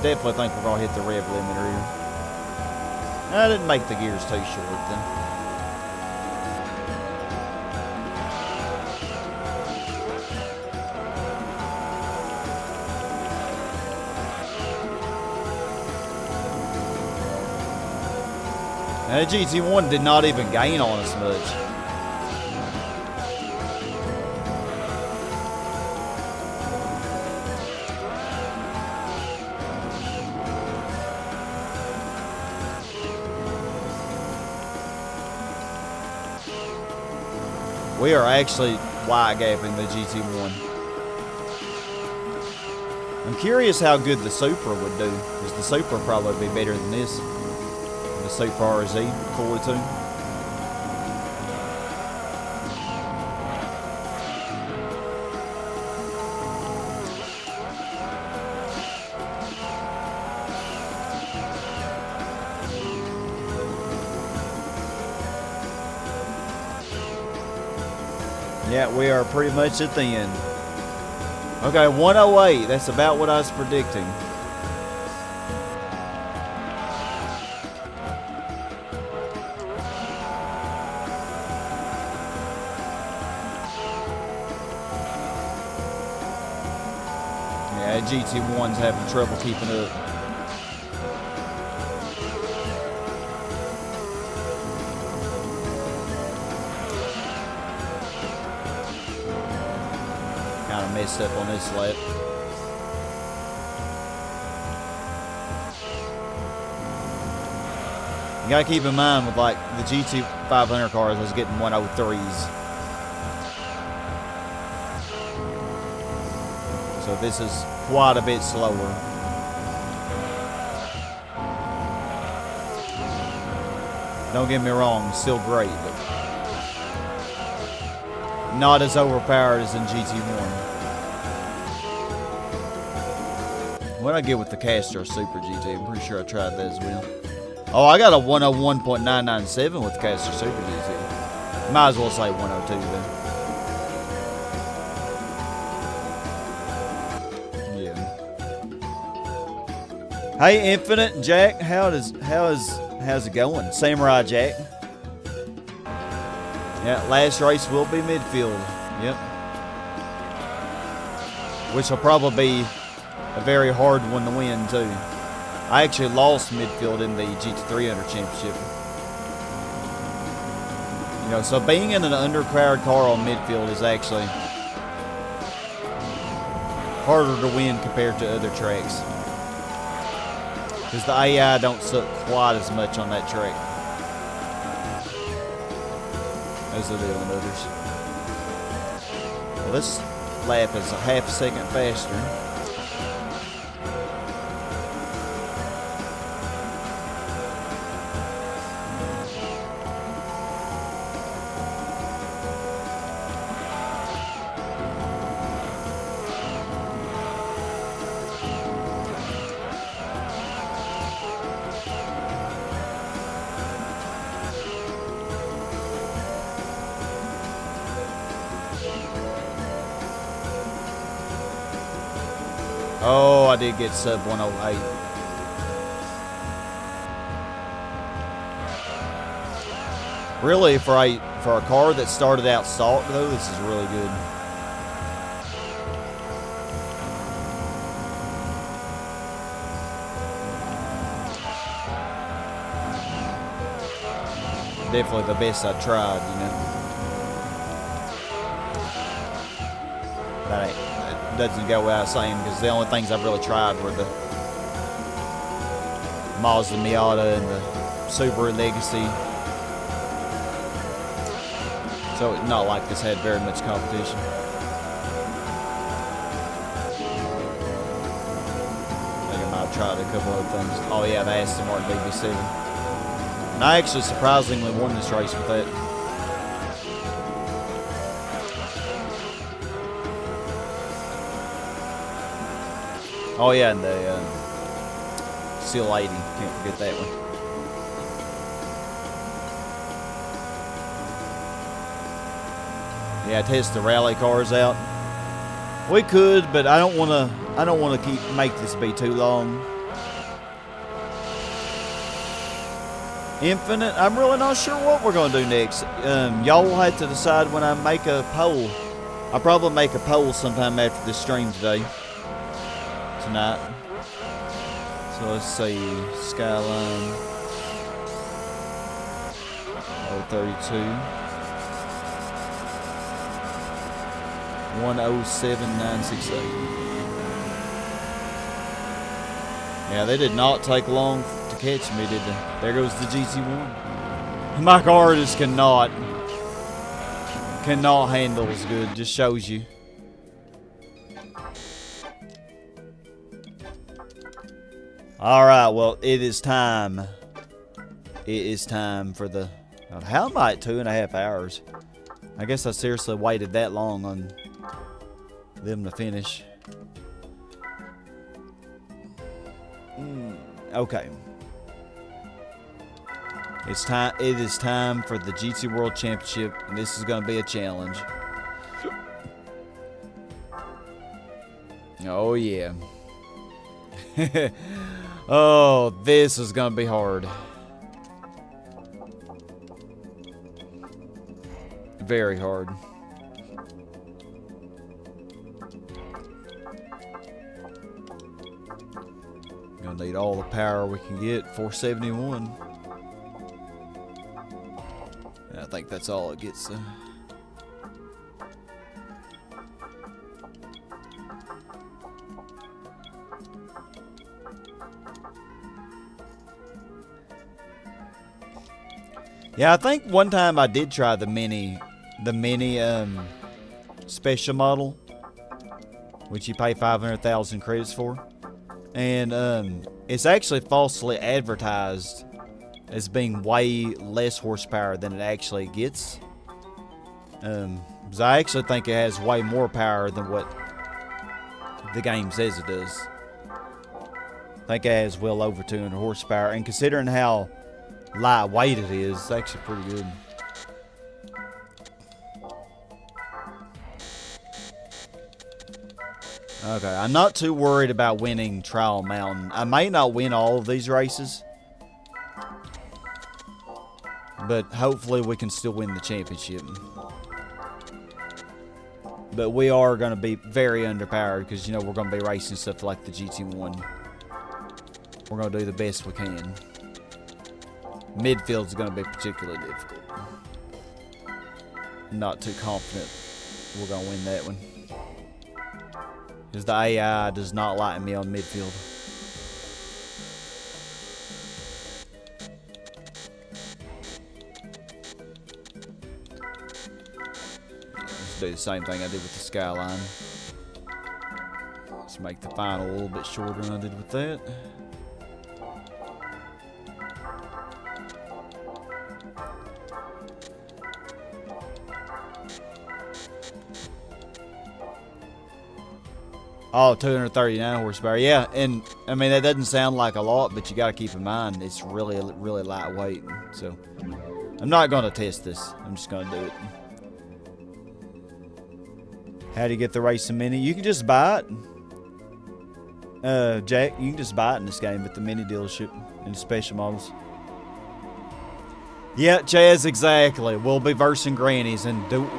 Definitely think we're going to hit the rev limiter here. I didn't make the gears too short then. And the GT1 did not even gain on us much. We are actually wide gapping the GT1. I'm curious how good the Supra would do, because the Supra would probably be better than this. The Supra RZ, fully tuned. Yeah, we are pretty much at the end. Okay, 108. That's about what I was predicting. Yeah, GT1's having trouble keeping up. Messed up on this lap. You gotta keep in mind with like the GT 500 cars, I was getting 103s. So this is quite a bit slower. Don't get me wrong, still great, but not as overpowered as in GT1. What did I get with the Castro Super GT? I'm pretty sure I tried that as well. Oh, I got a 101.997 with Castro Super GT. Might as well say 102 then. Yeah. Hey, Infinite Jack, how's it going? Samurai Jack. Yeah, last race will be midfield. Yep. Which will probably be a very hard one to win too. I actually lost midfield in the GT300 championship. You know, so being in an underpowered car on midfield is actually harder to win compared to other tracks. Because the AI don't suck quite as much on that track as they do on others. Well, this lap is a half a second faster. Oh, I did get sub 108. Really, for a car that started out stock though, this is really good. Definitely the best I tried, you know. That doesn't go without saying, because the only things I've really tried were the Mazda Miata and the Subaru Legacy. So it's not like this had very much competition. I think I might have tried a couple other things. Oh yeah, the Aston Martin BB7. And I actually surprisingly won this race with that. Oh yeah, and the Seal 80, can't forget that one. Yeah, test the rally cars out. We could, but I don't want to make this be too long. Infinite, I'm really not sure what we're going to do next. Y'all will have to decide when I make a poll. I'll probably make a poll sometime after this stream tonight. So let's see, Skyline 032 107968. Yeah, they did not take long to catch me, did they? There goes the GT1. My car just cannot cannot handle as good. Just shows you. Alright, well, it is time. It is time for the... How am I at 2.5 hours? I guess I seriously waited that long on them to finish. Okay. It's time. It is time for the GT World Championship, and this is going to be a challenge. Oh yeah. Oh, this is going to be hard. Very hard. Gonna need all the power we can get. 471. And I think that's all it gets. Yeah, I think one time I did try the mini special model, which you pay 500,000 credits for, and it's actually falsely advertised as being way less horsepower than it actually gets. 'Cause I actually think it has way more power than what the game says it does. I think it has well over 200 horsepower, and considering how lightweight it is, it's actually pretty good. Okay, I'm not too worried about winning Trial Mountain. I may not win all of these races, but hopefully we can still win the championship. But we are going to be very underpowered because, you know, we're going to be racing stuff like the GT1. We're going to do the best we can. Midfield's going to be particularly difficult. Not too confident we're going to win that one. Because the AI does not like me on midfield. Let's do the same thing I did with the Skyline. Let's make the final a little bit shorter than I did with that. Oh, 239 horsepower. Yeah, and I mean, that doesn't sound like a lot, but you got to keep in mind it's really, really lightweight. So, I'm not going to test this. I'm just going to do it. How do you get the Racing Mini? You can just buy it. Jack, you can just buy it in this game at the Mini dealership in the special models. Yeah, Chaz, exactly. We'll be versing grannies and do...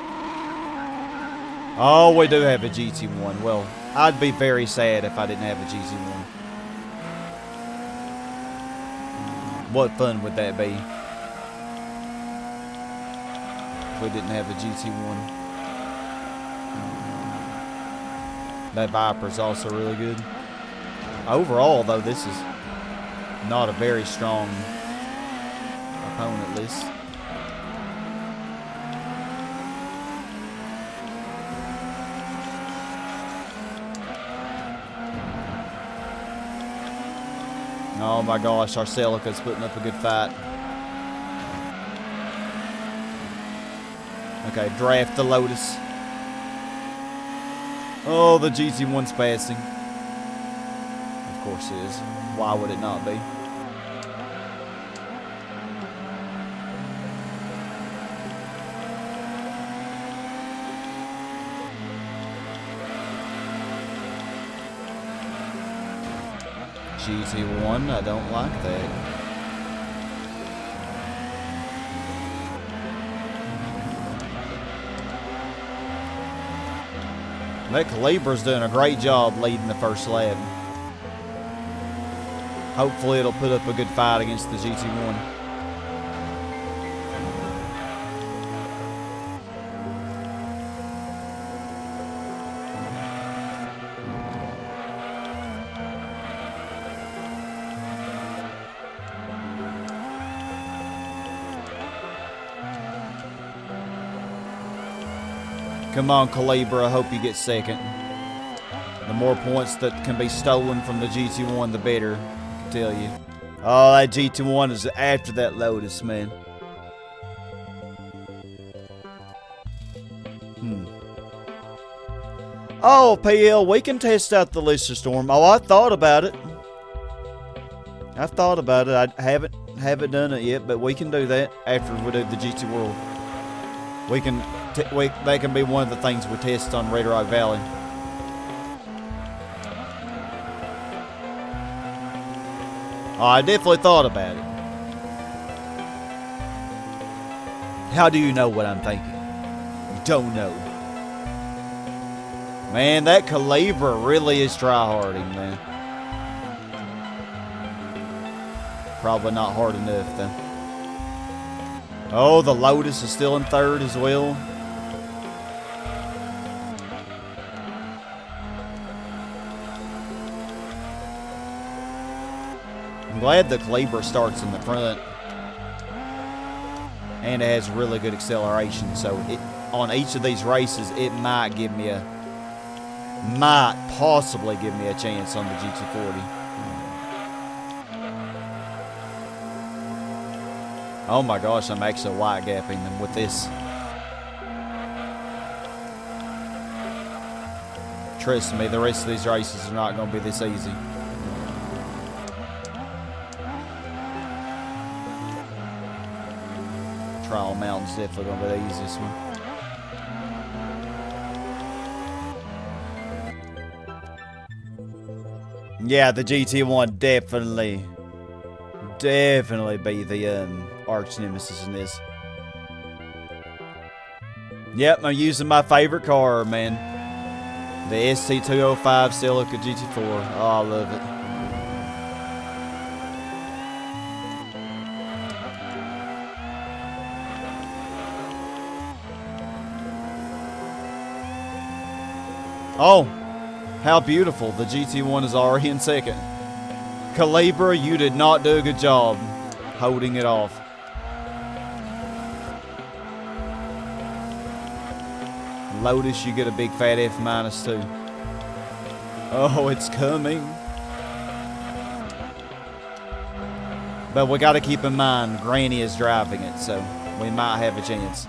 Oh, we do have a GT1. Well, I'd be very sad if I didn't have a GT1. What fun would that be? If we didn't have a GT1. That Viper's also really good. Overall, though, this is not a very strong opponent list. Oh my gosh, our Celica's putting up a good fight. Okay, draft the Lotus. Oh, the GT1's passing. Of course it is. Why would it not be? GT1, I don't like that. That Calibra's doing a great job leading the first lap. Hopefully it'll put up a good fight against the GT1. Come on, Celica. I hope you get second. The more points that can be stolen from the GT1, the better. I can tell you. Oh, that GT1 is after that Lotus, man. Oh, PL, we can test out the Lister Storm. Oh, I thought about it. I haven't done it yet, but we can do that after we do the GT World. That can be one of the things we test on Red Rock Valley. Oh, I definitely thought about it. How do you know what I'm thinking? You don't know. Man, that Celica really is tryharding, man. Probably not hard enough, though. Oh, the Lotus is still in third as well. I'm glad the Celica starts in the front. And it has really good acceleration. So on each of these races, it might possibly give me a chance on the GT40. Oh my gosh, I'm actually wide gapping them with this. Trust me, the rest of these races are not going to be this easy. Trial Mountain's definitely going to be the easiest one. Yeah, the GT1 definitely be the arch nemesis in this. Yep, I'm using my favorite car, man. The ST205 Celica GT4. Oh, I love it. Oh, how beautiful. The GT1 is already in second. Celica, you did not do a good job holding it off. Lotus, you get a big fat F minus too. Oh, it's coming. But we got to keep in mind, Granny is driving it, so we might have a chance.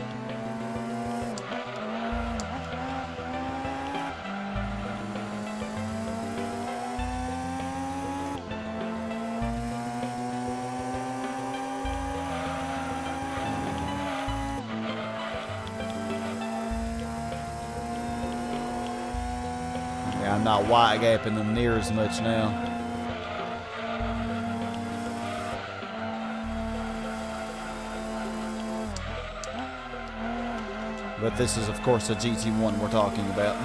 I'm not wide gapping them near as much now. But this is, of course, a GT1 we're talking about.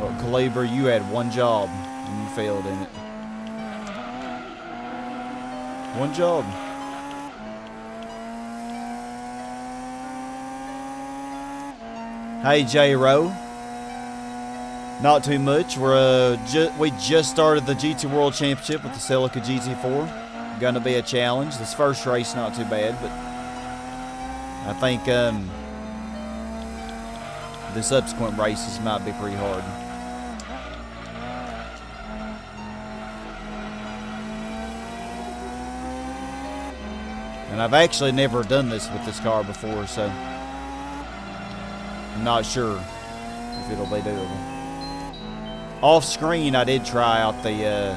Well, Celica, you had one job and you failed in it. One job. Hey, J-Ro. Not too much. We just started the GT World Championship with the Celica GT4. Gonna be a challenge. This first race not too bad, but I think the subsequent races might be pretty hard. And I've actually never done this with this car before, so I'm not sure if it'll be doable. Off screen, I did try out the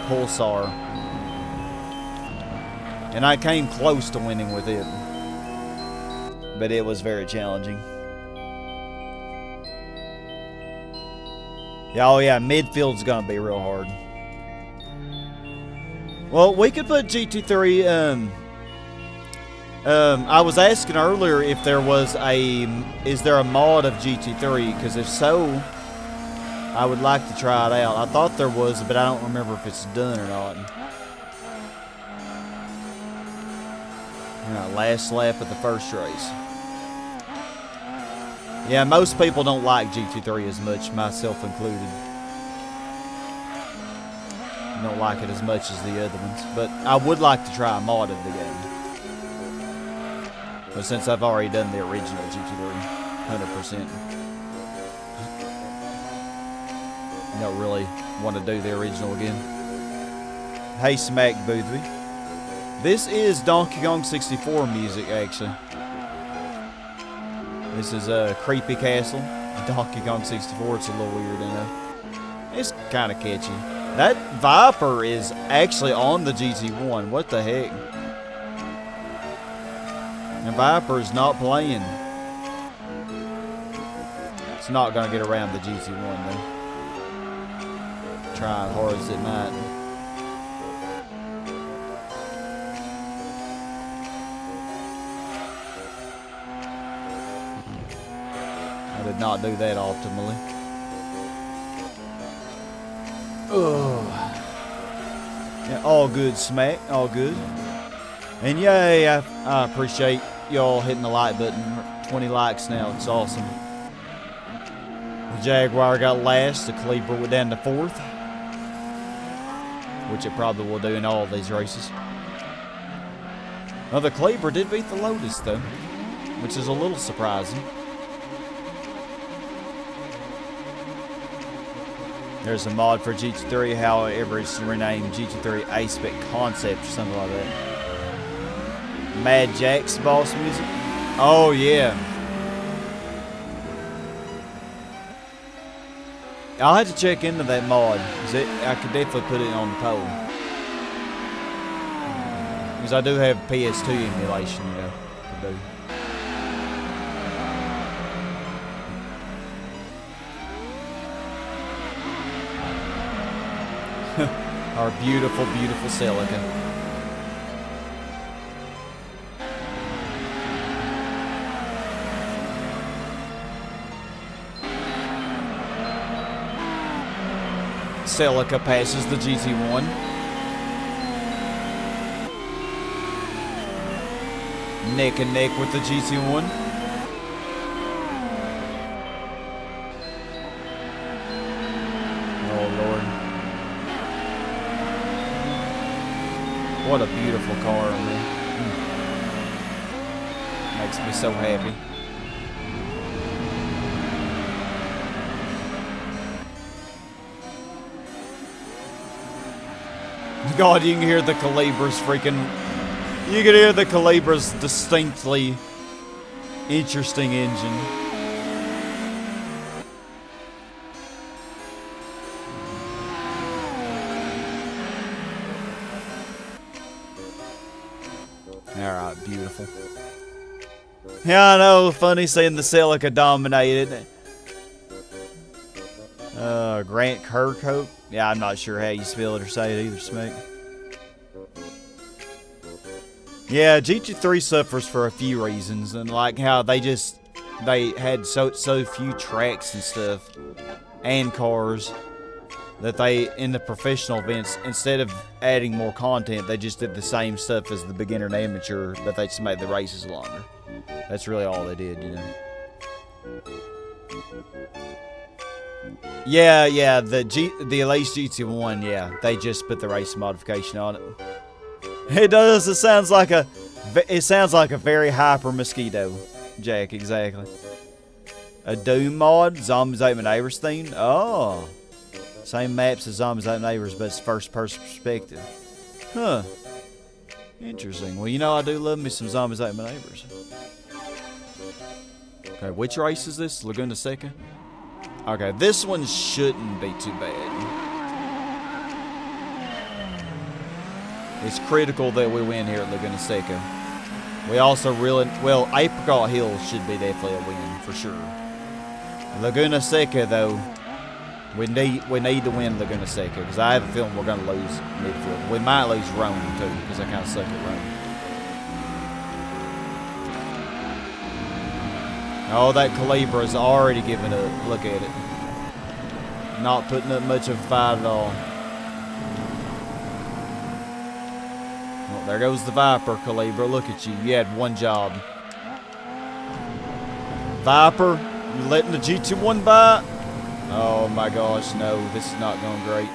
Pulsar, and I came close to winning with it, but it was very challenging. Yeah, oh yeah, midfield's gonna be real hard. Well, we could put GT3, I was asking earlier if there was is there a mod of GT3? Because if so, I would like to try it out. I thought there was, but I don't remember if it's done or not. Last lap of the first race. Yeah, most people don't like GT3 as much, myself included. Don't like it as much as the other ones. But I would like to try a mod of the game. But since I've already done the original GT3, 100%. Don't really want to do the original again. Hey Smack Boothby. This is Donkey Kong 64 music, actually. This is a Creepy Castle. Donkey Kong 64. It's a little weird, you know. It's kind of catchy. That Viper is actually on the GT1. What the heck? The Viper is not playing. It's not going to get around the GT1, though. Try as hard as it might. I did not do that optimally. Oh, yeah, all good, Smack, all good. And yay, I appreciate y'all hitting the like button. 20 likes now, it's awesome. The Jaguar got last, the Celica went down to 4th, which it probably will do in all of these races. Now the Celica did beat the Lotus though, which is a little surprising. There's a mod for GT3, however it's renamed GT3 A-Spec Concept or something like that. Mad Jack's boss music. Oh yeah. I'll have to check into that mod. I could definitely put it on the poll. Because I do have PS2 emulation, you know, to do. Our beautiful, beautiful Celica. Celica passes the GT1. Neck and neck with the GT1. Oh Lord. What a beautiful car, man. Makes me so happy. God, you can hear the Celica's freaking... You can hear the Celica's distinctly interesting engine. Alright, beautiful. Yeah, I know, funny seeing the Celica dominated. Grant Kirkhope. Yeah, I'm not sure how you spell it or say it either, Smack. Yeah, GT3 suffers for a few reasons, and like how they had so few tracks and stuff, and cars, that they, in the professional events, instead of adding more content, they just did the same stuff as the beginner and amateur, but they just made the races longer. That's really all they did, you know. Yeah, the Elise GT1, yeah, they just put the race modification on it. It does. It sounds like a very hyper mosquito, Jack. Exactly. A Doom mod, Zombies Ate My Neighbors theme. Oh, same maps as Zombies Ate My Neighbors, but it's first-person perspective. Huh. Interesting. Well, you know I do love me some Zombies Ate My Neighbors. Okay, which race is this? Laguna Seca? Okay, this one shouldn't be too bad. It's critical that we win here at Laguna Seca. We also really... Well, Apricot Hill should be definitely a win, for sure. Laguna Seca, though, we need to win Laguna Seca, because I have a feeling we're going to lose midfield. We might lose Rome, too, because I kind of suck at Rome. Oh, that Celica is already giving up. Look at it. Not putting up much of a fight at all. Well, there goes the Viper, Celica. Look at you. You had one job. Viper, you letting the GT1 by? Oh my gosh, no. This is not going great.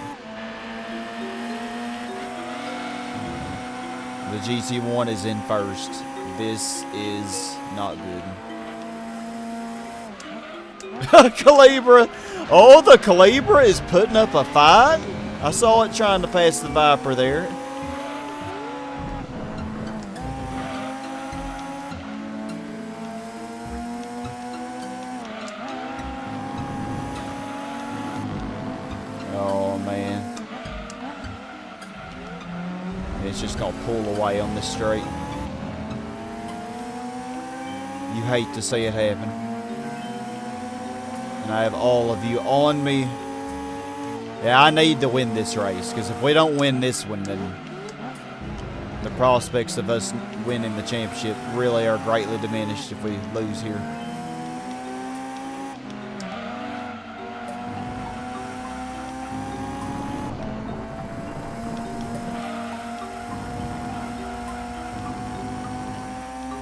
The GT1 is in first. This is not good. Calibra. Oh, the Calibra is putting up a fight. I saw it trying to pass the Viper there. Oh, man. It's just going to pull away on this straight. You hate to see it happen. And I have all of you on me. Yeah, I need to win this race, because if we don't win this one, then the prospects of us winning the championship really are greatly diminished if we lose here.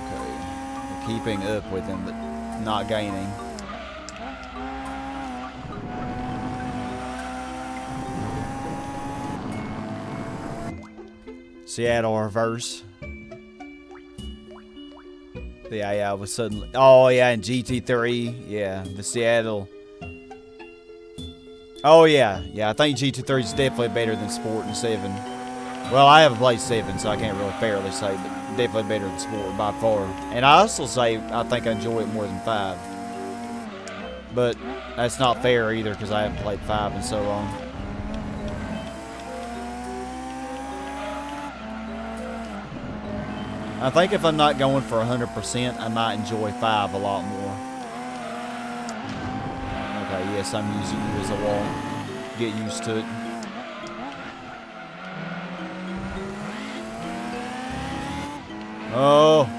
Okay, we're keeping up with him, but not gaining. Seattle reverse. Yeah, I was suddenly. Oh, yeah, in GT3. Yeah, the Seattle. Oh, yeah. Yeah, I think GT3 is definitely better than Sport and 7. Well, I haven't played 7, so I can't really fairly say, but definitely better than Sport by far. And I also say I think I enjoy it more than 5. But that's not fair either, because I haven't played 5 in so long. I think if I'm not going for 100%, I might enjoy 5 a lot more. Okay, yes, I'm using you as a wall. Get used to it. Oh.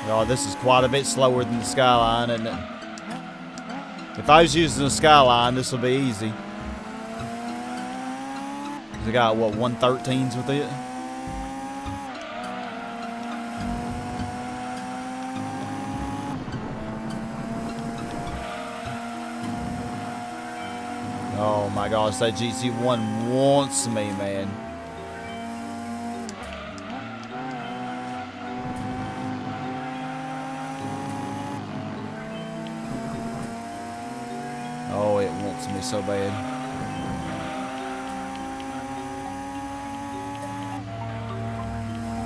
Oh, this is quite a bit slower than the Skyline, isn't it? If I was using the Skyline, this would be easy. They got, what, 113s with it? Oh my gosh, that GT1 wants me, man. Oh, it wants me so bad.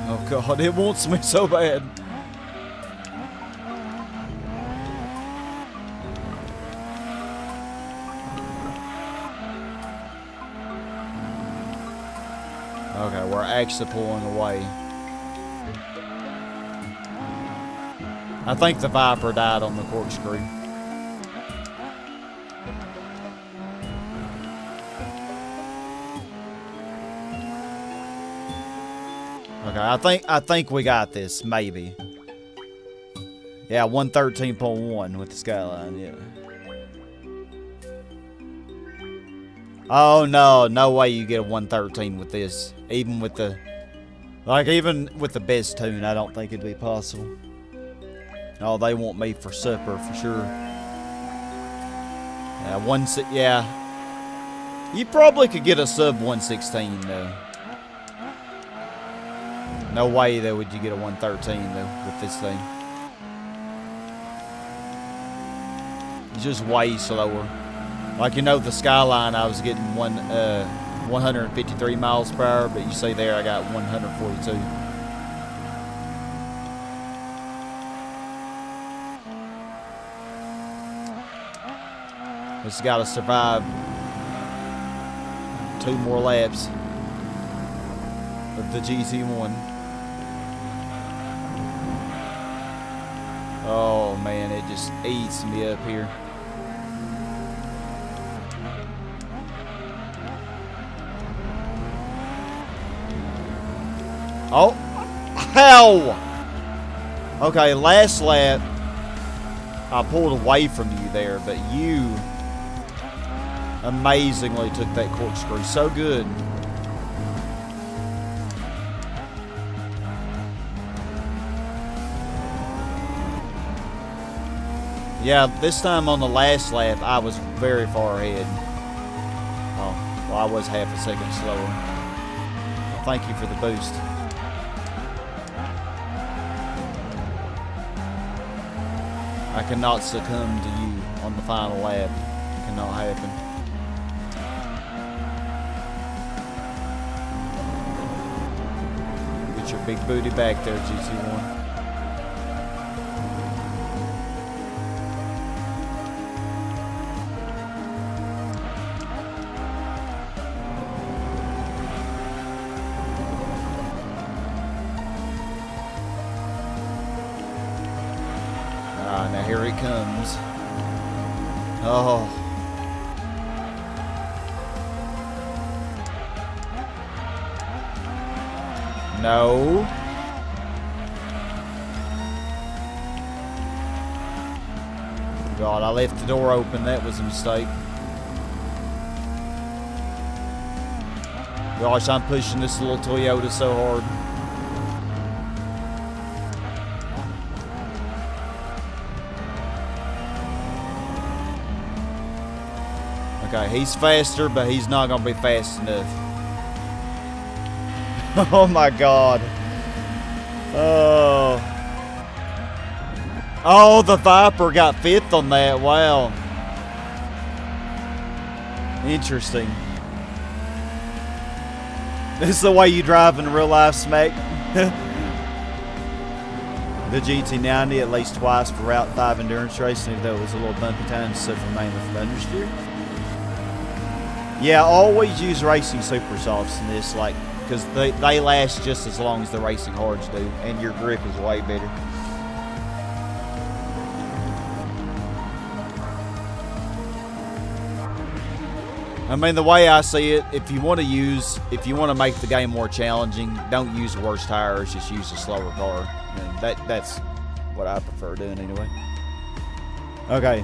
Oh God, it wants me so bad. Okay, we're actually pulling away. I think the Viper died on the corkscrew. Okay, I think we got this, maybe. Yeah, 113.1 with the Skyline, yeah. Oh no, no way you get a 113 with this. Even with the best tune, I don't think it'd be possible. Oh, they want me for supper for sure. Yeah, you probably could get a sub 116 though. No way though would you get a 113 though with this thing. It's just way slower. Like, you know, the Skyline I was getting 153 miles per hour, but you see there I got 142. Just got to survive 2 more laps of the GT1. Oh man, it just eats me up here. Oh, hell! Okay, last lap, I pulled away from you there, but you amazingly took that corkscrew so good. Yeah, this time on the last lap, I was very far ahead. Oh, well, I was half a second slower. Well, thank you for the boost. I cannot succumb to you on the final lap. It cannot happen. Get your big booty back there, GT1. Now here it comes. Oh. No. God, I left the door open. That was a mistake. Gosh, I'm pushing this little Toyota so hard. Okay, he's faster, but he's not going to be fast enough. Oh my God. Oh. Oh, the Viper got 5th on that. Wow. Interesting. This is the way you drive in real life, Smack. The GT90 at least twice for Route 5 endurance racing, even though it was a little bumpy time, so for mainly for understeer. Yeah, always use racing super softs in this, like, because they last just as long as the racing hards do, and your grip is way better. I mean, the way I see it, if you want to make the game more challenging, don't use worse tires, just use a slower car. I mean, that's what I prefer doing anyway. Okay.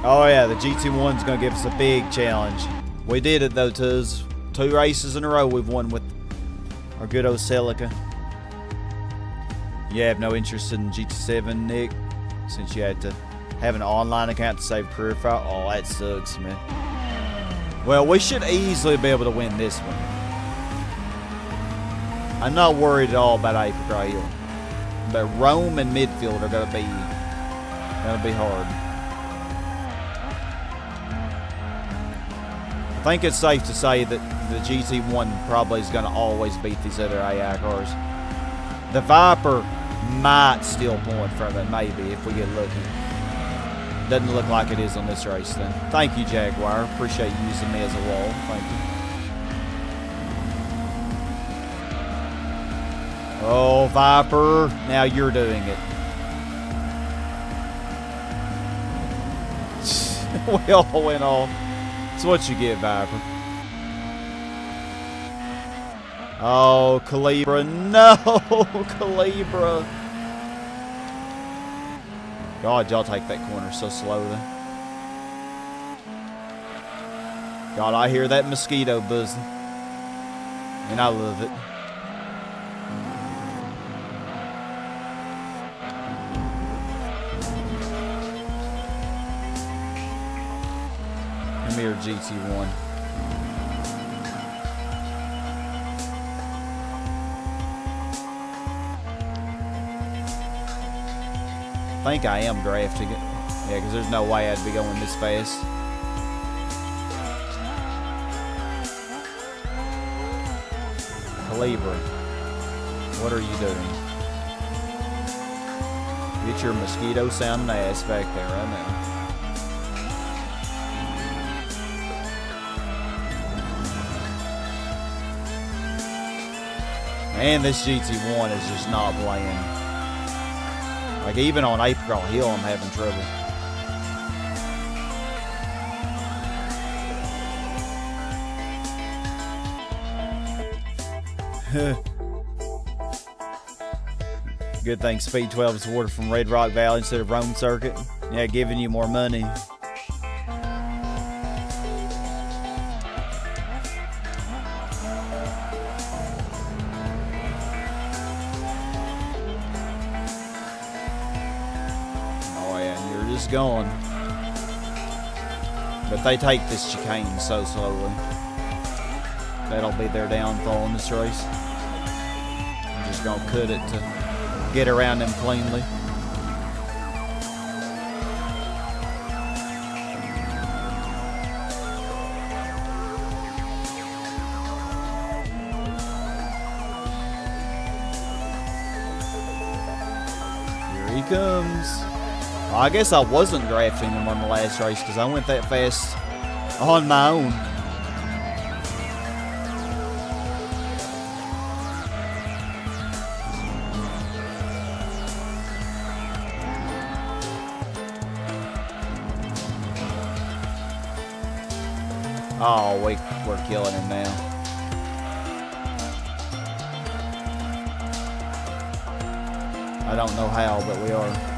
Oh yeah, the GT1's gonna give us a big challenge. We did it though, Tuz. 2 races in a row we've won with our good old Celica. You have no interest in GT7, Nick, since you had to have an online account to save career file. Oh, that sucks, man. Well, we should easily be able to win this one. I'm not worried at all about Apricot Hill, but Rome and midfield are gonna be hard. I think it's safe to say that the GT1 probably is going to always beat these other AI cars. The Viper might steal point from it, maybe, if we get lucky. Doesn't look like it is on this race, then. Thank you, Jaguar. Appreciate you using me as a wall. Thank you. Oh, Viper. Now you're doing it. We all went off. That's what you get, Viper. Oh, Calibra. No, Calibra. God, y'all take that corner so slowly. God, I hear that mosquito buzzing. And I love it. Come here, GT1. I think I am drafting it. Yeah, because there's no way I'd be going this fast. Calibra, what are you doing? Get your mosquito sounding ass back there right now. And this GT1 is just not playing. Like, even on Apricot Hill, I'm having trouble. Good thing Speed 12 is awarded from Red Rock Valley instead of Rome Circuit. Yeah, giving you more money. is gone. But they take this chicane so slowly. That'll be their downfall in this race. I'm just gonna cut it to get around them cleanly. Here he comes. Well, I guess I wasn't drafting him on the last race because I went that fast on my own. Oh, we're killing him now. I don't know how, but we are.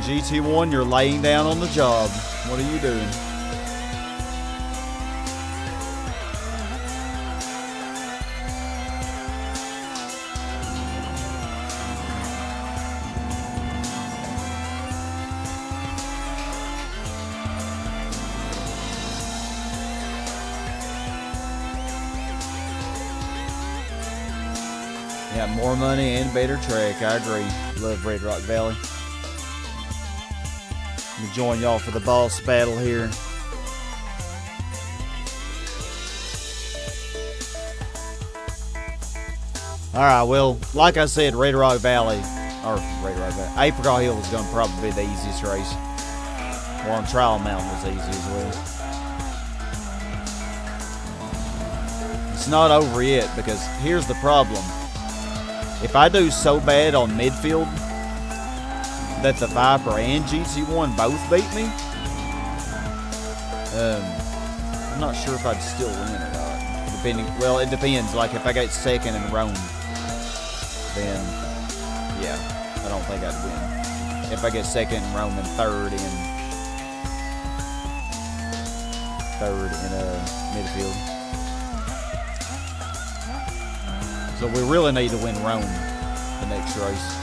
GT1, you're laying down on the job. What are you doing? Yeah, more money and better track. I agree. Love Red Rock Valley. Let me join y'all for the boss battle here. Alright, well, like I said, Red Rock Valley, Apricot Hill was going to probably be the easiest race. Or on Trial Mountain was easy as well. It's not over yet because here's the problem. If I do so bad on midfield that the Viper and GT1 both beat me, I'm not sure if I'd still win or not. Depending, well, it depends. Like if I get second in Rome, then yeah, I don't think I'd win. If I get second in Rome and third in midfield. So we really need to win Rome the next race.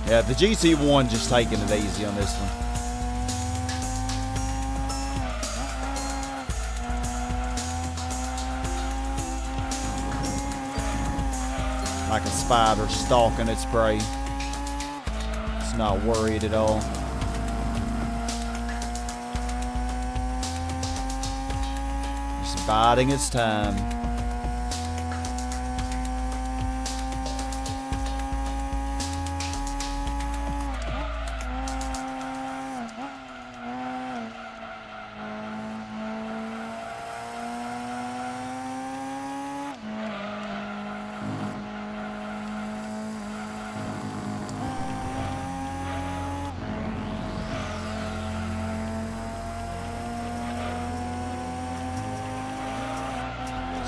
Yeah, the GT1 just taking it easy on this one. Like a spider stalking its prey. It's not worried at all. Just biding its time.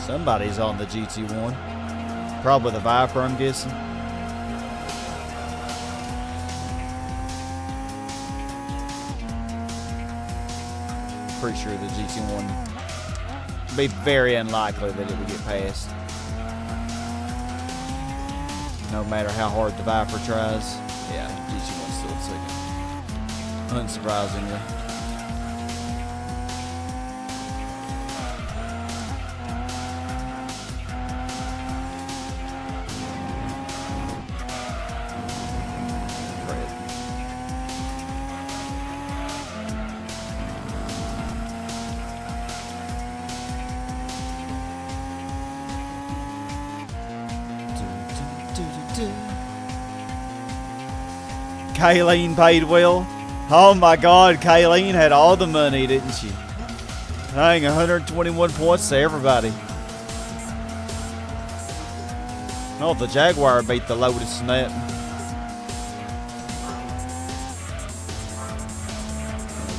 Somebody's on the GT1. Probably the Viper, I'm guessing. Pretty sure the GT1 would be very unlikely that it would get past. No matter how hard the Viper tries. Yeah, GT1's still second. Unsurprisingly. Kayleen paid well. Oh my God, Kayleen had all the money, didn't she? Dang, 121 points to everybody. Oh, the Jaguar beat the Lotus in that.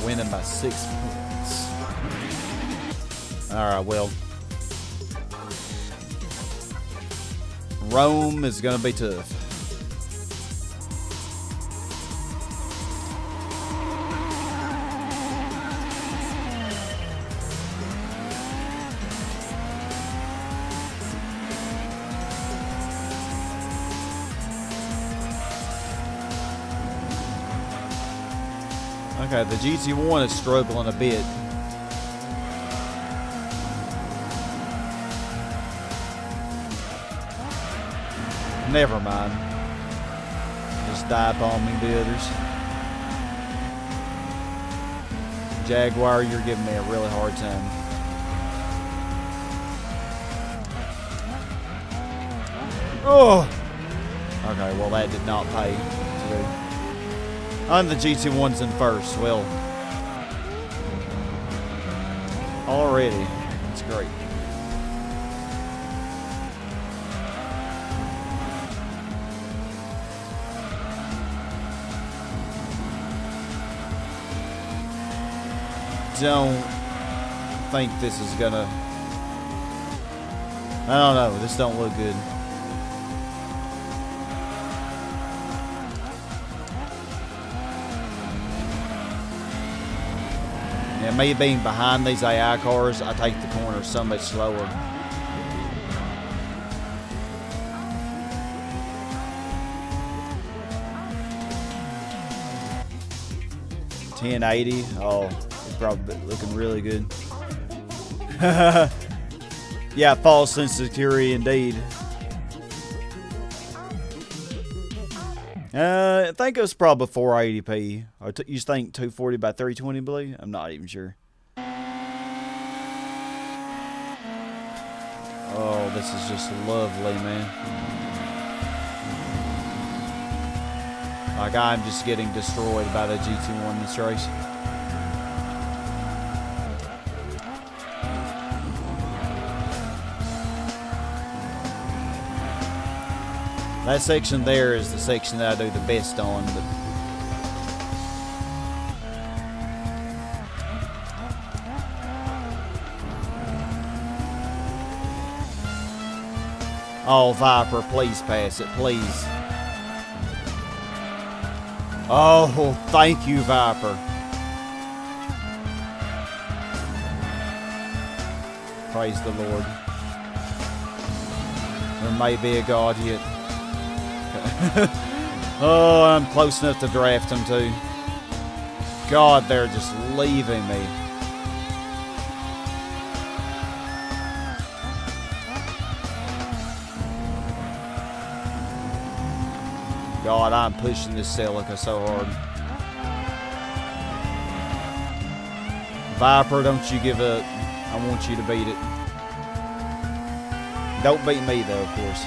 Winning by 6 points. All right, well. Rome is going to be tough. Okay, the GT1 is struggling a bit. Never mind. Just dive bombing the others. Jaguar, you're giving me a really hard time. Oh! Okay, well that did not pay to do. And the GT1's in first. Well, already. That's great. Don't think this is gonna... I don't know. This don't look good. Yeah, me being behind these AI cars, I take the corners so much slower. $10.80. Oh, it's probably looking really good. Yeah, false insecurity indeed. I think it was probably 480p. Or you think 240 by 320, believe? I'm not even sure. Oh, this is just lovely, man. Like, I'm just getting destroyed by the GT1 in this race. That section there is the section that I do the best on, but oh, Viper, please pass it, please. Oh, thank you, Viper. Praise the Lord. There may be a God yet. Oh, I'm close enough to draft them too. God, they're just leaving me. God, I'm pushing this Celica so hard. Viper, don't you give up. I want you to beat it. Don't beat me though, of course.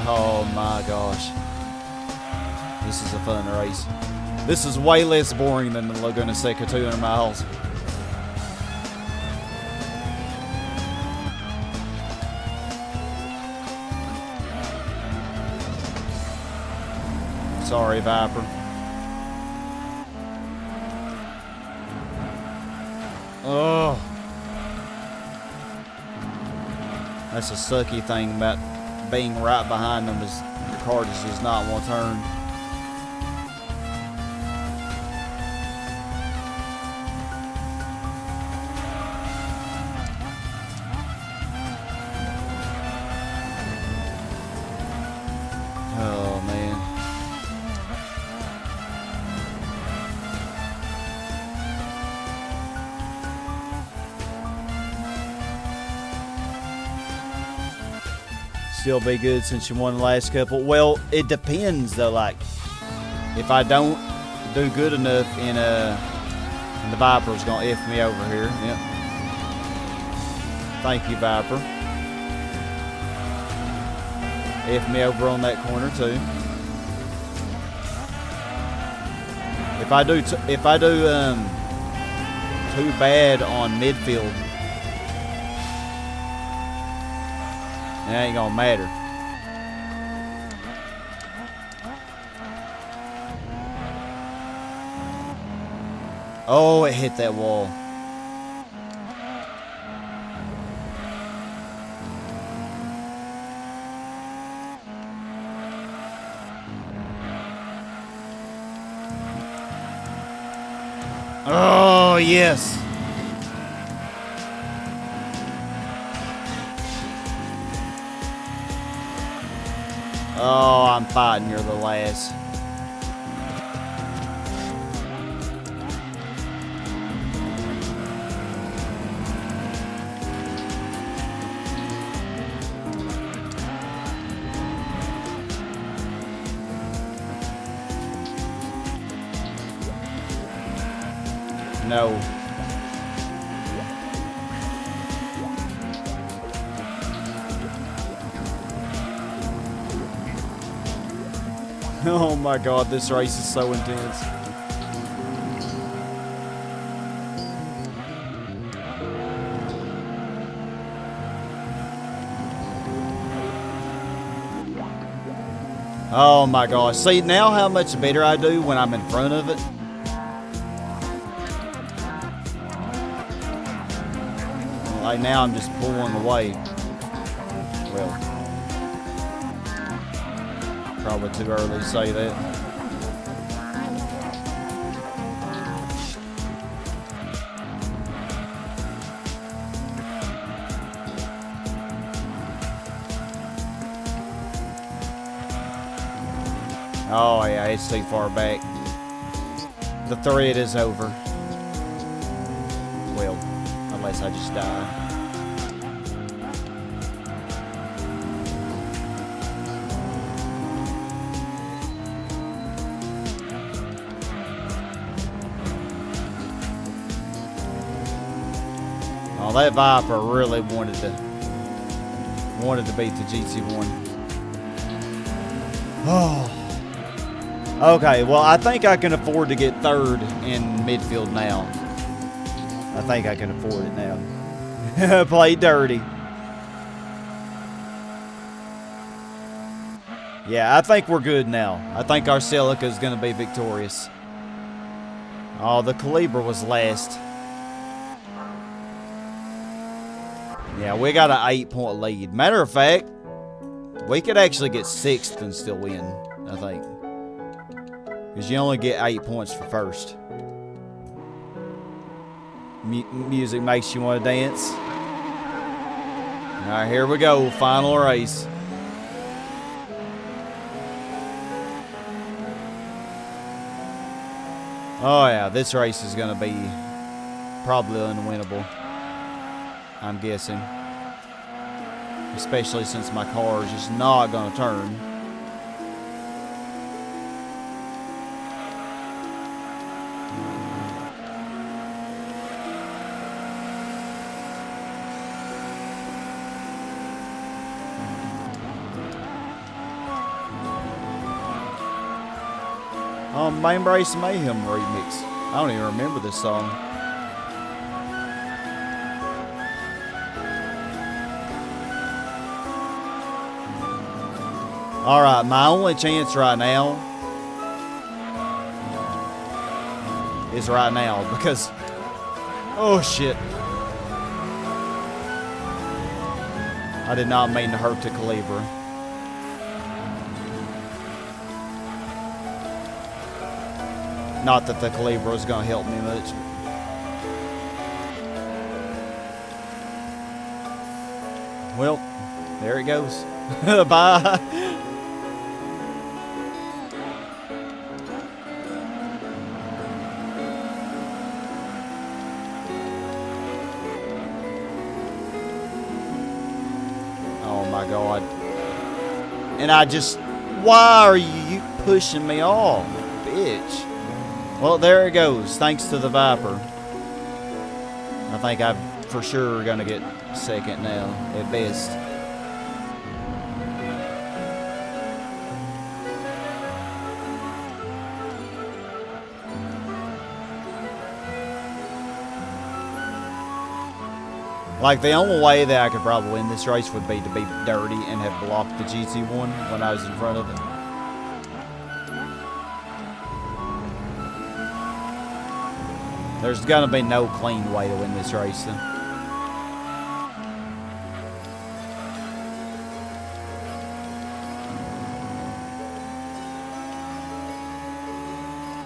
Oh my gosh. This is a fun race. This is way less boring than the Laguna Seca 200 miles. Sorry, Viper. Oh. That's a sucky thing about being right behind them, is your car just does not want to turn. Oh man. Still be good since you won the last couple. Well, it depends though. Like, if I don't do good enough in the Viper's gonna F me over here. Yep. Thank you, Viper. F me over on that corner too. too bad on midfield. It ain't gonna matter. Oh, it hit that wall. Oh, yes. Oh, I'm fighting near the last. No. Oh my God, this race is so intense. Oh my gosh. See now how much better I do when I'm in front of it? Like now I'm just pulling away. Well, probably too early to say that. Oh yeah, it's too far back. The thread is over. Well, unless I just die. Oh, that Viper really wanted to beat the GT1. Oh. Okay, well, I think I can afford to get third in midfield now. I think I can afford it now. Play dirty. Yeah, I think we're good now. I think our Celica is going to be victorious. Oh, the Celica was last. Yeah, we got an 8-point lead. Matter of fact, we could actually get 6th and still win, I think. Because you only get 8 points for first. Music makes you want to dance. Alright, here we go. Final race. Oh yeah, this race is going to be probably unwinnable, I'm guessing. Especially since my car is just not going to turn. Main Race Mayhem remix. I don't even remember this song. Alright, my only chance right now is right now because... Oh shit. I did not mean to hurt the Celica. Not that the Celica is going to help me much. Well, there it goes. Bye. Oh my God. And I just... Why are you pushing me off, bitch? Well, there it goes. Thanks to the Viper. I think I'm for sure going to get second now, at best. Like, the only way that I could probably win this race would be to be dirty and have blocked the GT1 when I was in front of it. There's gonna be no clean way to win this race, then.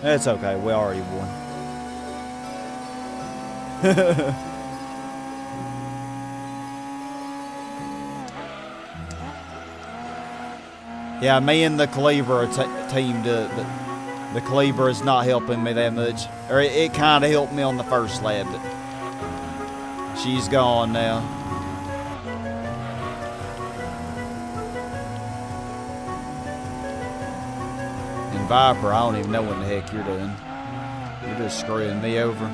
It's okay, we already won. Yeah, me and the Cleaver are teamed up, but the Cleaver is not helping me that much. Or it kind of helped me on the first lap, but she's gone now. And Viper, I don't even know what the heck you're doing. You're just screwing me over.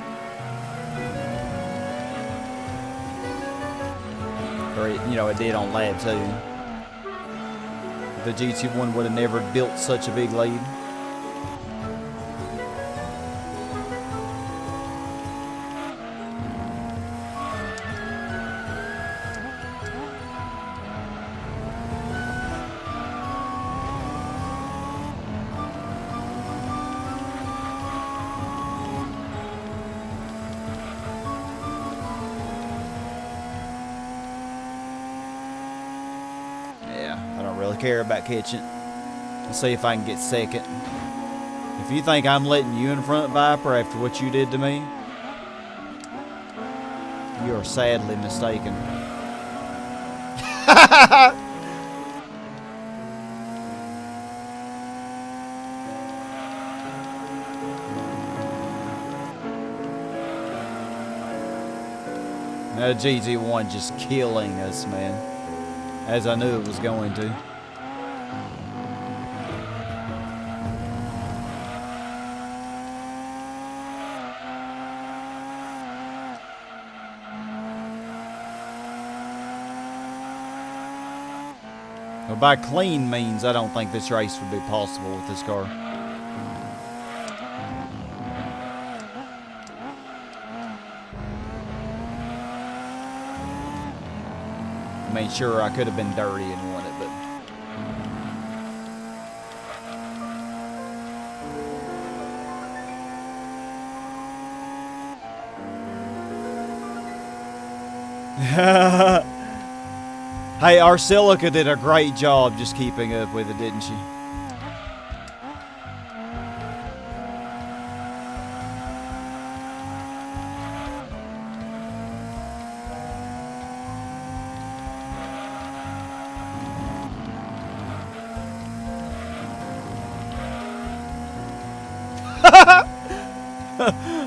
Or it, you know, it did on lap 2. The GT1 would have never built such a big lead. Care about catching. Let's see if I can get second. If you think I'm letting you in front, Viper, after what you did to me, you are sadly mistaken. Now GT1 just killing us, man. As I knew it was going to. Well, by clean means, I don't think this race would be possible with this car. I mean, sure, I could have been dirty and won it, but... Hey, our Celica did a great job just keeping up with it, didn't she?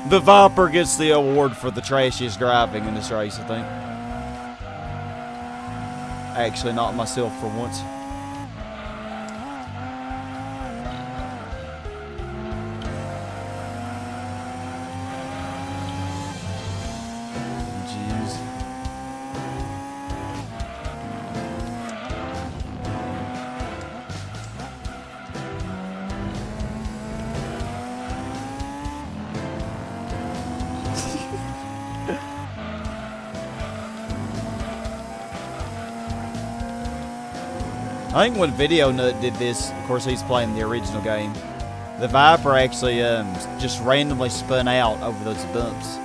The Viper gets the award for the trashiest driving in this race, I think. Actually, not myself for once. Jeez. I think when Video Nut did this, of course he's playing the original game, the Viper actually just randomly spun out over those bumps.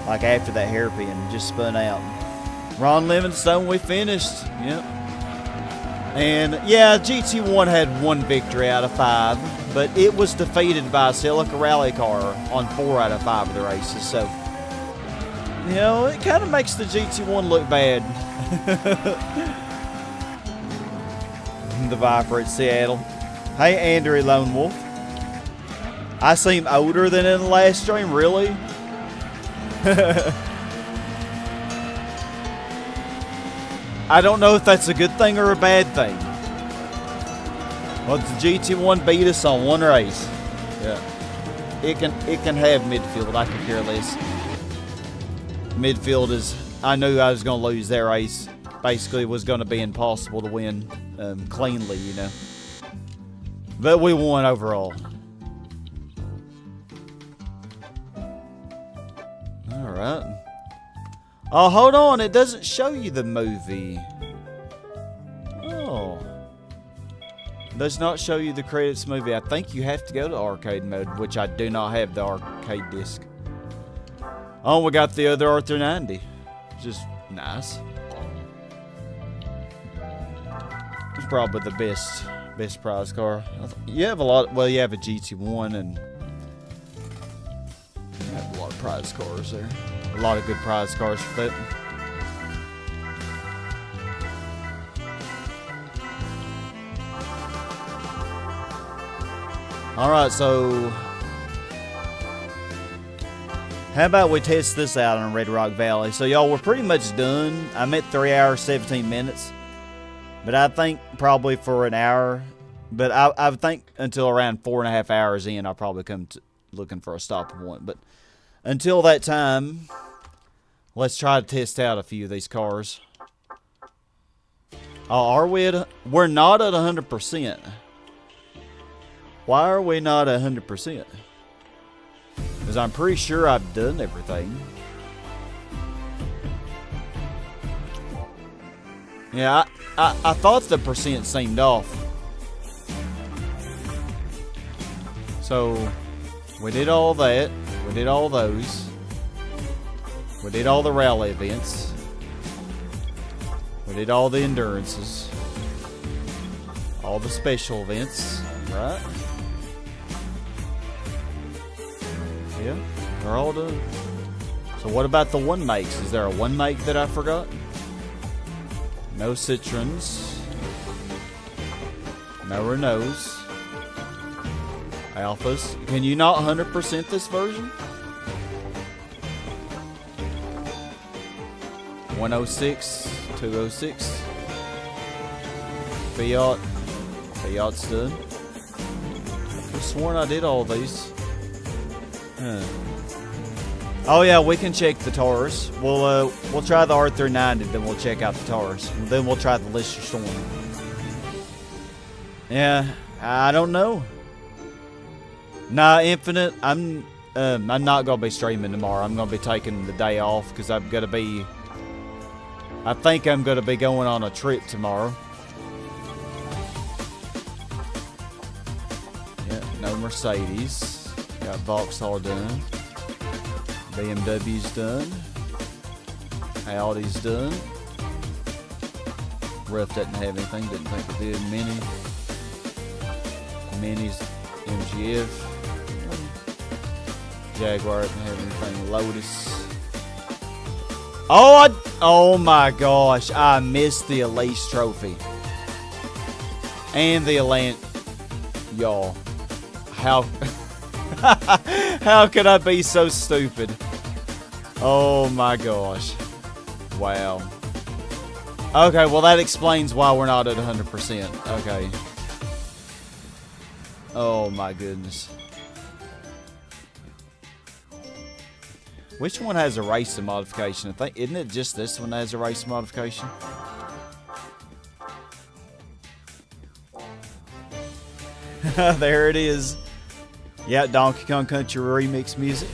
Like after that hairpin, just spun out. Ron Livingstone, we finished. Yep. And yeah, GT1 had 1 victory out of 5, but it was defeated by a Celica rally car on 4 out of 5 of the races. So, you know, it kind of makes the GT1 look bad. The Viper at Seattle. Hey, Andrew Lone Wolf. I seem older than in the last stream, really? I don't know if that's a good thing or a bad thing. Well, the GT1 beat us on 1 race. Yeah. It can have midfield. I could care less. Midfield is... I knew I was going to lose that race. Basically, it was going to be impossible to win cleanly, you know. But we won overall. Alright. Oh, hold on. It doesn't show you the movie. Oh. It does not show you the credits movie. I think you have to go to arcade mode, which I do not have the arcade disc. Oh, we got the other R390. Which is nice. It's probably the best prize car. You have a lot. Well, you have a GT1 and you have a lot of prize cars there. A lot of good prize cars for that. Alright, so how about we test this out in Red Rock Valley? So y'all, we're pretty much done. I'm at 3 hours, 17 minutes. But I think probably for an hour. But I think until around 4.5 hours in, I'll probably come to looking for a stopping point. But until that time, let's try to test out a few of these cars. Oh, are we at we're not at 100%. Why are we not 100%? Because I'm pretty sure I've done everything. Yeah, I thought the percent seemed off. So, we did all that. We did all those. We did all the rally events. We did all the endurances. All the special events, right? Yeah, they're all done. So what about the one makes? Is there a one make that I forgot? No Citroens. No Renaults. Alphas. Can you not 100% this version? 106, 206. Fiat. Fiat's done. I've sworn I did all these. Huh. Oh yeah, we can check the Taurus. We'll try the R390, then we'll check out the Taurus. Then we'll try the Lister Storm. Yeah, I don't know. Nah, Infinite. I'm not gonna be streaming tomorrow. I'm gonna be taking the day off because I'm gonna be. I think I'm gonna be going on a trip tomorrow. Yeah, no Mercedes. Got Vauxhall done. BMW's done. Audi's done. Rough doesn't have anything. Didn't think it did. Mini's MGF. Jaguar doesn't have anything. Lotus. Oh my gosh. I missed the Elise Trophy. And the Elan. Y'all. How... How could I be so stupid? Oh my gosh. Wow. Okay, well that explains why we're not at 100%. Okay. Oh my goodness. Which one has a race modification? I think, isn't it just this one that has a race modification? There it is. Yeah, Donkey Kong Country remix music.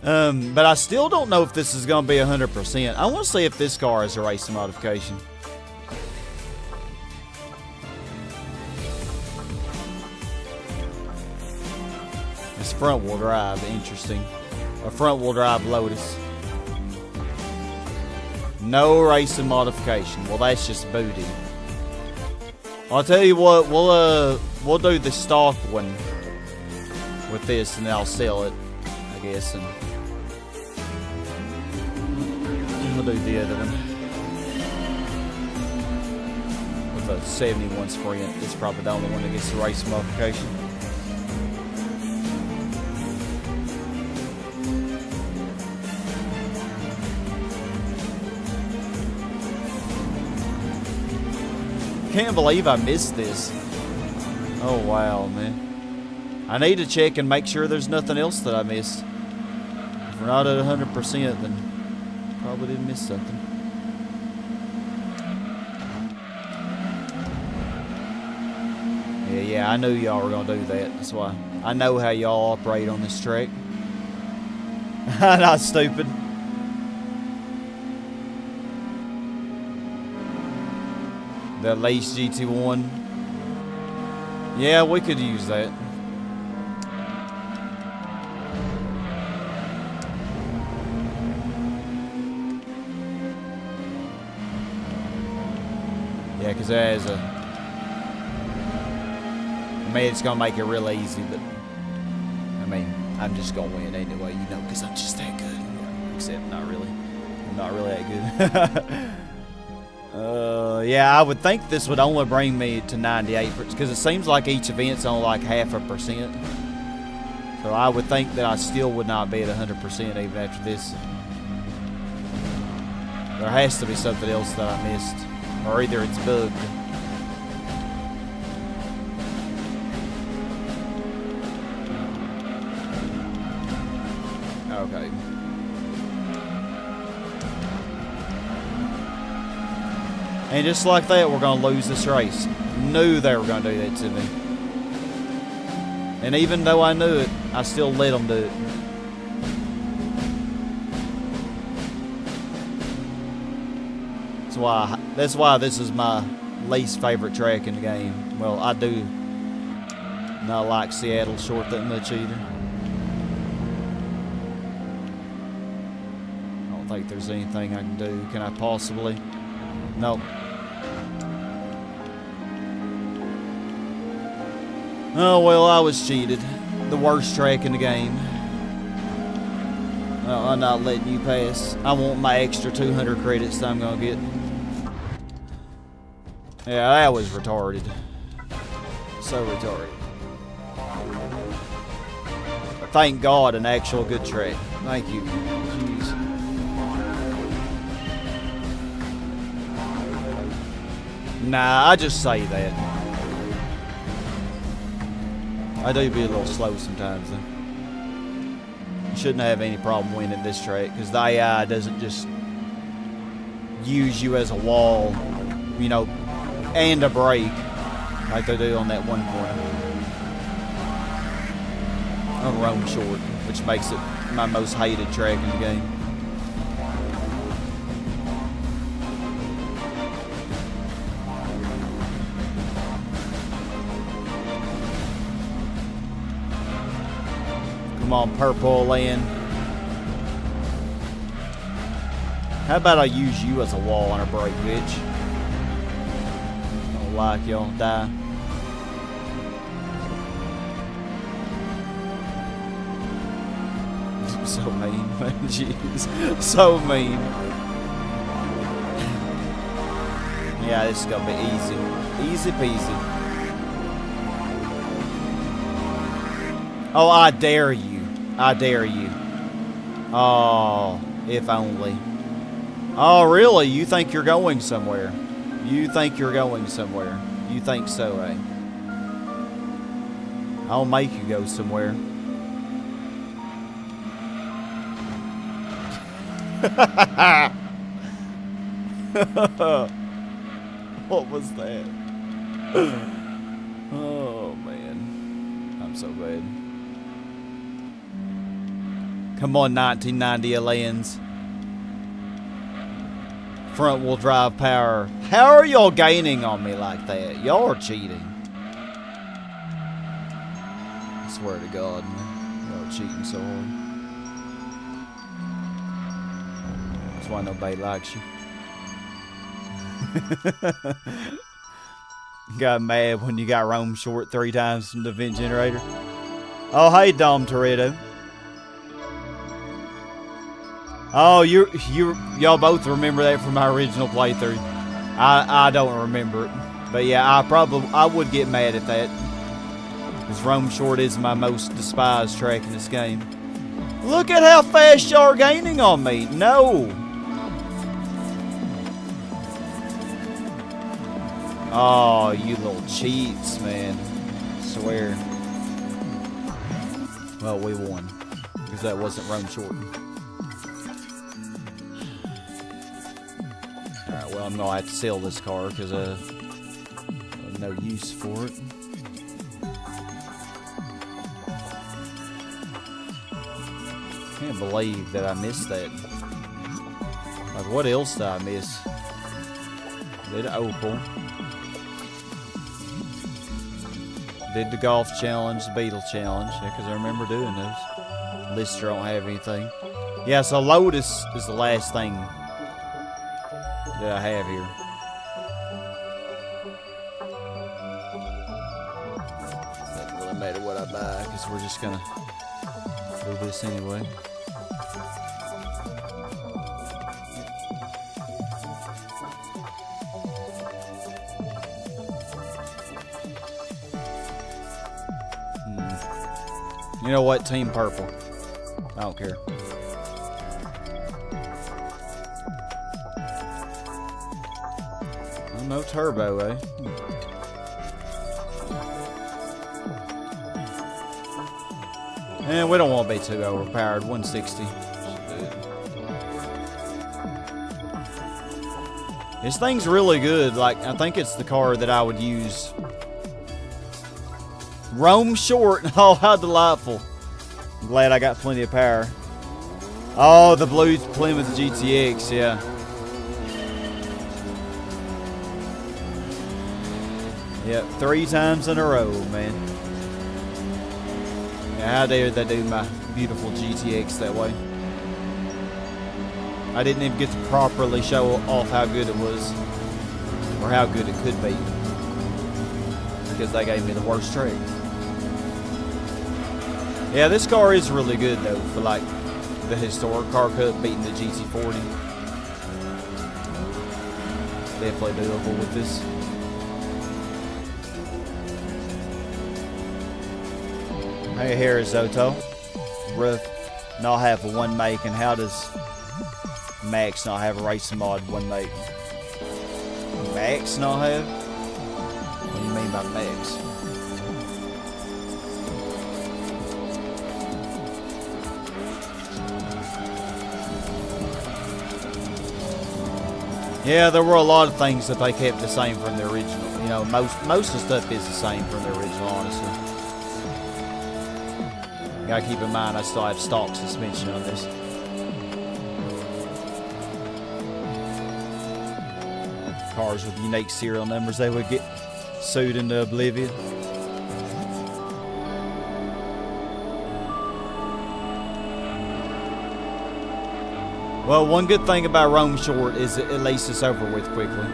But I still don't know if this is going to be 100%. I want to see if this car has a race modification. It's front wheel drive. Interesting. A front wheel drive Lotus. No racing modification. Well, that's just booty. I'll tell you what. We'll do the stock one with this, and then I'll sell it, I guess, and we'll do the other one with a 71 Sprint. It's probably the only one that gets the race modification. Can't believe I missed this. Oh wow, man. I need to check and make sure there's nothing else that I missed. If we're not at 100%, then probably didn't miss something. Yeah, I knew y'all were going to do that. That's why. I know how y'all operate on this track. Not stupid. The Elise GT1. Yeah, we could use that. Yeah, because that is a... I mean, it's going to make it real easy, but... I mean, I'm just going to win anyway, you know, because I'm just that good. Except not really. I'm not really that good. Yeah, I would think this would only bring me to 98, because it seems like each event's only like 0.5%. So I would think that I still would not be at 100% even after this. There has to be something else that I missed. Or either it's bugged. Okay. And just like that, we're going to lose this race. Knew they were going to do that to me. And even though I knew it, I still let them do it. That's why this is my least favorite track in the game. Well, I do not like Seattle short that much either. I don't think there's anything I can do. Can I possibly? Nope. Oh, well, I was cheated. The worst track in the game. No, I'm not letting you pass. I want my extra 200 credits that I'm going to get. Yeah, that was retarded. So retarded. Thank God, an actual good track. Thank you. Jeez. Nah, I just say that. I do be a little slow sometimes, though. You shouldn't have any problem winning this track, because the AI doesn't just use you as a wall, you know, and a brake, like they do on that one corner. On Rome Short, which makes it my most hated track in the game. Come on, Purple Land. How about I use you as a wall on a brake, bitch? Don't like y'all die. So mean, man. Jeez. So mean. Yeah, this is gonna be easy. Easy peasy. Oh, I dare you. I dare you. Oh, if only. Oh, really? You think you're going somewhere? You think you're going somewhere? You think so, eh? I'll make you go somewhere. What was that? Oh, man. I'm so bad. Come on, 1990 Elans. Front wheel drive power. How are y'all gaining on me like that? Y'all are cheating. I swear to God, man. Y'all are cheating so hard. That's why nobody likes you. Got mad when you got Rome Short 3 times from the vent generator. Oh, hey, Dom Toretto. Oh, y'all both remember that from my original playthrough. I don't remember it, but yeah, I would get mad at that, because Rome Short is my most despised track in this game. Look at how fast y'all are gaining on me. No. Oh, you little cheats, man. I swear. Well, we won, because that wasn't Rome Short. Alright, well, I'm going to have to sell this car because I have no use for it. Can't believe that I missed that. Like, what else did I miss? Did Opal. Did the golf challenge, the Beetle challenge. Yeah, because I remember doing those. Lister don't have anything. Yeah, so Lotus is the last thing that I have here. Doesn't really matter what I buy, because we're just gonna do this anyway. You know what? Team Purple. I don't care. Oh, no turbo, eh? And we don't want to be too overpowered. 160. This thing's really good. Like, I think it's the car that I would use. Roam short. Oh, how delightful. I'm glad I got plenty of power. Oh, the blue Plymouth GTX, yeah. Yep, 3 times in a row, man. Yeah, how dare they do my beautiful GTX that way? I didn't even get to properly show off how good it was. Or how good it could be. Because they gave me the worst trick. Yeah, this car is really good though, for like the historic car cut beating the GT40. Definitely doable with this. Hey, here is Zoto. Rough not have a one make, and how does Max not have a racing mod one make? Max not have? What do you mean by Max? Yeah, there were a lot of things that they kept the same from the original. You know, most of the stuff is the same from the original, honestly. You gotta keep in mind I still have stock suspension on this. Cars with unique serial numbers, they would get sued into oblivion. Well, one good thing about Roam Short is at least it's over with quickly.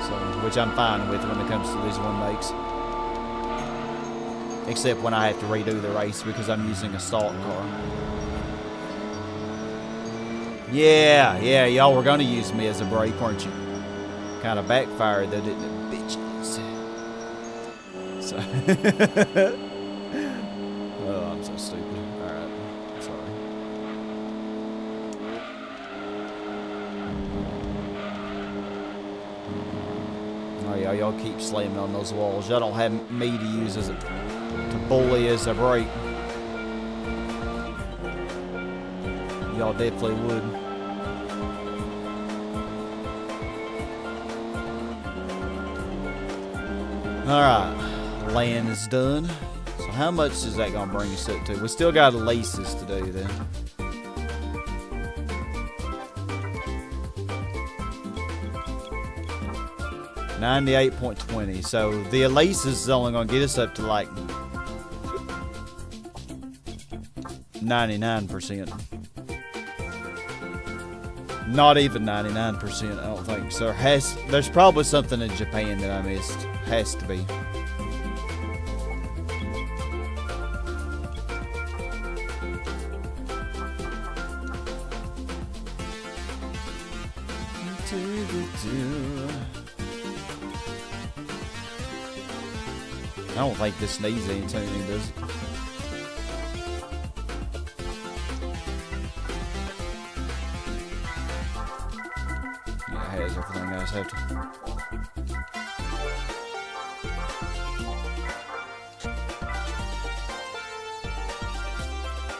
So, which I'm fine with when it comes to these one makes. Except when I have to redo the race because I'm using a stock car. Yeah, y'all were gonna use me as a brake, weren't you? Kind of backfired though, didn't it, bitches? So, oh, I'm so stupid. Oh yeah, y'all keep slamming on those walls. Y'all don't have me to use as to bully as a brake. Y'all definitely would. Alright, land is done. So how much is that gonna bring us up to? We still got Elises to do then. $98.20. So the Elise is only gonna get us up to like 99%. Not even 99%, I don't think. So there's probably something in Japan that I missed. Has to be. I don't think this needs any tuning, does it? Yeah, it has everything I just have to.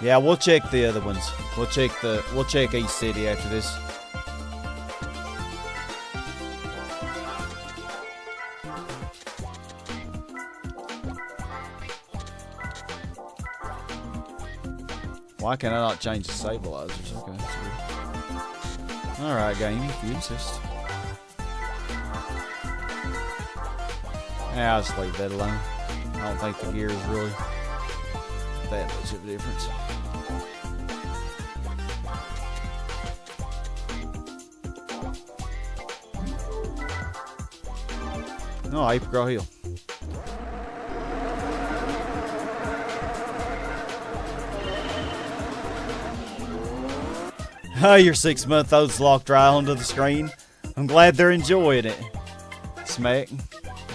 Yeah, we'll check the other ones. We'll check East City after this. Why can I not change the stabilizers? Okay, that's weird. Alright, game, if you insist. I'll just leave that alone. I don't think the gear is really that much of a difference. No, Apricot Hill. Oh, your 6-month-old's locked right onto the screen. I'm glad they're enjoying it. Smack.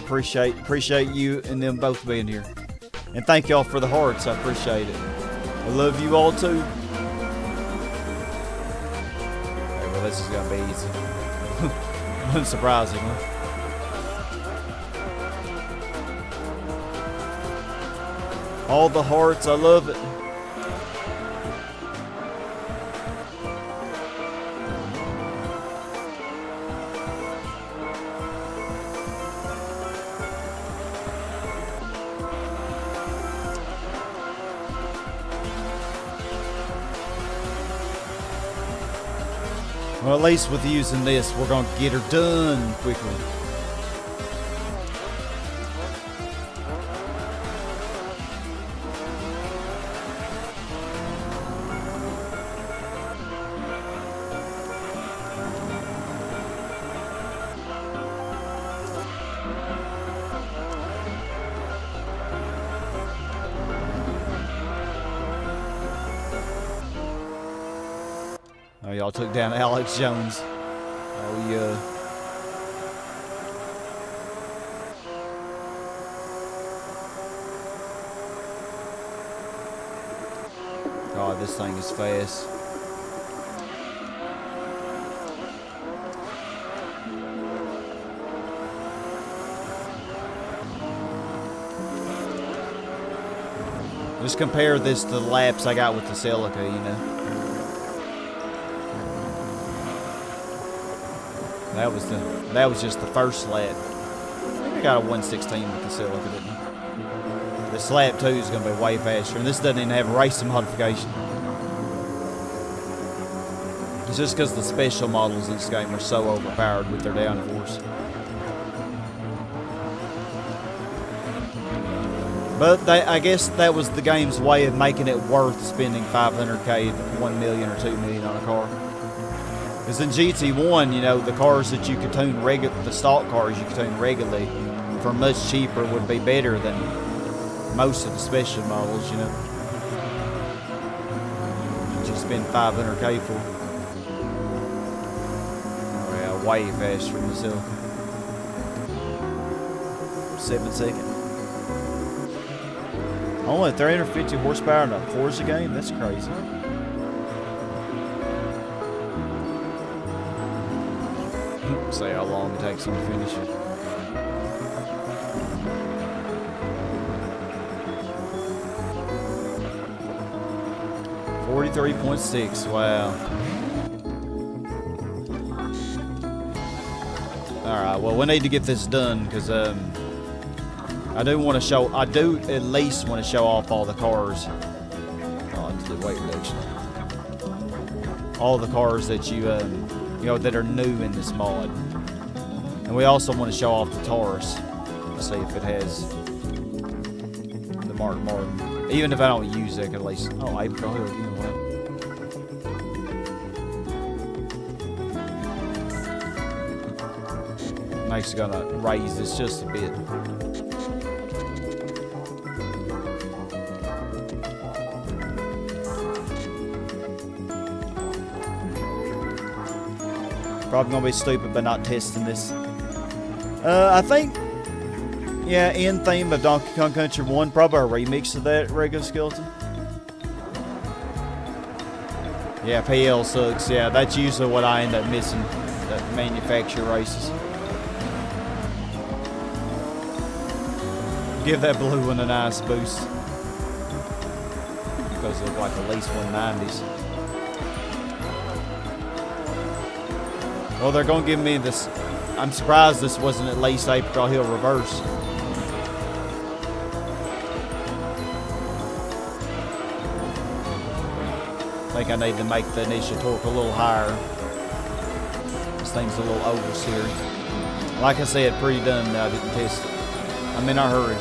Appreciate you and them both being here. And thank y'all for the hearts. I appreciate it. I love you all too. Okay, well, this is gonna be easy. Unsurprisingly. All the hearts, I love it. Well, at least with using this, we're going to get her done quickly. Oh, y'all took down Alex Jones. Oh, yeah. God, this thing is fast. Just compare this to the laps I got with the Celica, you know. That was just the first lap. I think I got a 116 with the Celica, didn't I? This lap 2 is going to be way faster, and this doesn't even have a racing modification. It's just because the special models in this game are so overpowered with their downforce. But I guess that was the game's way of making it worth spending $500K, $1 million, or $2 million on a car. Because in GT1, you know, the cars that you could tune the stock cars you could tune regularly for much cheaper would be better than most of the special models, you know. You spend $500K for. Oh yeah, way faster than the Celica. 7 seconds. Only 350 horsepower in a Forza game? That's crazy. Say how long it takes them to finish it. $43.6. Wow. All right. Well, we need to get this done because I do at least want to show off all the cars. Oh, to the weight reduction. All the cars that you know, that are new in this mod. And we also want to show off the Taurus to see if it has the Mark Martin. Even if I don't use it, at least. Oh, Apricot Hill, you know what? I'm actually gonna raise this just a bit. Probably gonna be stupid by not testing this. I think, yeah, end theme of Donkey Kong Country 1, probably a remix of that regular skeleton. Yeah, PL sucks. Yeah, that's usually what I end up missing, the manufacturer races. Give that blue one a nice boost. Because it looks like at least 190s. Well, they're going to give me this. I'm surprised this wasn't at least Apricot Hill reverse. I think I need to make the initial torque a little higher. This thing's a little oversteered. Like I said, pretty done now. I didn't test it. I'm in a hurry.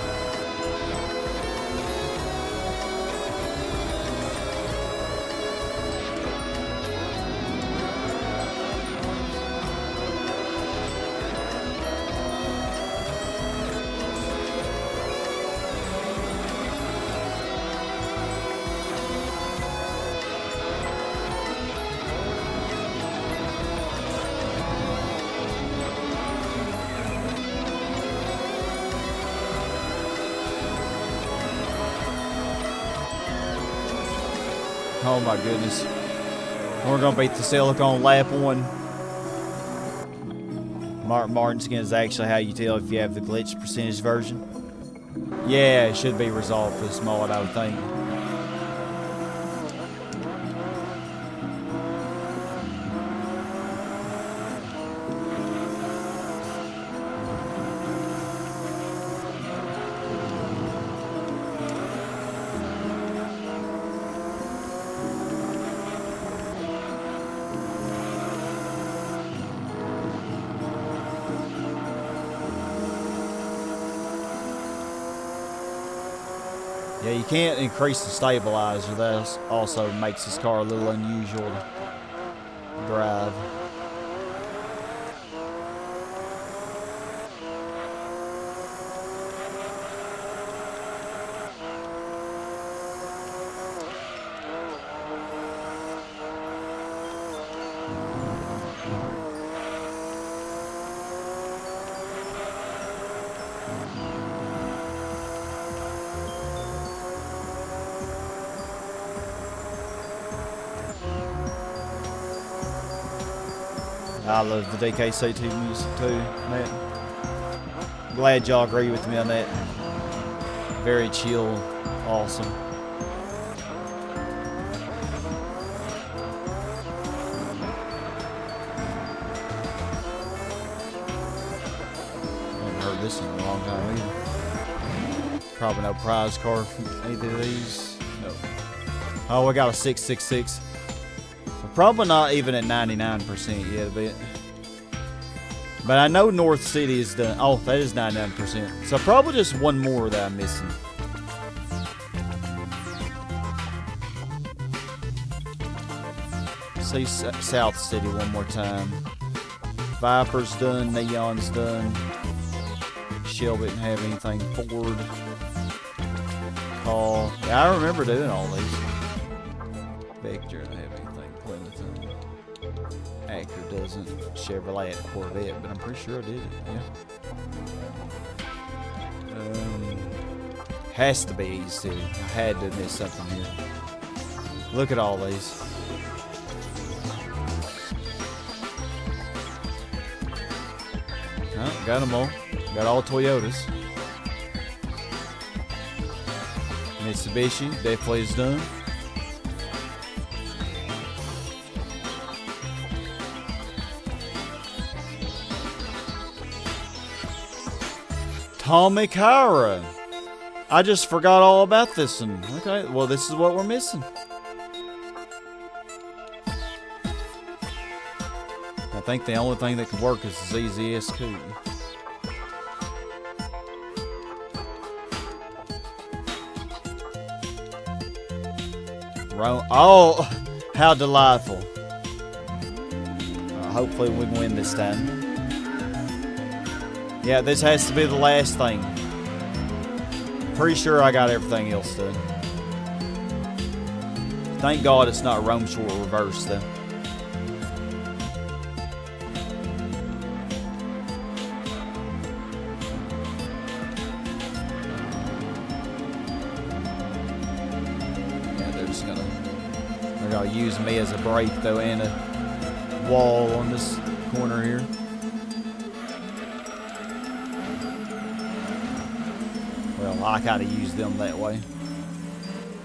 Oh my goodness. We're going to beat the Celica on lap 1. Martin skin is actually how you tell if you have the glitch percentage version. Yeah, it should be resolved for this mod, I would think. Yeah, you can't increase the stabilizer. That also makes this car a little unusual to drive. I love the DKC2 music too, man. Glad y'all agree with me on that. Very chill, awesome. I haven't heard this in a long time either. Probably no prize card from either of these. No. Oh, we got a 666. Probably not even at 99% yet, but I know North City is done. Oh, that is 99%. So probably just one more that I'm missing. See South City one more time. Viper's done. Neon's done. Shelby didn't have anything forward. Call. Yeah, I remember doing all these. Vector didn't have anything. Acura doesn't. Chevrolet and Corvette, but I'm pretty sure I did it. Yeah. Has to be East City. I had to miss something here. Look at all these. Oh, got them all. Got all Toyotas. Mitsubishi definitely is done. Tommy Kaira. I just forgot all about this one. Okay, well, this is what we're missing. I think the only thing that could work is the ZZS coupe. Oh, how delightful. Hopefully we can win this time. Yeah, this has to be the last thing. Pretty sure I got everything else done. Thank God it's not Rome Short reverse though. Yeah, they're gonna use me as a brake though, and a wall on this corner here. Well, I kind of use them that way.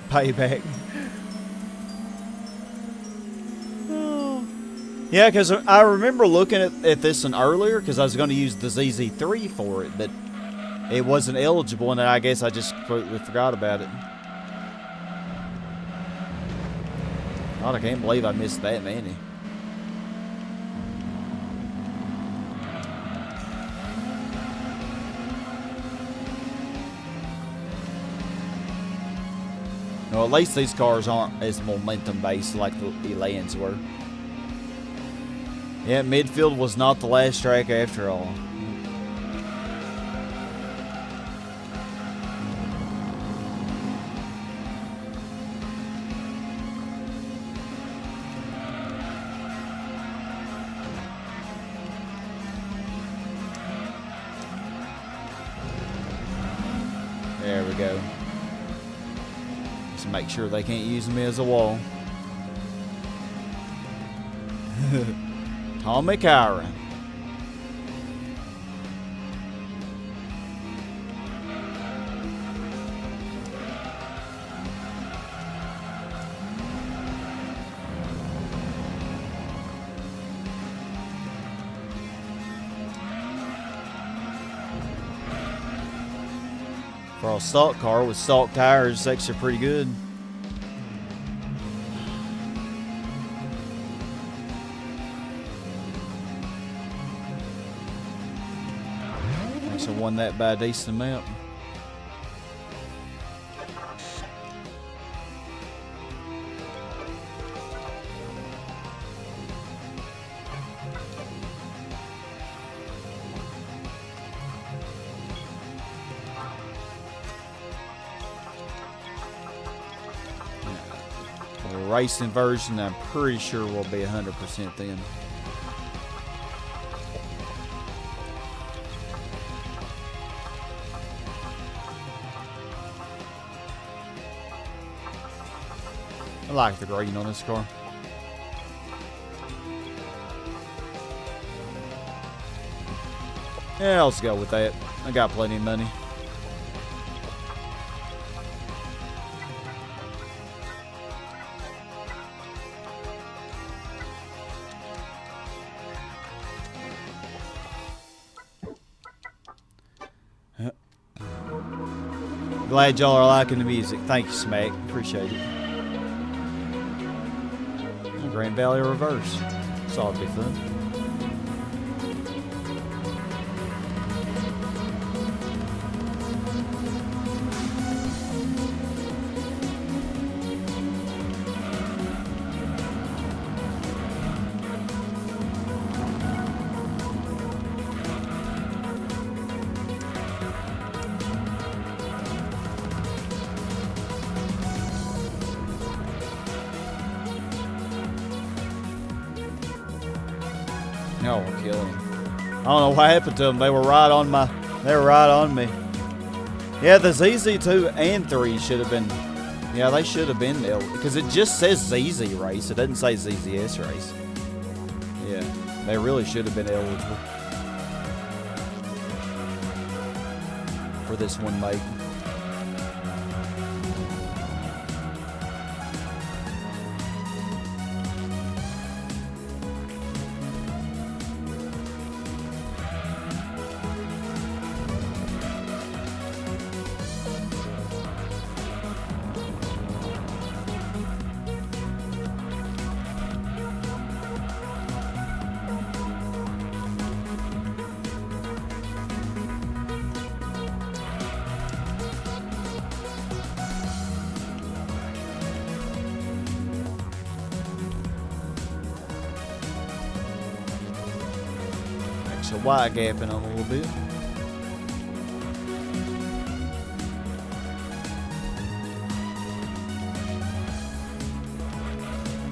Payback. Oh. Yeah, because I remember looking at this one earlier because I was going to use the ZZ3 for it, but it wasn't eligible, and I guess I just completely forgot about it. God, I can't believe I missed that many. Well, at least these cars aren't as momentum-based like the Elans were. Yeah, midfield was not the last track after all. There we go. Just make sure they can't use me as a wall. Tommy Kaira. For a stock car with stock tires, it's actually pretty good. Actually won that by a decent amount. The racing version, I'm pretty sure will be 100% then. I like the green on this car. Yeah, let's go with that. I got plenty of money. Glad y'all are liking the music. Thank you, Smack. Appreciate it. Grand Valley reverse. This ought to be fun. No, we'll kill them. I don't know what happened to them. They were right on my. They were right on me. Yeah, the ZZ2 and 3 should have been. Yeah, they should have been there because it just says ZZ race. It doesn't say ZZS race. Yeah, they really should have been eligible for this one, mate. So wide gapping on a little bit.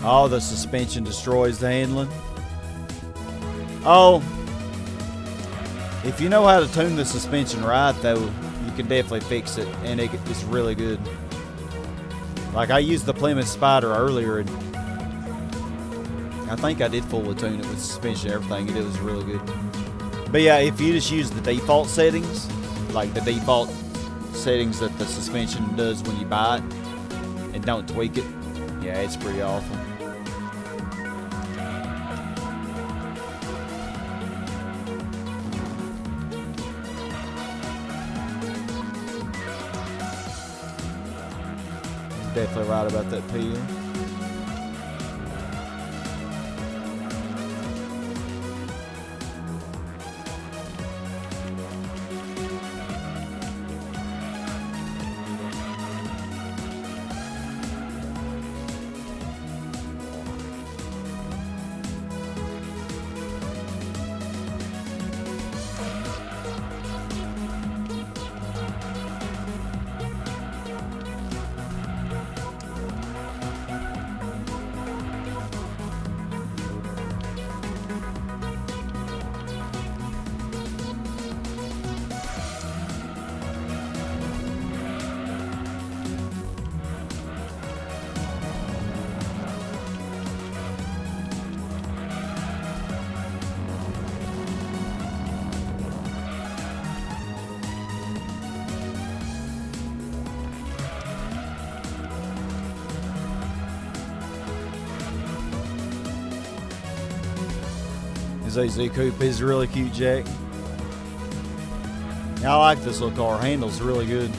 Oh, the suspension destroys the handling. Oh, if you know how to tune the suspension right, though, you can definitely fix it, and it's really good. Like I used the Plymouth Spider earlier, and I think I did fully tune it with suspension and everything, and it was really good. But yeah, if you just use the default settings, like the default settings that the suspension does when you buy it, and don't tweak it, yeah, it's pretty awful. Definitely right about that peel. ZZ Coupe is really cute, Jack. I like this little car. Handles really good.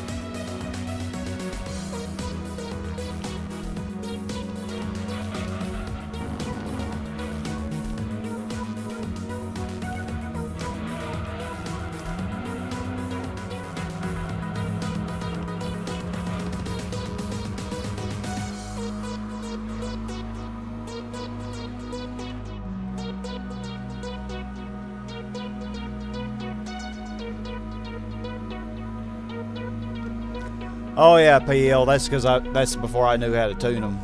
Oh yeah, PL. That's because that's before I knew how to tune them.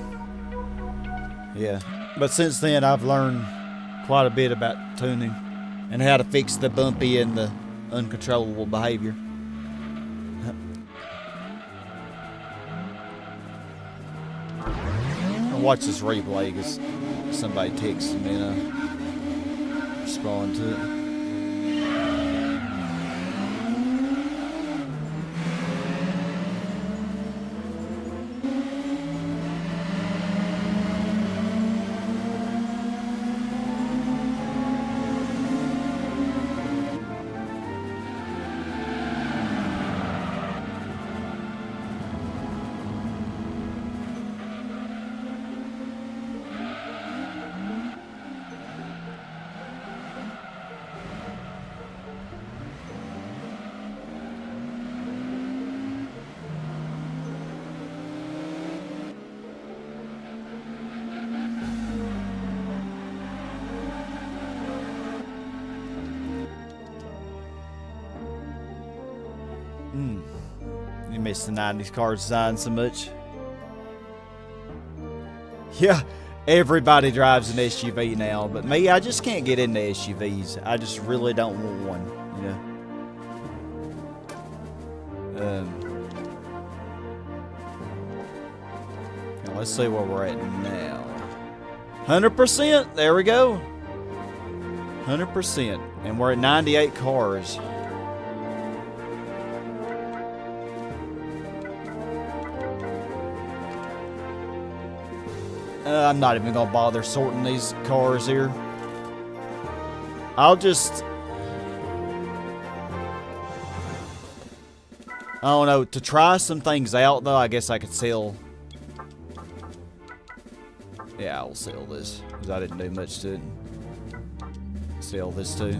Yeah, but since then I've learned quite a bit about tuning and how to fix the bumpy and the uncontrollable behavior. I'll watch this replay because somebody texted me and I respond to it. You miss the 90s car design so much. Yeah, everybody drives an SUV now, but me, I just can't get into SUVs. I just really don't want one, you know. Okay, let's see where we're at now. 100%, there we go. 100%, and we're at 98 cars. I'm not even gonna bother sorting these cars here. I'll just, I don't know, to try some things out though, I guess I could sell. Yeah, I'll sell this because I didn't do much to it. Sell this too.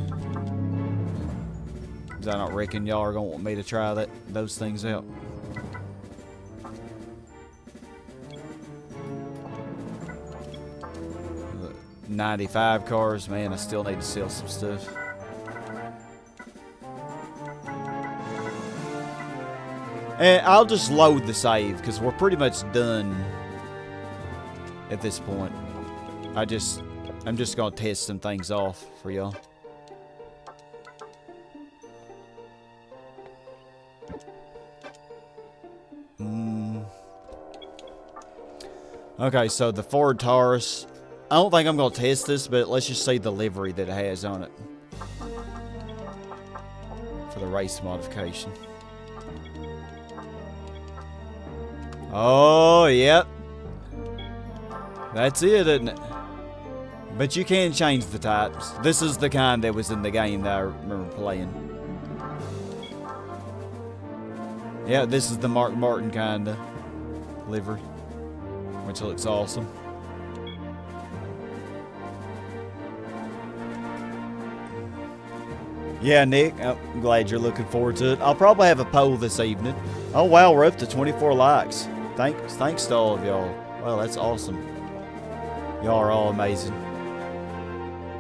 Because I don't reckon y'all are gonna want me to try those things out. 95 cars, man, I still need to sell some stuff. And I'll just load the save because we're pretty much done at this point. I'm just gonna test some things off for y'all. Okay, so the Ford Taurus. I don't think I'm going to test this, but let's just see the livery that it has on it for the race modification. Oh, yep. That's it, isn't it? But you can change the types. This is the kind that was in the game that I remember playing. Yeah, this is the Mark Martin kind of livery, which looks awesome. Yeah, Nick, I'm glad you're looking forward to it. I'll probably have a poll this evening. Oh, wow, we're up to 24 likes. Thanks to all of y'all. Well, that's awesome. Y'all are all amazing.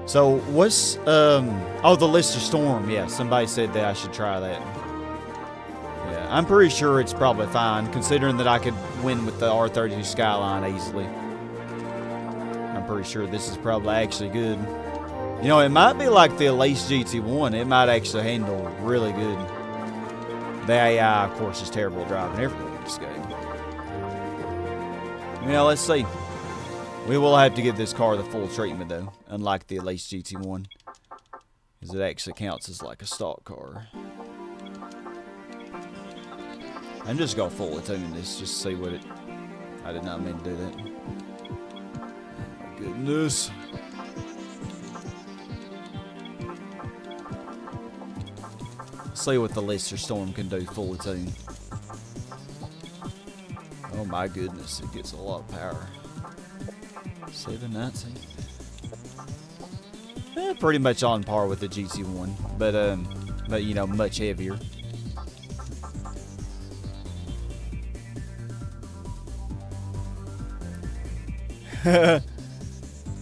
So, what's, oh, the Lister Storm. Yeah, somebody said that I should try that. Yeah, I'm pretty sure it's probably fine, considering that I could win with the R32 Skyline easily. I'm pretty sure this is probably actually good. You know, it might be like the Elise GT1. It might actually handle really good. The AI, of course, is terrible at driving everything in this game. Yeah, let's see. We will have to give this car the full treatment, though, unlike the Elise GT1, because it actually counts as like a stock car. I'm just going to fully tune this, just to see what it... I did not mean to do that. Oh, my goodness. See what the Lister Storm can do fully tuned. Oh my goodness, it gets a lot of power. 719. Pretty much on par with the GT1, but you know, much heavier.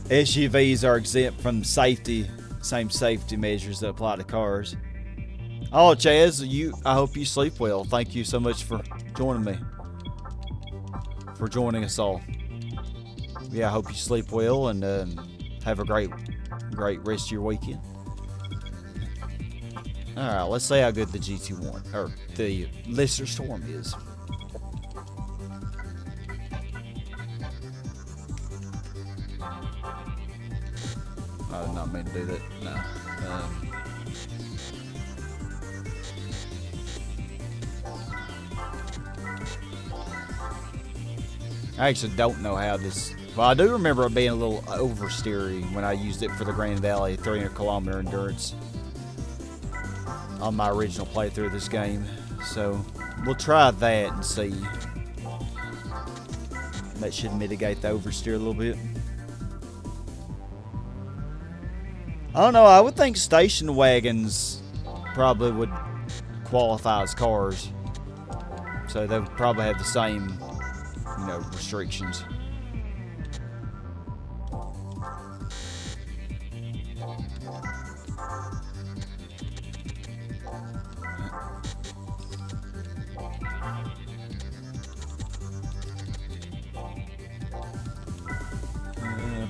SUVs are exempt from same safety measures that apply to cars. Oh, Chaz, I hope you sleep well. Thank you so much for joining me. For joining us all. Yeah, I hope you sleep well and have a great rest of your weekend. Alright, let's see how good the GT1 or the Lister Storm is. I did not mean to do that. No. I actually don't know how this... Well, I do remember it being a little oversteery when I used it for the Grand Valley 300-kilometer endurance on my original playthrough of this game. So, we'll try that and see. That should mitigate the oversteer a little bit. I don't know, I would think station wagons probably would qualify as cars. So they would probably have the same, you know, restrictions.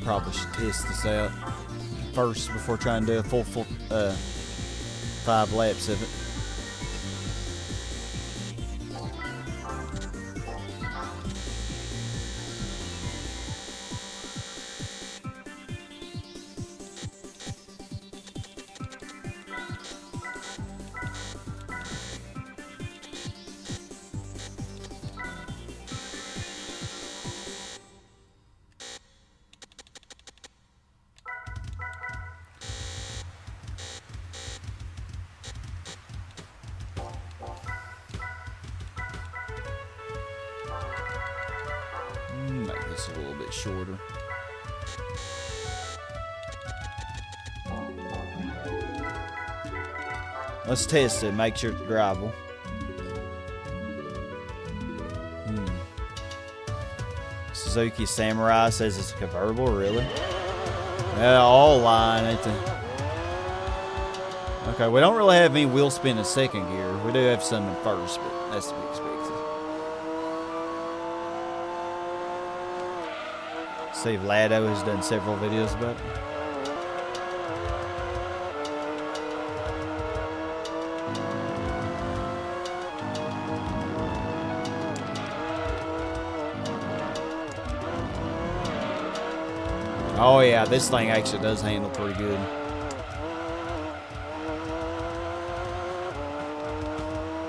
Probably should test this out first before trying to do a full 5 laps of it. Make this a little bit shorter. Let's test it, make sure it's drivable. Suzuki Samurai says it's a convertible, really? Yeah, all line. Okay, we don't really have any wheel spin in second gear. We do have some in first, but that's to be expected. Steve Lado has done several videos about it. Oh yeah, this thing actually does handle pretty good.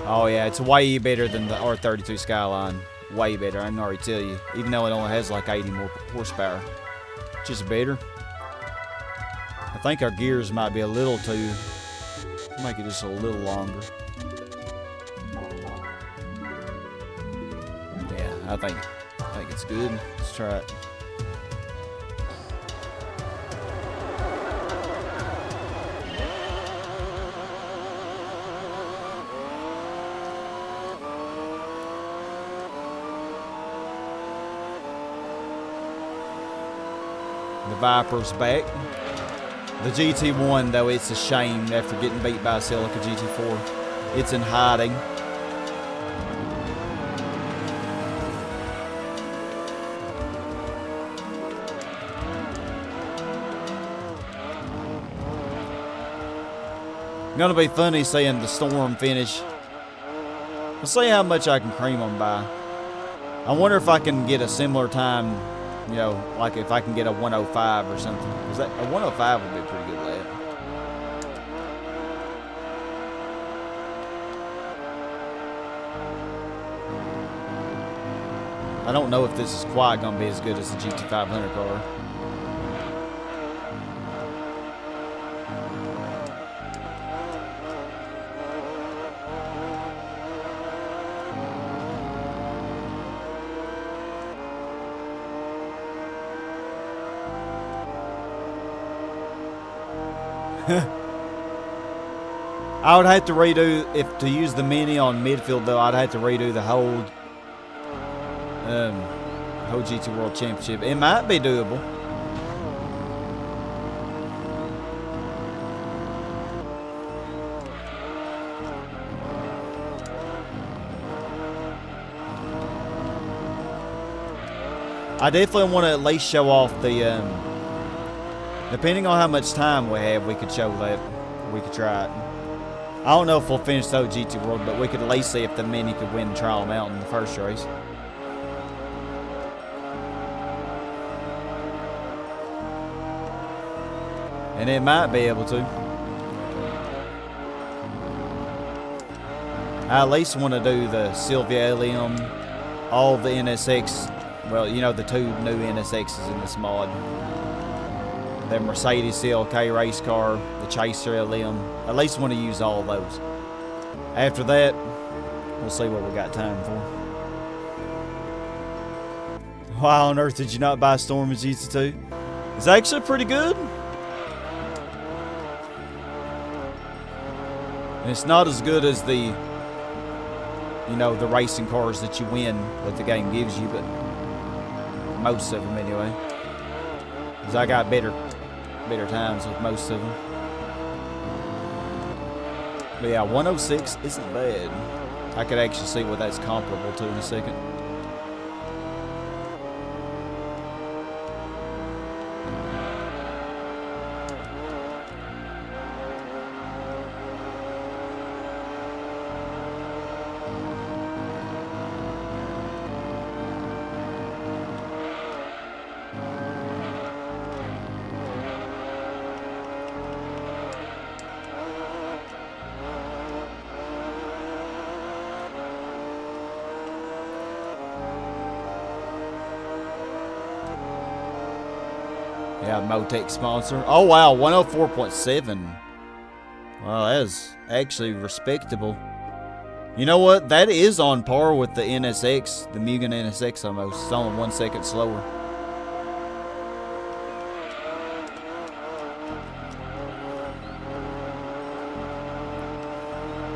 Oh yeah, it's way better than the R32 Skyline. Way better, I can already tell you. Even though it only has like 80 more horsepower. Just better. I think our gears might be a little too... Make it just a little longer. Yeah, I think it's good. Let's try it. The Viper's back. The GT1, though, it's a shame after getting beat by a Celica GT4. It's in hiding. Gonna be funny seeing the Storm finish. We'll see how much I can cream them by. I wonder if I can get a similar time. You know, like if I can get a 105 or something. Because a 105 would be a pretty good lap. I don't know if this is quite going to be as good as the GT500 car. I would have to redo, if to use the Mini on midfield though, I'd have to redo the whole GT World Championship. It might be doable. I definitely want to at least show off the, depending on how much time we have, we could show that. We could try it. I don't know if we'll finish the GT World, but we could at least see if the Mini could win Trial Mountain the first race. And it might be able to. I at least want to do the Silvia LM, all the NSX. Well, you know, the 2 new NSXs in this mod. The Mercedes CLK race car, the Chaser LM. At least want to use all of those. After that, we'll see what we got time for. Why on earth did you not buy Storm and GT2? It's actually pretty good. And it's not as good as the, you know, the racing cars that you win that the game gives you, but most of them anyway. Because I got better times with most of them. But yeah, 106 isn't bad. I could actually see what that's comparable to in a second. Yeah, Motec sponsor. Oh wow, 104.7. Wow, that is actually respectable. You know what? That is on par with the NSX, the Mugen NSX almost. It's only 1 second slower.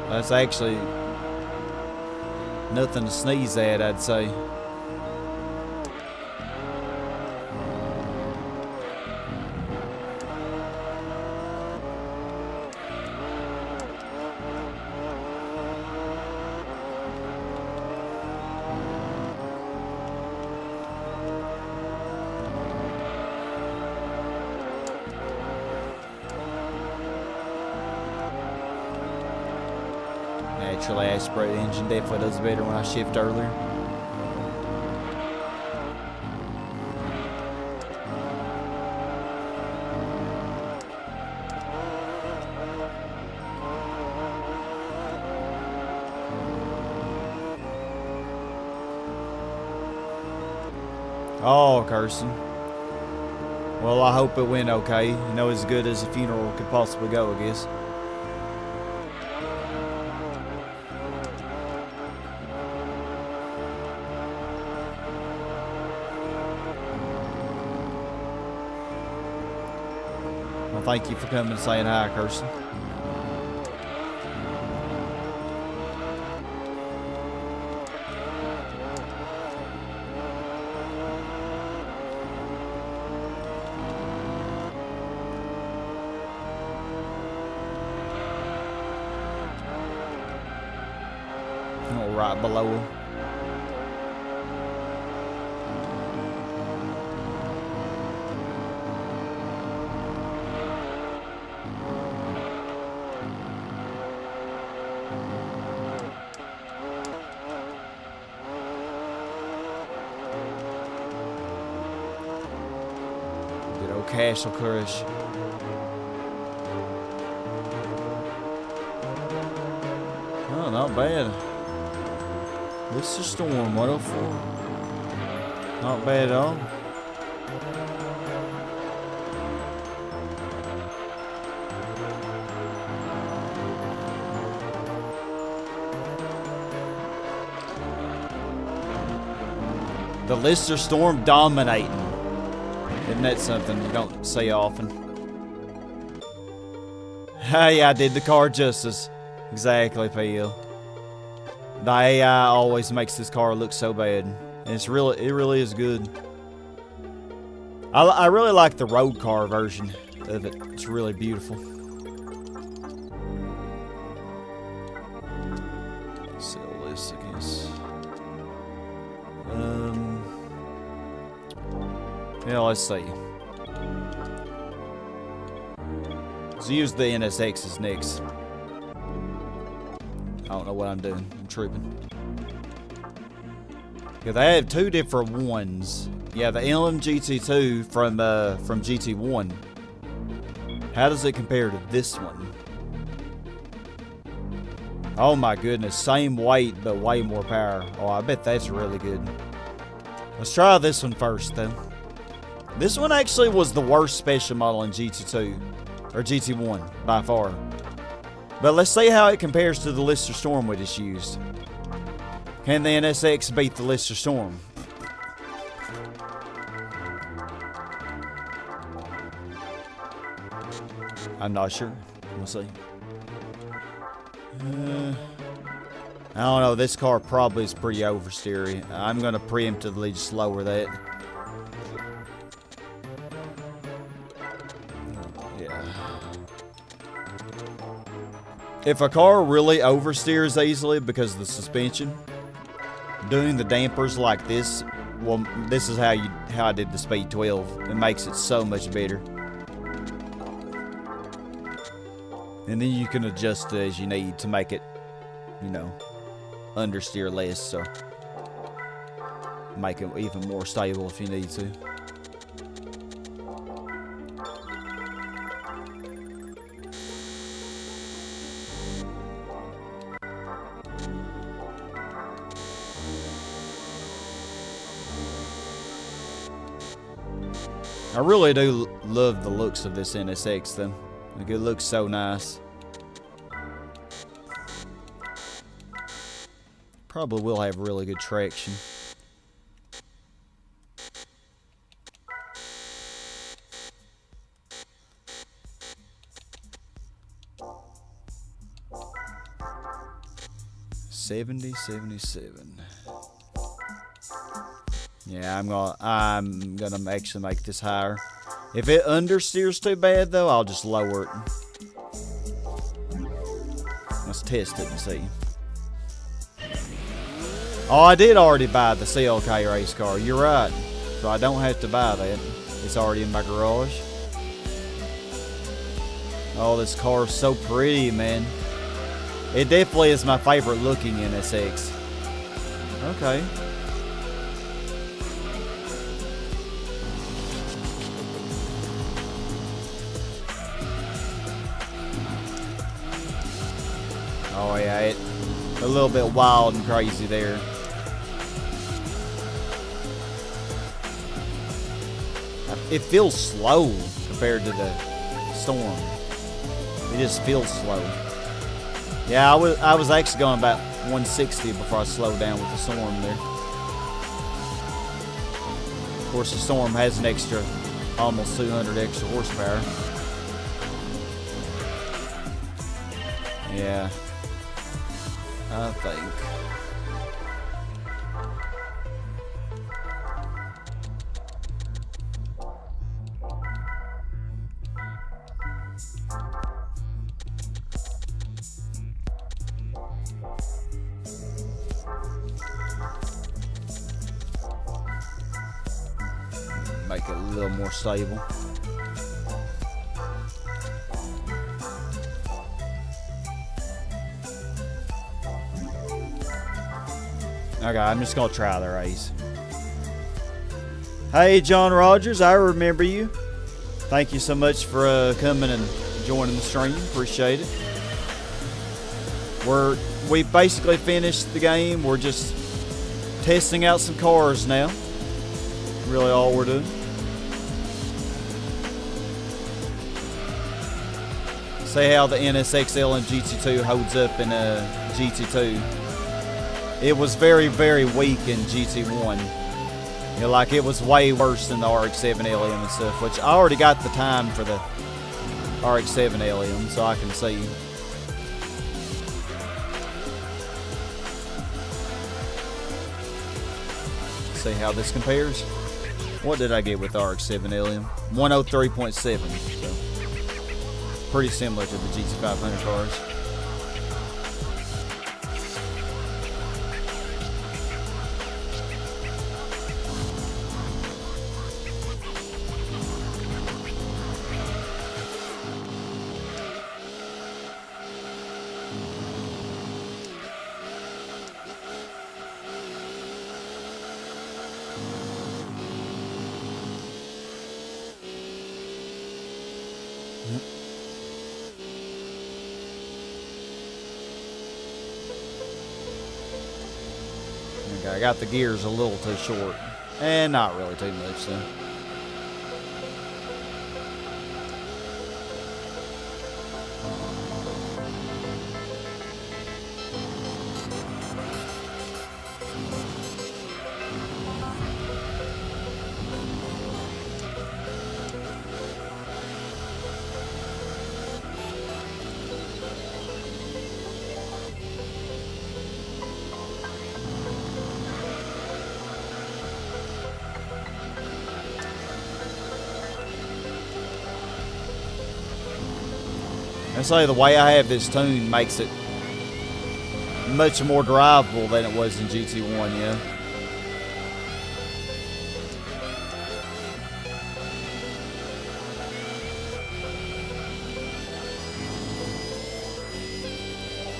That's actually nothing to sneeze at, I'd say. Naturally aspirated engine definitely does better when I shift earlier. Oh, cursing. Well, I hope it went okay. You know, as good as a funeral could possibly go, I guess. Well, thank you for coming and saying hi, Kirsten. Right below him. Good old Castle Crush. Oh, not bad. This is Storm 104. Not bad at all. The Lister Storm dominating. Isn't that something you don't see often? Hey, I did the car justice. Exactly, PL. The AI always makes this car look so bad. And it really is good. I really like the road car version of it. It's really beautiful. Sell this, I guess. Yeah, let's see. Let's use the NSXs next. I don't know what I'm doing. I'm tripping. Yeah, they have two different ones. Yeah, the LMGT2 from GT1. How does it compare to this one? Oh my goodness, same weight but way more power. Oh, I bet that's really good. Let's try this one first though. This one actually was the worst special model in GT2 or GT1 by far. But let's see how it compares to the Lister Storm we just used. Can the NSX beat the Lister Storm? I'm not sure. We'll see. I don't know. This car probably is pretty oversteery. I'm going to preemptively just lower that. Yeah. If a car really oversteers easily because of the suspension, doing the dampers like this, well, this is how I did the Speed 12. It makes it so much better. And then you can adjust it as you need to make it, you know, understeer less, so make it even more stable if you need to. I really do love the looks of this NSX though. Like, it looks so nice. Probably will have really good traction. $70.77. Yeah, I'm gonna actually make this higher. If it understeers too bad though, I'll just lower it. Let's test it and see. Oh, I did already buy the Celica race car. You're right. So I don't have to buy that. It's already in my garage. Oh, this car is so pretty, man. It definitely is my favorite looking NSX. Okay. Oh yeah, a little bit wild and crazy there. It feels slow compared to the Storm. It just feels slow. Yeah, I was actually going about 160 before I slowed down with the Storm there. Of course, the Storm has an extra, almost 200 extra horsepower. Yeah. I think. Make it a little more stable. Okay, I'm just gonna try the race. Hey, John Rogers, I remember you. Thank you so much for coming and joining the stream. Appreciate it. We basically finished the game. We're just testing out some cars now. Really, all we're doing. See how the NSX-R GT2 holds up in GT2. It was very, very weak in GT1. You know, like, it was way worse than the RX-7 LM and stuff, which I already got the time for the RX-7 LM so I can see. See how this compares. What did I get with RX-7 LM? 103.7. So pretty similar to the GT500 cars. Okay, I got the gears a little too short. And not really too much, though. I say the way I have this tuned makes it much more drivable than it was in GT1, yeah.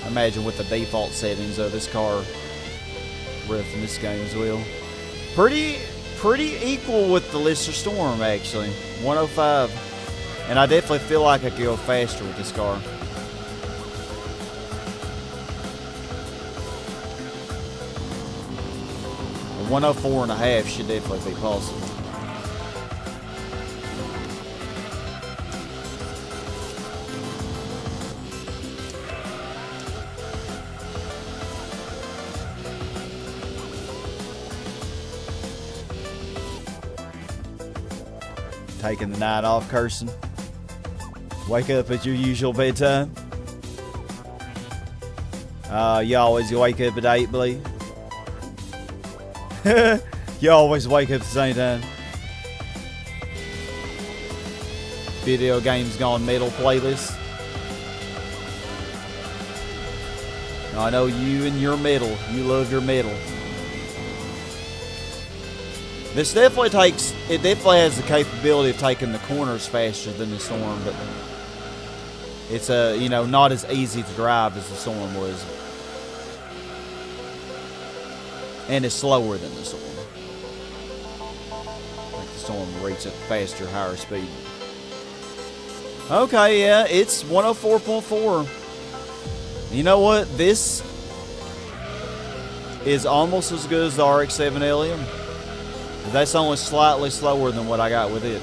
I imagine with the default settings of this car riff in this game as well. Pretty equal with the Lister Storm, actually. 105. And I definitely feel like I could go faster with this car. A 104.5 should definitely be possible. Taking the night off, cursing. Wake up at your usual bedtime. You always wake up at 8, believe. You always wake up at the same time. Video games gone metal playlist. I know you and your metal. You love your metal. This definitely has the capability of taking the corners faster than the Storm, but it's not as easy to drive as the Storm was. And it's slower than the Storm. I think the Storm reaches at faster, higher speed. Okay, yeah, it's 104.4. You know what? This is almost as good as the RX-7 LM. That's only slightly slower than what I got with it.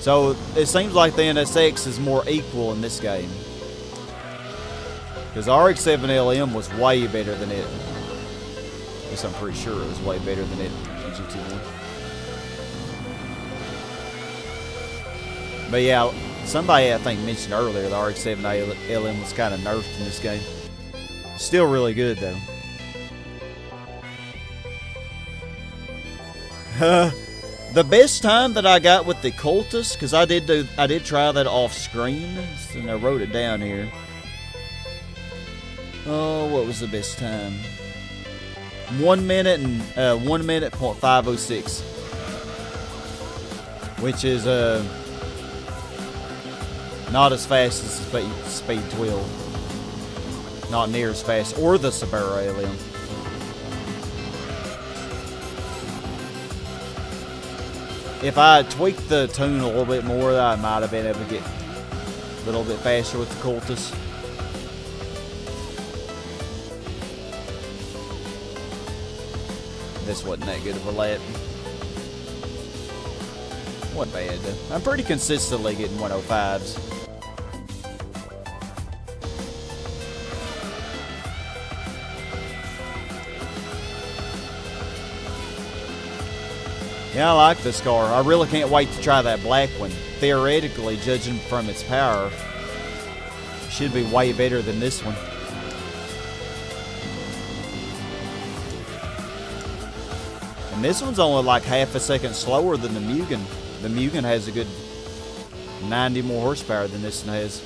So it seems like the NSX is more equal in this game. Because RX-7 LM was way better than it. At least I'm pretty sure it was way better than it in GT1. But yeah, somebody I think mentioned earlier the RX-7 LM was kind of nerfed in this game. Still really good though. The best time that I got with the Cultus, because I did try that off screen, and I wrote it down here. Oh, what was the best time? 1 minute and 1 minute.506, which is not as fast as Speed 12, not near as fast, or the Subaru LM. If I tweaked the tune a little bit more, I might have been able to get a little bit faster with the Cultus. This wasn't that good of a lap. Wasn't bad though. I'm pretty consistently getting 105s. Yeah, I like this car. I really can't wait to try that black one. theoretically, judging from its power, should be way better than this one. And this one's only like half a second slower than the Mugen. The Mugen has a good 90 more horsepower than this one has.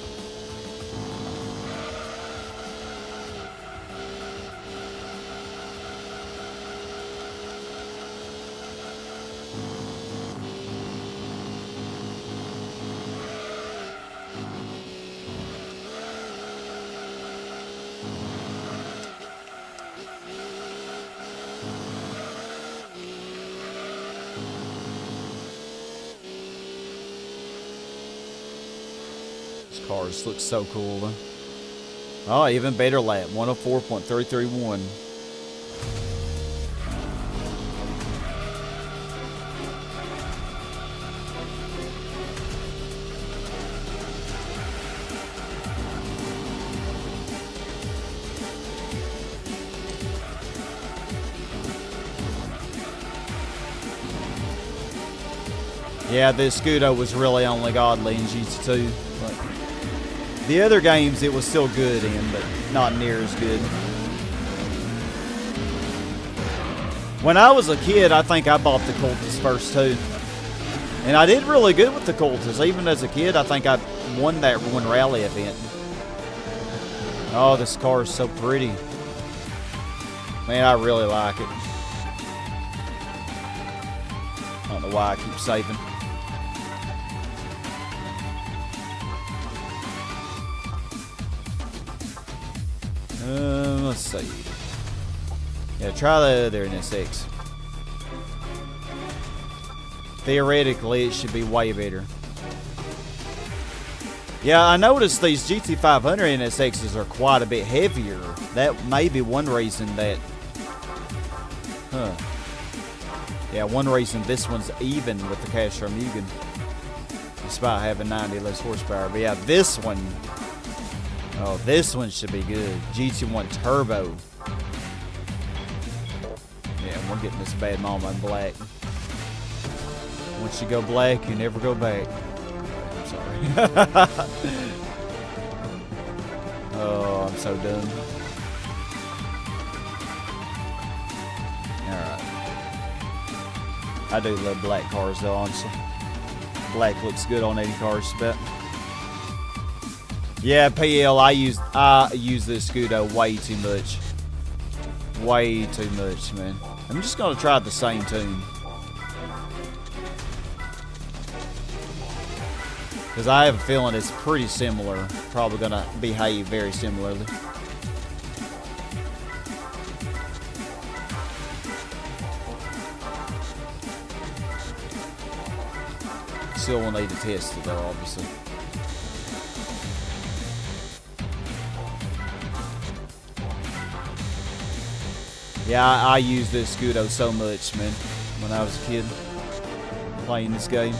Cars look so cool though. Oh, even better lap, 104.331. Yeah, this Scudo was really only godly in GT2. The other games it was still good in, but not near as good. When I was a kid, I think I bought the Cultus first too. And I did really good with the Cultus. Even as a kid, I think I won that one rally event. Oh, this car is so pretty. Man, I really like it. I don't know why I keep saving. Let's see. Yeah, try the other NSX. Theoretically, it should be way better. Yeah, I noticed these GT500 NSXs are quite a bit heavier. That may be one reason that... Huh. Yeah, one reason this one's even with the Castro Mugen. Despite having 90 less horsepower. But yeah, this one... Oh, this one should be good. GT1 Turbo. Yeah, we're getting this bad mama in black. Once you go black, you never go back. I'm sorry. Oh, I'm so done. Alright. I do love black cars though, honestly. Black looks good on 80 cars, but... Yeah, PL, I use this Scudo way too much. Way too much, man. I'm just gonna try the same tune. Because I have a feeling it's pretty similar. Probably gonna behave very similarly. Still will need to test it though, obviously. Yeah, I used this Scudo so much, man, when I was a kid playing this game.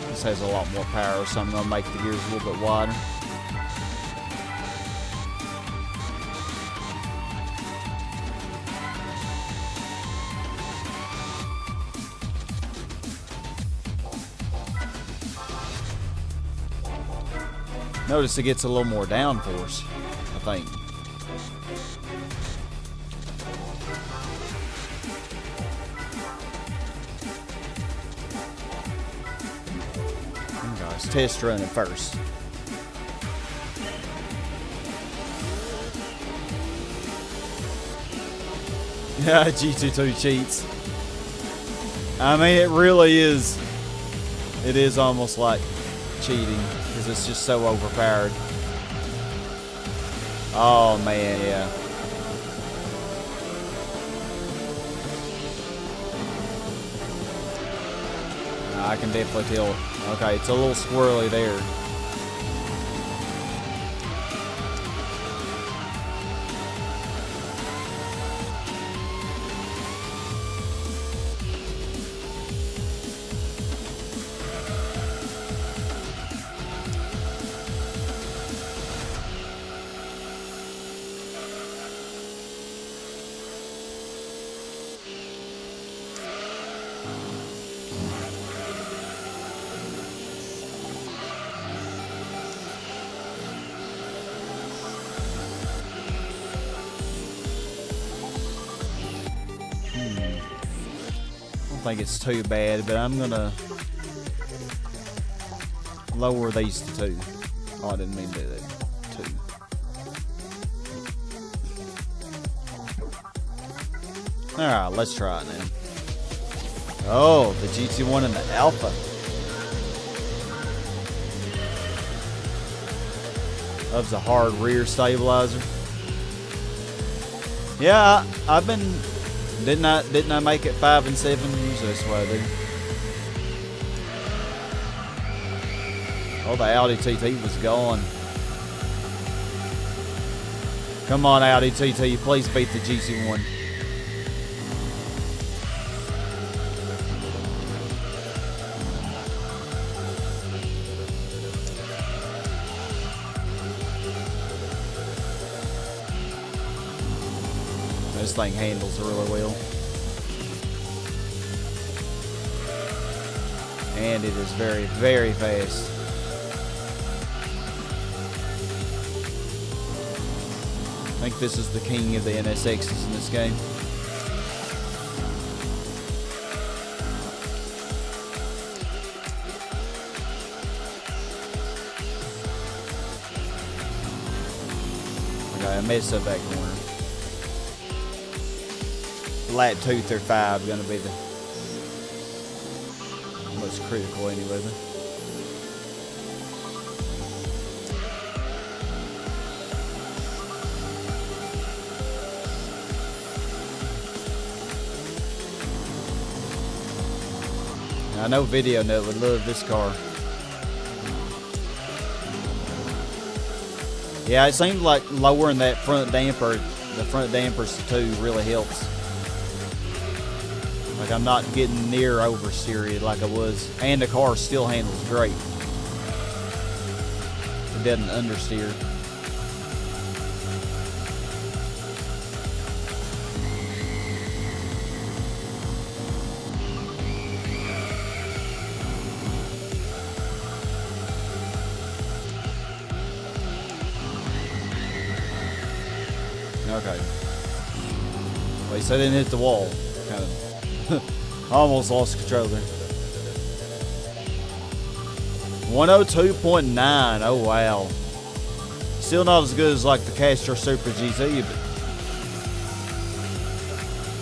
This has a lot more power, so I'm going to make the gears a little bit wider. Notice it gets a little more downforce, I think. Okay, let's test run it first. Yeah, GT2 cheats. I mean, it really is. It is almost like cheating. Because it's just so overpowered. Oh man, yeah. I can definitely tell. Okay, it's a little swirly there. think it's too bad, but I'm gonna lower these to 2. Oh, I didn't mean to do that. 2. Alright, let's try it now. Oh, the GT1 and the Alpha. Loves a hard rear stabilizer. Yeah, I've been. Didn't I make it 5 and 7? Usually that's what I do. Oh, the Audi TT was gone. Come on, Audi TT, please beat the GT1. This thing handles really well. And it is very, very fast. I think this is the king of the NSXs in this game. Okay, I messed up that corner. Lap 2 through 5 gonna be the most critical anyway. I know Video Nut would love this car. Yeah, it seems like lowering that front damper, the front dampers to 2 really helps. Like I'm not getting near oversteered like I was. And the car still handles great. It doesn't understeer. Okay. At least I didn't hit the wall. Kind of. Almost lost control there. 102.9. Oh wow. Still not as good as like the Castro Super GT,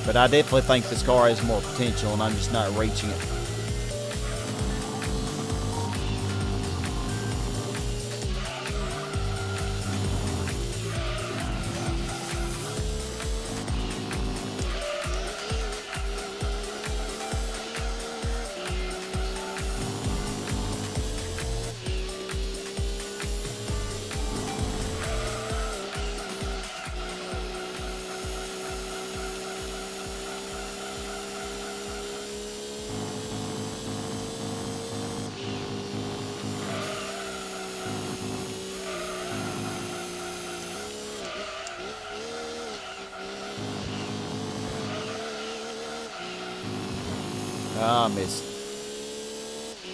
but I definitely think this car has more potential, and I'm just not reaching it. Ah, I missed.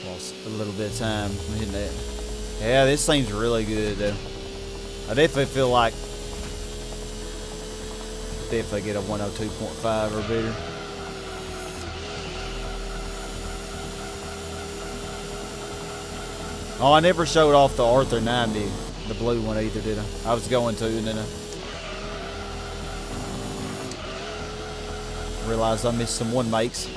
Lost a little bit of time hitting that. Yeah, this seems really good though. I definitely feel like definitely get a 102.5 or better. Oh, I never showed off the Arthur 90, the blue one either, did I? I was going to, and then I realized I missed some one makes.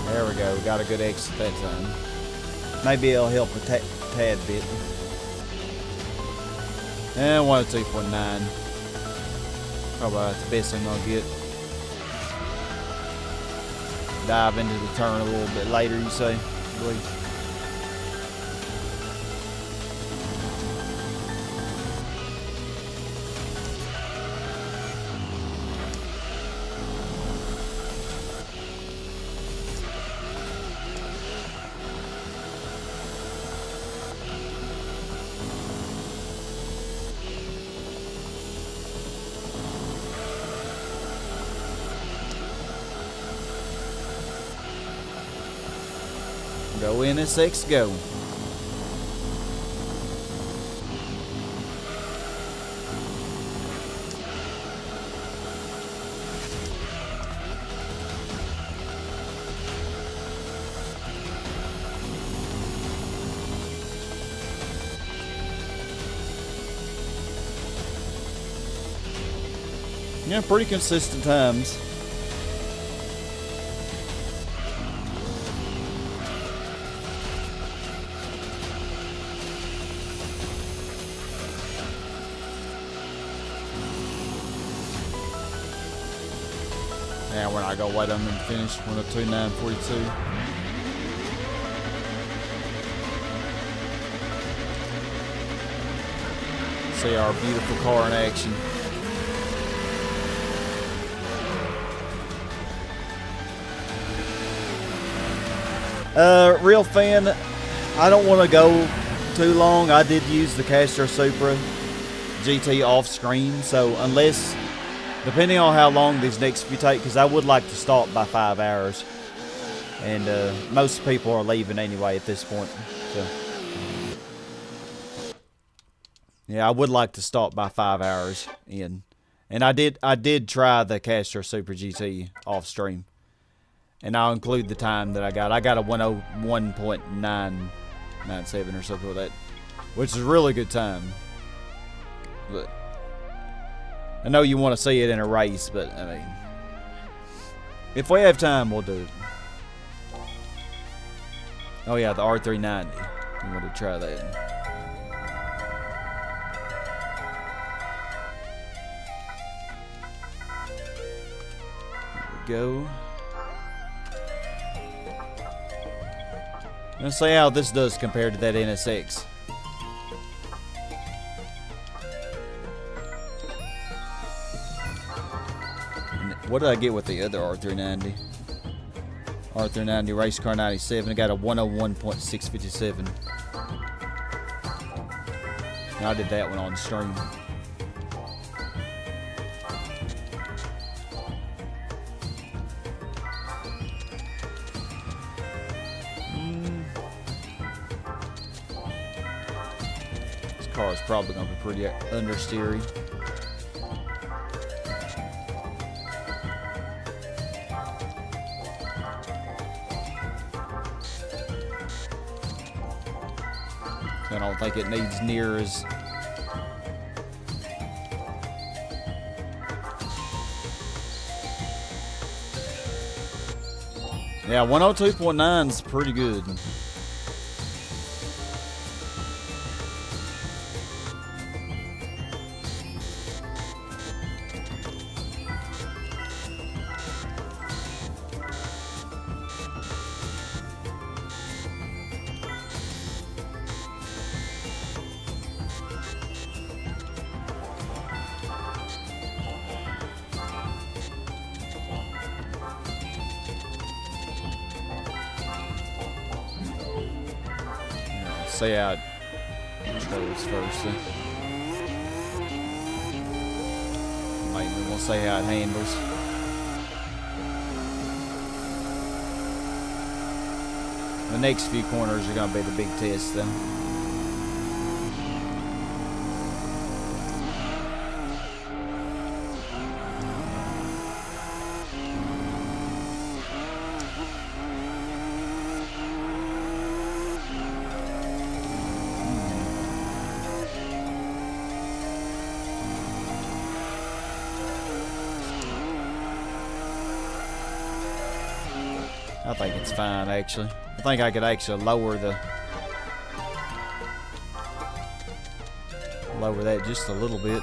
There we go. Got a good exit that time. Maybe it'll help a tad bit. And 102.9. Probably about the best I'm gonna get. Dive into the turn a little bit later, you say, I believe. Go NSX, go. Yeah, pretty consistent times. Yeah, we're not gonna wait on them to finish. 102.942. See our beautiful car in action. Real fan, I don't want to go too long. I did use the Castro Supra GT off screen, so unless, depending on how long these next few take, because I would like to stop by 5 hours, and most people are leaving anyway at this point. So yeah, I would like to stop by 5 hours in, and I did try the Castro Supra GT off stream. And I'll include the time that I got. I got a 101.997 or something like that, which is a really good time. But I know you want to see it in a race, but I mean, if we have time, we'll do it. Oh yeah, the R390. I'm going to try that. There we go. Let's see how this does compared to that NSX. What did I get with the other R390? R390 Race Car 97. I got a 101.657. I did that one on stream. Car is probably going to be pretty understeery. I don't think it needs near as... Yeah, 102.9 is pretty good. See how it goes first. Maybe we'll see how it handles. The next few corners are going to be the big test, though. I think it's fine, actually. I think I could actually lower that just a little bit.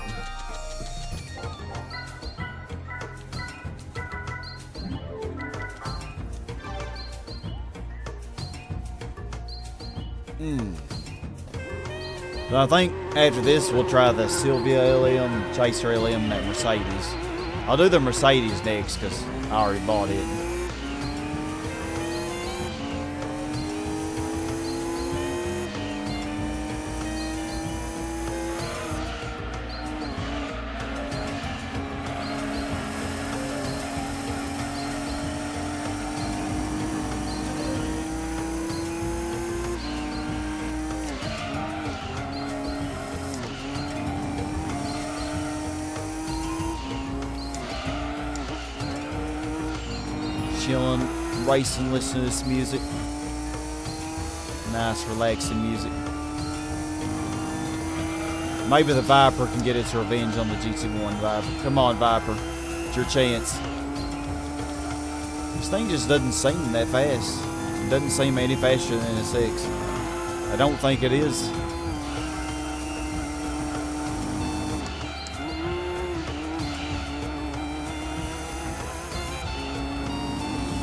So I think after this we'll try the Silvia LM, Chaser LM, and that Mercedes. I'll do the Mercedes next because I already bought it. chilling, racing, listening to this music. Nice, relaxing music. Maybe the Viper can get its revenge on the GT1 Viper. Come on, Viper. It's your chance. This thing just doesn't seem that fast. It doesn't seem any faster than a 6. I don't think it is.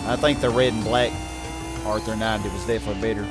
I think the red and black R390 was definitely better.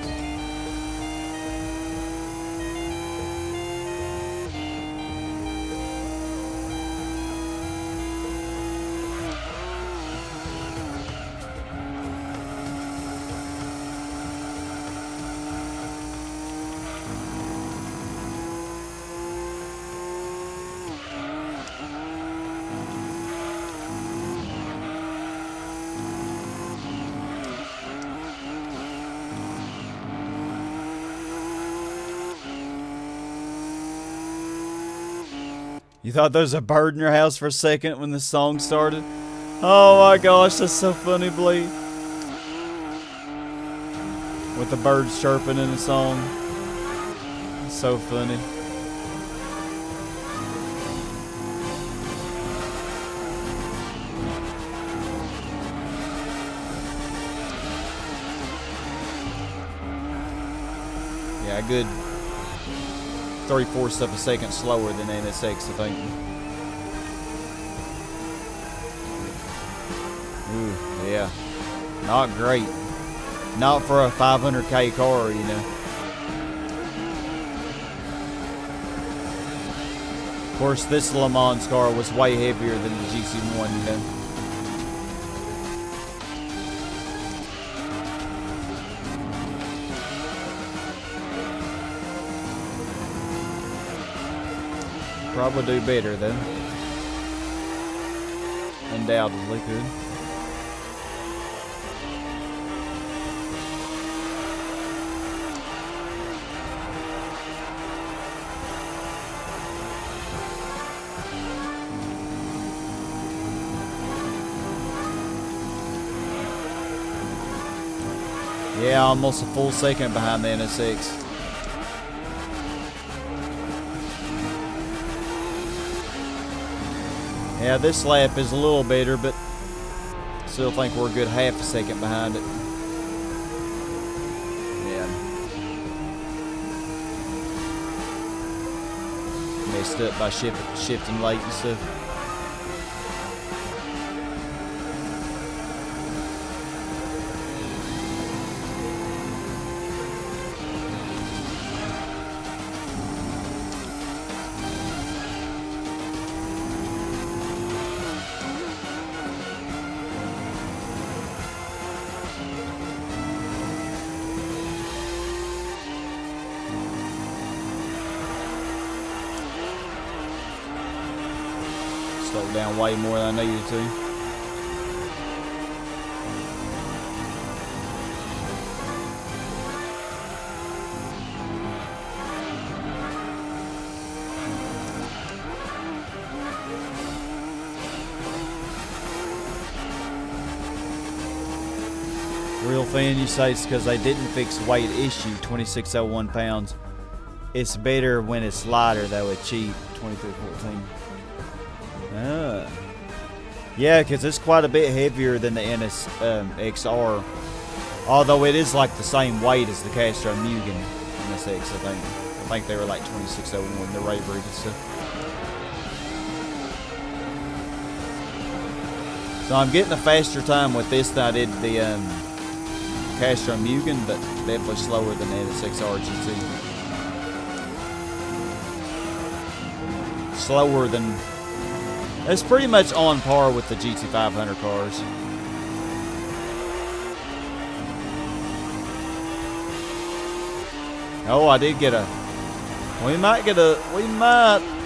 You thought there was a bird in your house for a second when the song started? Oh my gosh, that's so funny, Bleed. With the birds chirping in the song. It's so funny. Yeah, good 3/4 of a second slower than NSX, I think. Ooh, yeah. Not great. Not for a 500k car, you know. Of course, this Le Mans car was way heavier than the GT1, you know. Probably do better though. Undoubtedly could. Yeah, almost a full second behind the NSX. Yeah, this lap is a little better, but still think we're a good half a second behind it. Yeah. Messed up by shifting late and stuff. Slowed down way more than I needed to. Real fan, you say it's because they didn't fix weight issue, 2601 pounds. It's better when it's lighter though, it's cheap, 2314. Yeah, because it's quite a bit heavier than the NSX-R. Although it is like the same weight as the Castro Mugen NSX, I think they were like 2601, the Ray breed and stuff. So I'm getting a faster time with this than I did the Castro Mugen, but definitely slower than the NSX-R GT. Slower than... It's pretty much on par with the GT500 cars. Oh, I did get a... We might,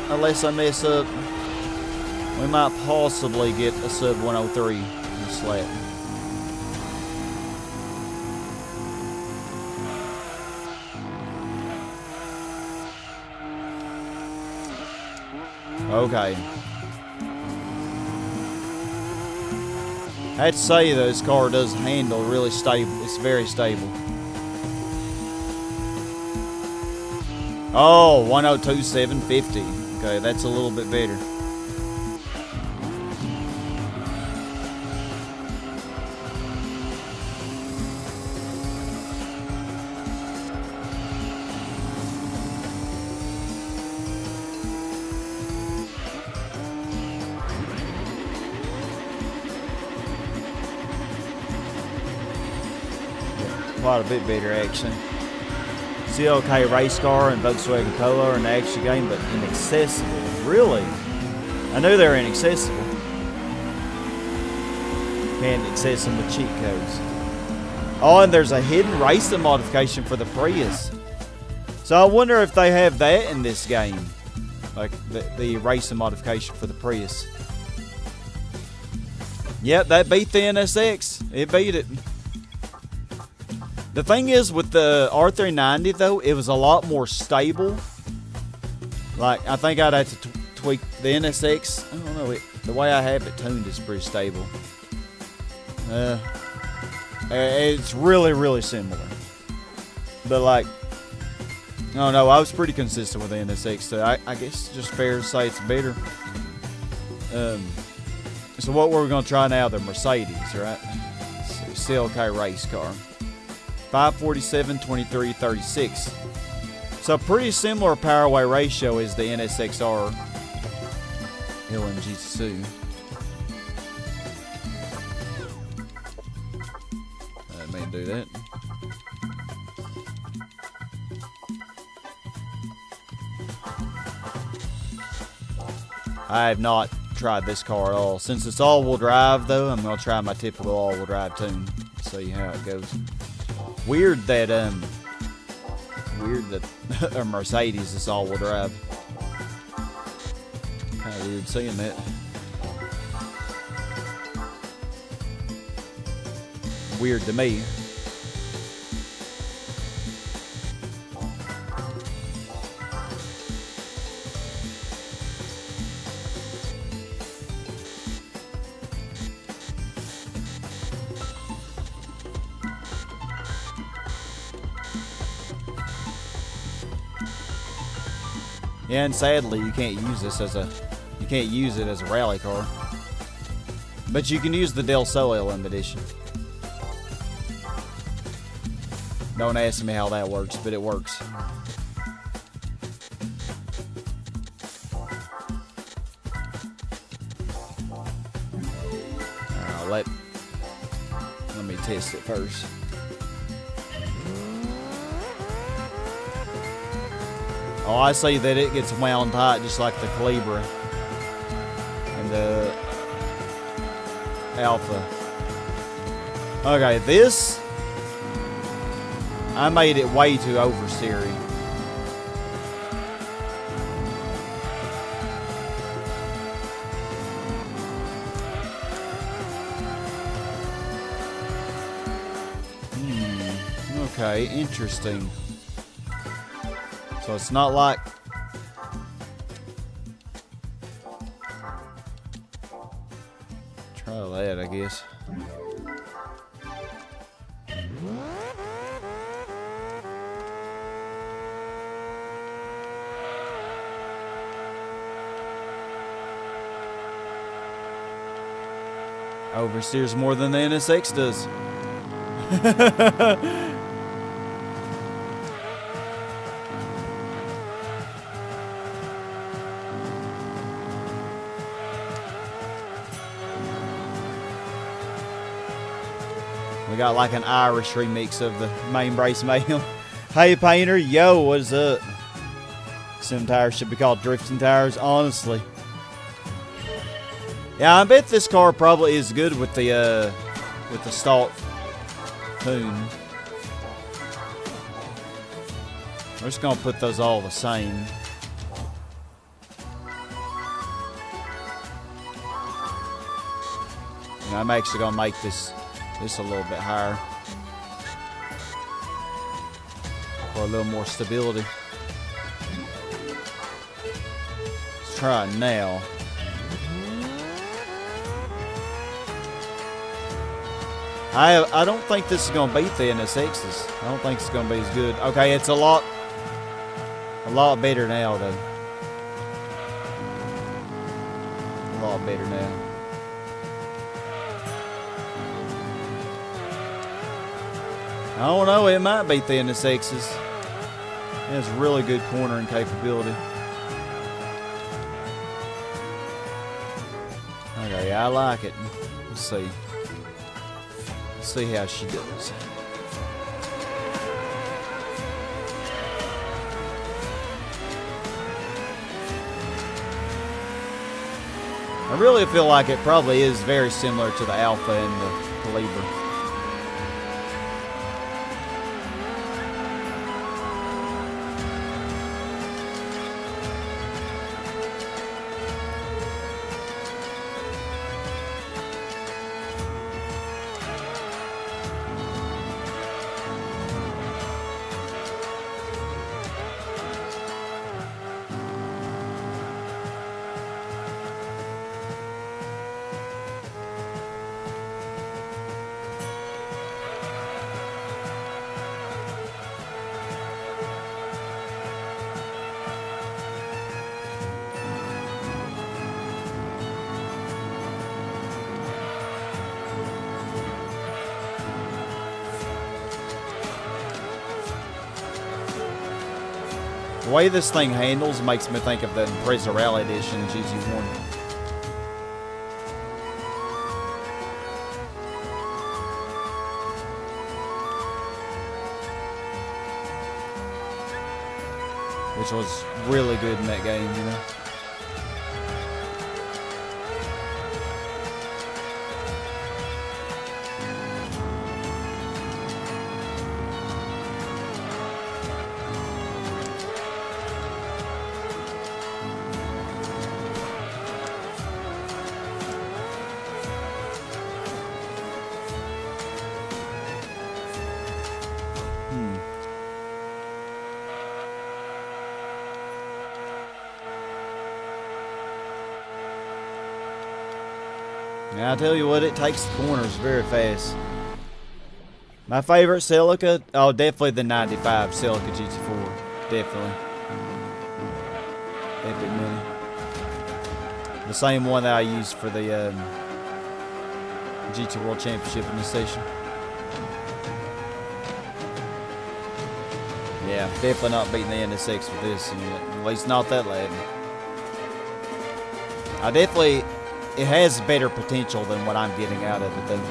unless I mess up, we might possibly get a sub 103 in this lap. Okay. I have to say though, this car does handle really stable. It's very stable. Oh, 102,750. Okay, that's a little bit better. Quite a bit better action. Celica race car and Volkswagen Polo are in the action game, but inaccessible. Really? I knew they were inaccessible. Can't access them with cheat codes. Oh, and there's a hidden racing modification for the Prius. So I wonder if they have that in this game. Like the racing modification for the Prius. Yep, that beat the NSX. It beat it. The thing is, with the R390, though, it was a lot more stable. Like, I think I'd have to tweak the NSX. I don't know. The way I have it tuned is pretty stable. It's really, really similar. But, like, I don't know. I was pretty consistent with the NSX, so I guess it's just fair to say it's better. So what we're going to try now, the Mercedes, right? Celica race car. 547, 23, 36. So pretty similar power-weight ratio as the NSX-R LMG2. Let me do that. I have not tried this car at all. Since it's all-wheel drive, though, I'm going to try my typical all-wheel drive tune. See how it goes. Weird that a Mercedes is all-wheel drive. Kind of weird seeing that. Weird to me. Yeah, and sadly, you can't use this as you can't use it as a rally car. But you can use the Del Sol LM edition. Don't ask me how that works, but it works. Let me test it first. Oh, I see that it gets wound tight just like the Calibra and the Alpha. Okay, this, I made it way too oversteery. Okay, interesting. So it's not like try that, I guess. Oversteers more than the NSX does. We got like an Irish remix of the main brace mail. Hey Painter, yo, what's up? Some tires should be called drifting tires, honestly. Yeah, I bet this car probably is good with the stock tune. We're just gonna put those all the same. And I'm actually gonna make this a little bit higher for a little more stability. Let's try it now. I don't think this is going to beat the NSXs. I don't think it's going to be as good. Okay, it's a lot better now, though. A lot better now. I don't know, it might beat the NSXs. It has really good cornering capability. Okay, I like it. Let's see. Let's see how she does. I really feel like it probably is very similar to the Alpha and the Calibre. The way this thing handles makes me think of the Impreza Rally Edition in GT1. Which was really good in that game, you know. Now, I tell you what, it takes the corners very fast. My favorite Celica, oh, definitely the 95 Celica GT4. Definitely. Epic Mini. The same one that I used for the GT World Championship in this station. Yeah, definitely not beating the NSX with this, at least not that loud. I definitely... It has better potential than what I'm getting out of it, though.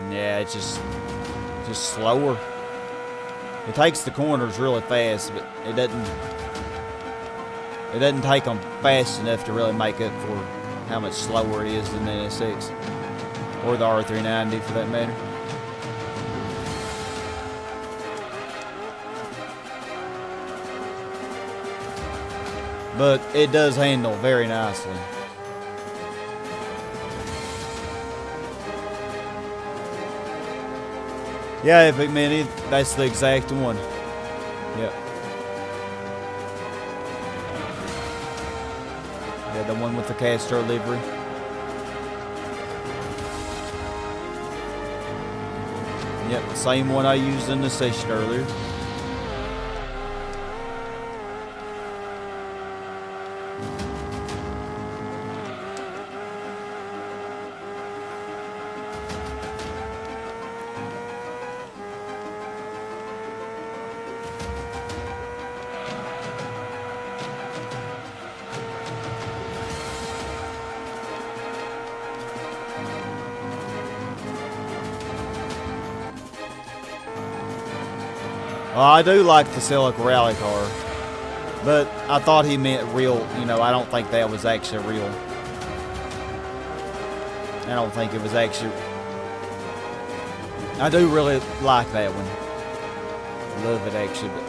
Yeah, it's just slower. It takes the corners really fast, but it doesn't take them fast enough to really make up for how much slower it is than the NSX or the R390 for that matter. But it does handle very nicely. Yeah, Epic Mini, that's the exact one. Yep. Yeah, the one with the Castro livery. Yep, the same one I used in the station earlier. Well, I do like the Celica rally car, but I thought he meant real, you know, I don't think that was actually real. I don't think it was actually... I do really like that one. Love it, actually. But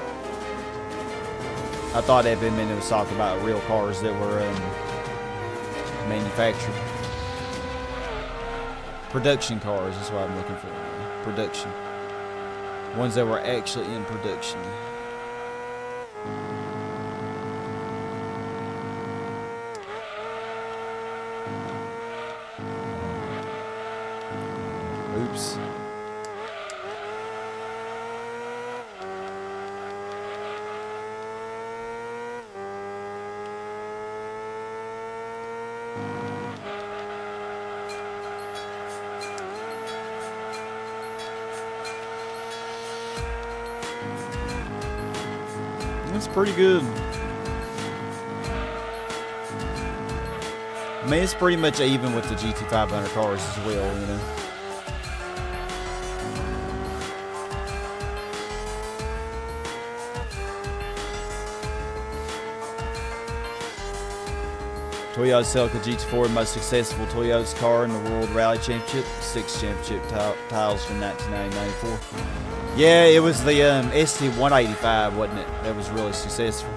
I thought that it was talking about real cars that were manufactured. Production cars is what I'm looking for. Production. Ones that were actually in production. Oops. It's pretty good. I mean, it's pretty much even with the GT500 cars as well, you know. Toyota Celica GT4, most successful Toyota's car in the World Rally Championship, 6 championship titles from 1994. Yeah, it was the ST185, wasn't it? That was really successful.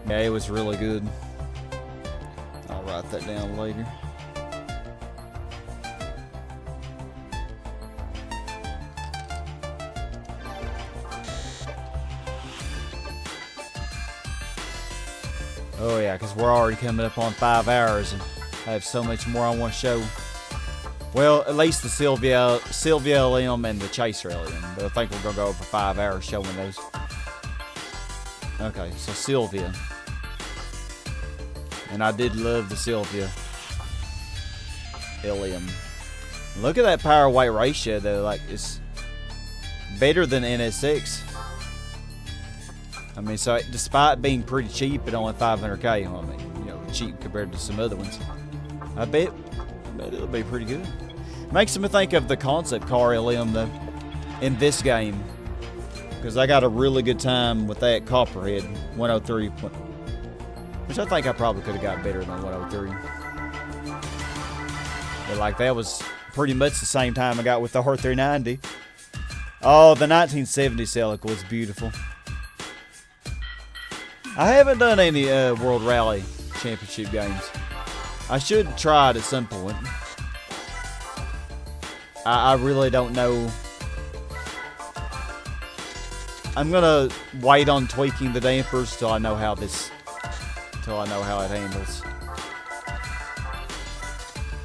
Yeah, it was really good. I'll write that down later. Oh yeah, because we're already coming up on 5 hours and I have so much more I want to show. Well, at least the Silvia LM and the Chaser LM, but I think we're going to go over 5 hours showing those. Okay, so Silvia. And I did love the Silvia LM. Look at that power weight ratio though, like it's better than NSX. I mean, so despite being pretty cheap at only 500K, I mean, you know, cheap compared to some other ones, I bet it'll be pretty good. Makes me think of the concept car LM though, in this game, because I got a really good time with that Copperhead 103, which I think I probably could have got better than 103. But like that was pretty much the same time I got with the R390. Oh, the 1970 Celica was beautiful. I haven't done any World Rally Championship games. I should try it at some point. I really don't know. I'm gonna wait on tweaking the dampers till I know how it handles.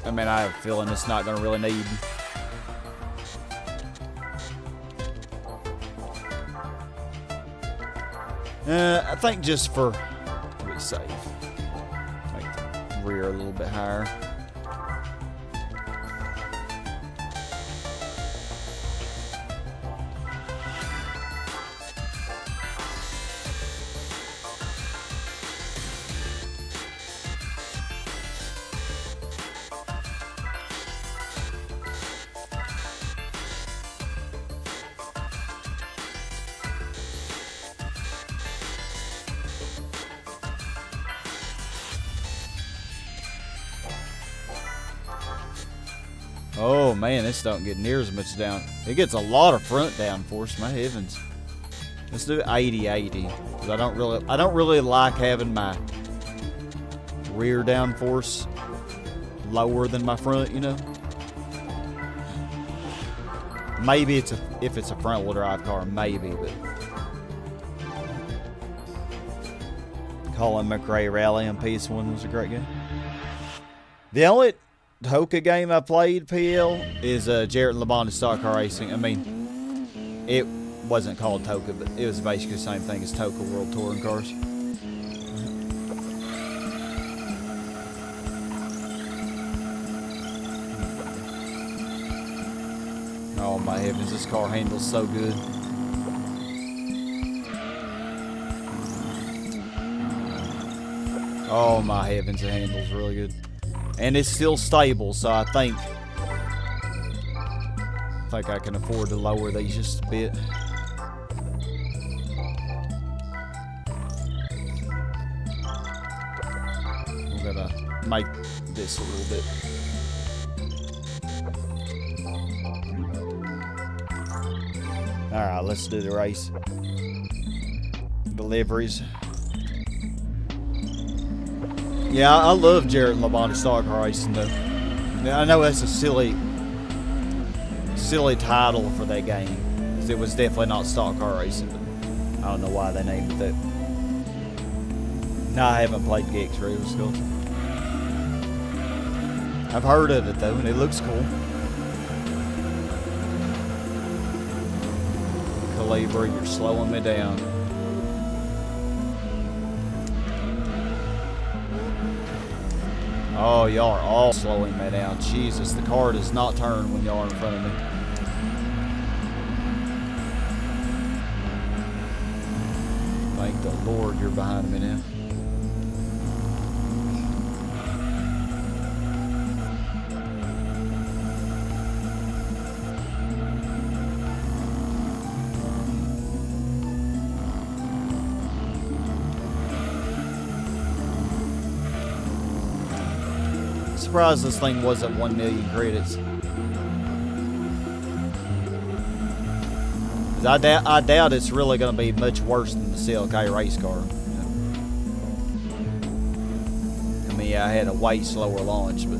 I mean, I have a feeling it's not gonna really need. I think just to be safe, make the rear a little bit higher. Oh man, this don't get near as much down. It gets a lot of front downforce. My heavens. Let's do 80-80. Because I don't really like having my rear downforce lower than my front, you know. Maybe if it's a front wheel drive car, maybe, but Colin McRae Rally on PS1 was a great game. The only Toka game I played PL is Jarrett and Labonte Stock Car Racing. I mean, it wasn't called Toka, but it was basically the same thing as Toka World Touring Cars. Oh my heavens, this car handles so good. Oh my heavens, it handles really good. And it's still stable, so I think I can afford to lower these just a bit. We're gonna make this a little bit. Alright, let's do the race. Deliveries. Yeah, I love Jared Labonte stock car racing though. Yeah, I know that's a silly title for that game. Because it was definitely not stock car racing, but I don't know why they named it that. No, I haven't played Gex Radio Skull. I've heard of it though, and it looks cool. Calibra, you're slowing me down. Oh, y'all are all slowing me down. Jesus, the car does not turn when y'all are in front of me. Thank the Lord you're behind me now. Surprised this thing wasn't 1 million credits. I doubt it's really going to be much worse than the Celica race car. I mean, yeah, I had a way slower launch, but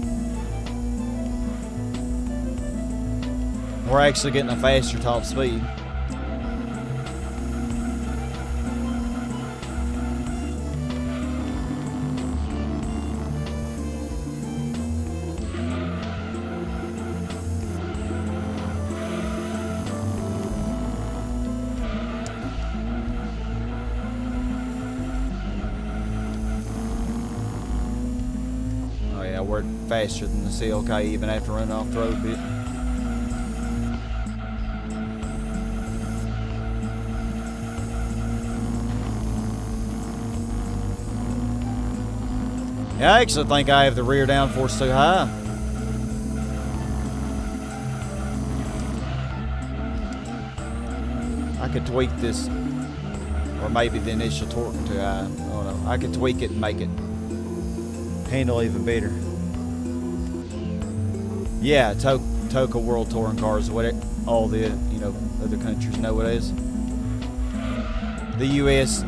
we're actually getting a faster top speed. Faster than the Celica even after running off the road a bit. Yeah, I actually think I have the rear downforce too high. I could tweak this, or maybe the initial torque too high. I don't know. I could tweak it and make it handle even better. Yeah, Toka World Touring Cars, what all the other countries know what it is. The U.S.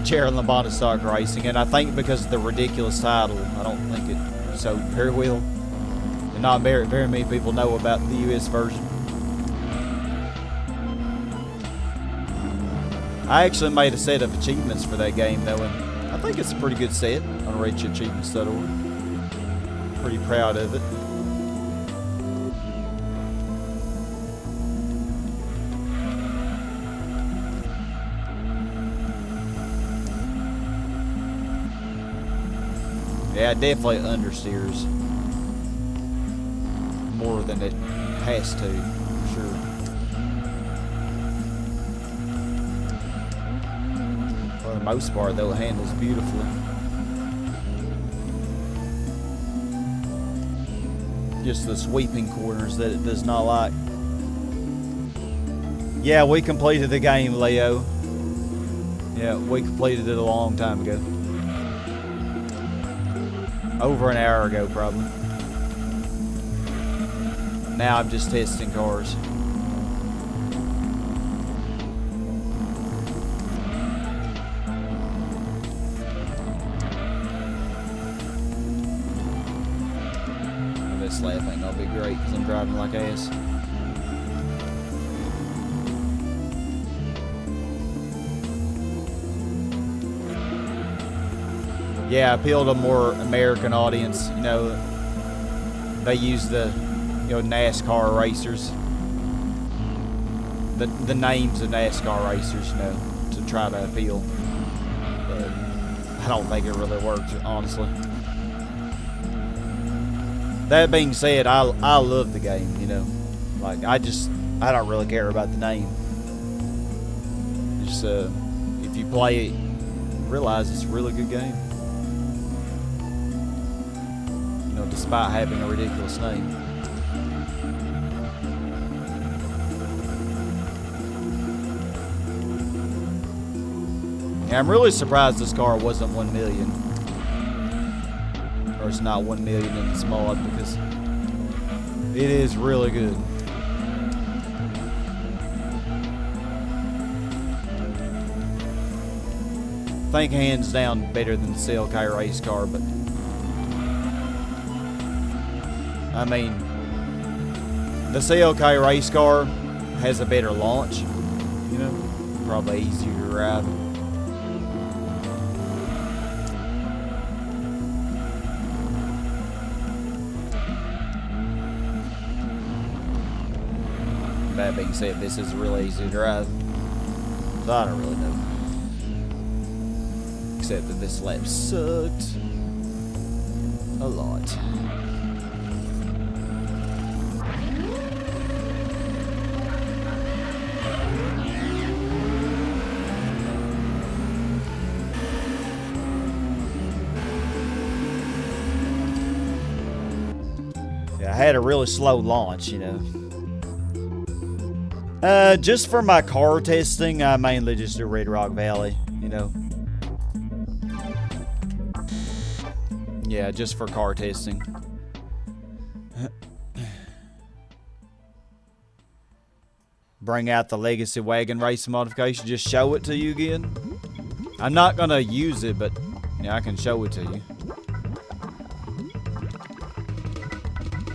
Jared Labonte stock racing, and I think because of the ridiculous title, I don't think it sold very well, and not very many people know about the U.S. version. I actually made a set of achievements for that game though, and I think it's a pretty good set on RichAchievements.org. Pretty proud of it. Yeah, it definitely understeers more than it has to, for sure. For the most part, though, it handles beautifully. Just the sweeping corners that it does not like. Yeah, we completed the game, Leo. Yeah, we completed it a long time ago. Over an hour ago, probably. Now I'm just testing cars. This lap ain't gonna be great because I'm driving like ass. Yeah, appeal to a more American audience. You know, they use the, NASCAR racers, the names of NASCAR racers, to try to appeal. But I don't think it really works, honestly. That being said, I love the game. Like I don't really care about the name. Just if you play it, realize it's a really good game. Despite having a ridiculous name. Yeah, I'm really surprised this car wasn't 1 million. Or it's not 1 million in this mod because it is really good. think hands down better than the Celica race car, but I mean, the Celica race car has a better launch, you know, probably easier to ride. That being said, this is really easy to drive, so I don't really know. Except that this lap sucked a lot. Yeah, I had a really slow launch, you know. Just for my car testing, I mainly just do Red Rock Valley, you know. Yeah, just for car testing. Bring out the Legacy Wagon Racing modification, just show it to you again. I'm not gonna use it, but yeah, I can show it to you.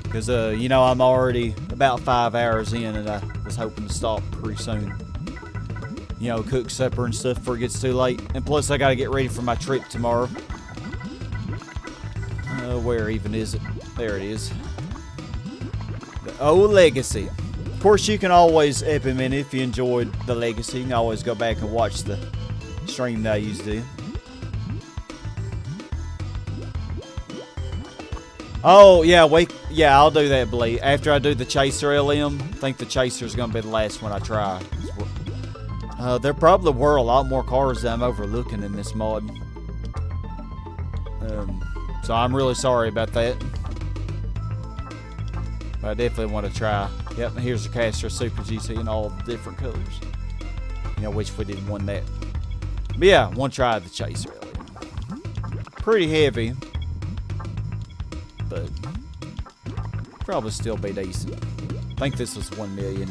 Because, you know, I'm already about 5 hours in, and I was hoping to stop pretty soon. You know, cook supper and stuff before it gets too late. And plus, I gotta get ready for my trip tomorrow. Where even is it? There it is. The old Legacy. Of course, you can always implement it if you enjoyed the Legacy. You can always go back and watch the stream that I used to do. Oh, yeah, yeah, I'll do that, Blee. After I do the Chaser LM, I think the Chaser's going to be the last one I try. There probably were a lot more cars that I'm overlooking in this mod. So I'm really sorry about that. But I definitely want to try. Yep, here's the Castro Super GT in all the different colors. You know, which we didn't want that. But yeah, one try of the Chaser LM. Pretty heavy. But probably still be decent. I think this was 1 million.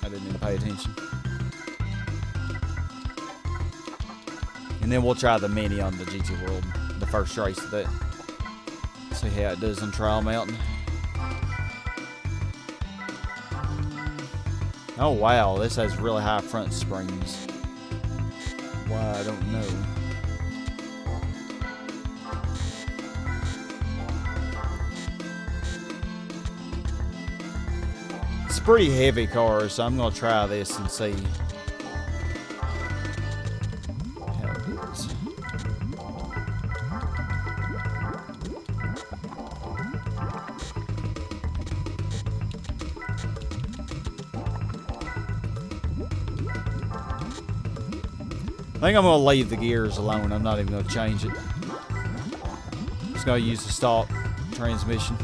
I didn't even pay attention. And then we'll try the Mini on the GT World, the first race of that. See how it does on Trial Mountain. Oh wow, this has really high front springs. Why, I don't know. It's a pretty heavy car, so I'm going to try this and see how it goes. I think I'm going to leave the gears alone. I'm not even going to change it. Just going to use the stock transmission.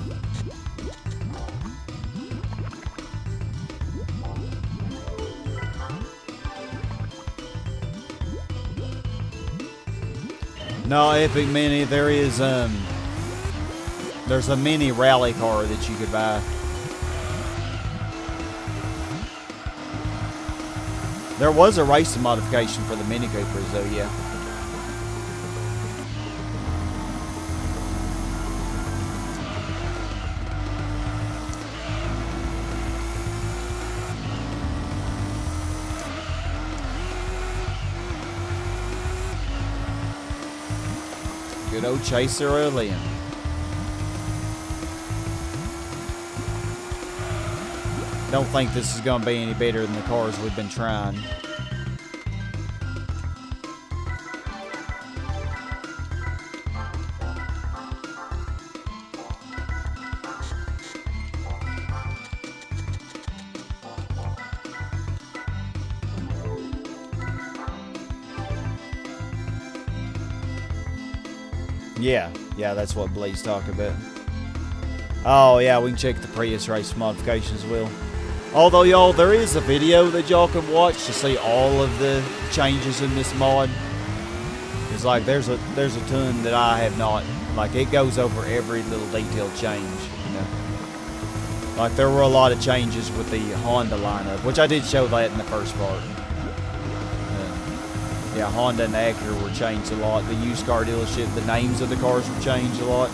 No, Epic Mini, there's a mini rally car that you could buy. There was a racing modification for the Mini Coopers, though, yeah. Good old Chaser LM. Don't think this is going to be any better than the cars we've been trying. Yeah, that's what Blee's talking about. Oh, yeah, we can check the Prius race modifications as well. Although, y'all, there is a video that y'all can watch to see all of the changes in this mod. It's like, there's a ton that I have not, like, it goes over every little detailed change, you know. Like, there were a lot of changes with the Honda lineup, which I did show that in the first part. Yeah, Honda and Acura were changed a lot. The used car dealership, the names of the cars were changed a lot,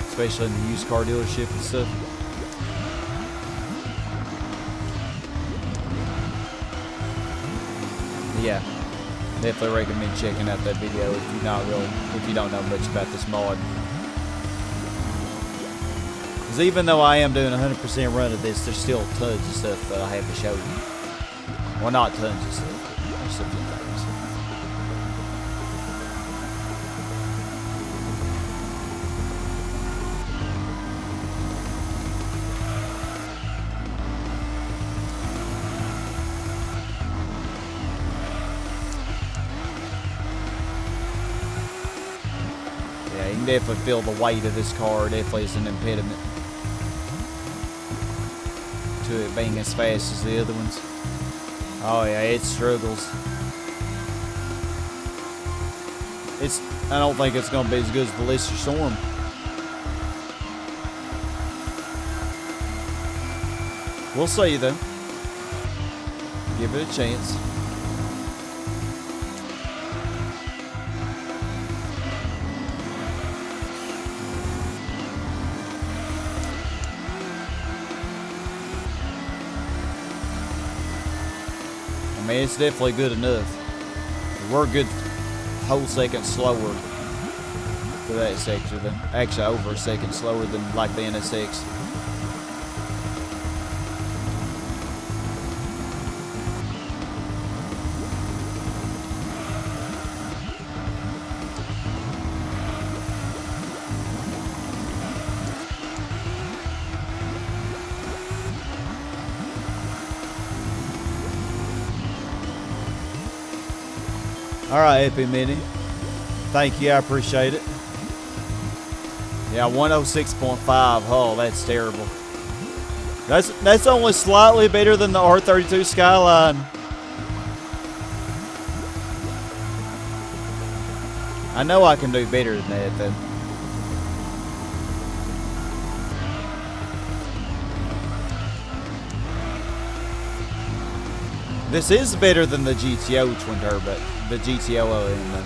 especially in the used car dealership and stuff. Yeah, definitely recommend checking out that video if you don't know much about this mod. Because even though I am doing 100% run of this, there's still tons of stuff that I have to show you. Well, not tons of stuff, but there's some things. Yeah, you can definitely feel the weight of this car. Definitely is an impediment to it being as fast as the other ones. Oh yeah, it struggles. I don't think it's gonna be as good as the Lister Storm. We'll see though. Give it a chance. I mean, it's definitely good enough. We're a good whole second slower for that sector. Actually, over a second slower than like the NSX. All right, Epi Mini. Thank you, I appreciate it. Yeah, 106.5. Oh, that's terrible. That's only slightly better than the R32 Skyline. I know I can do better than that, though. This is better than the GTO twin turbo, the GTO, and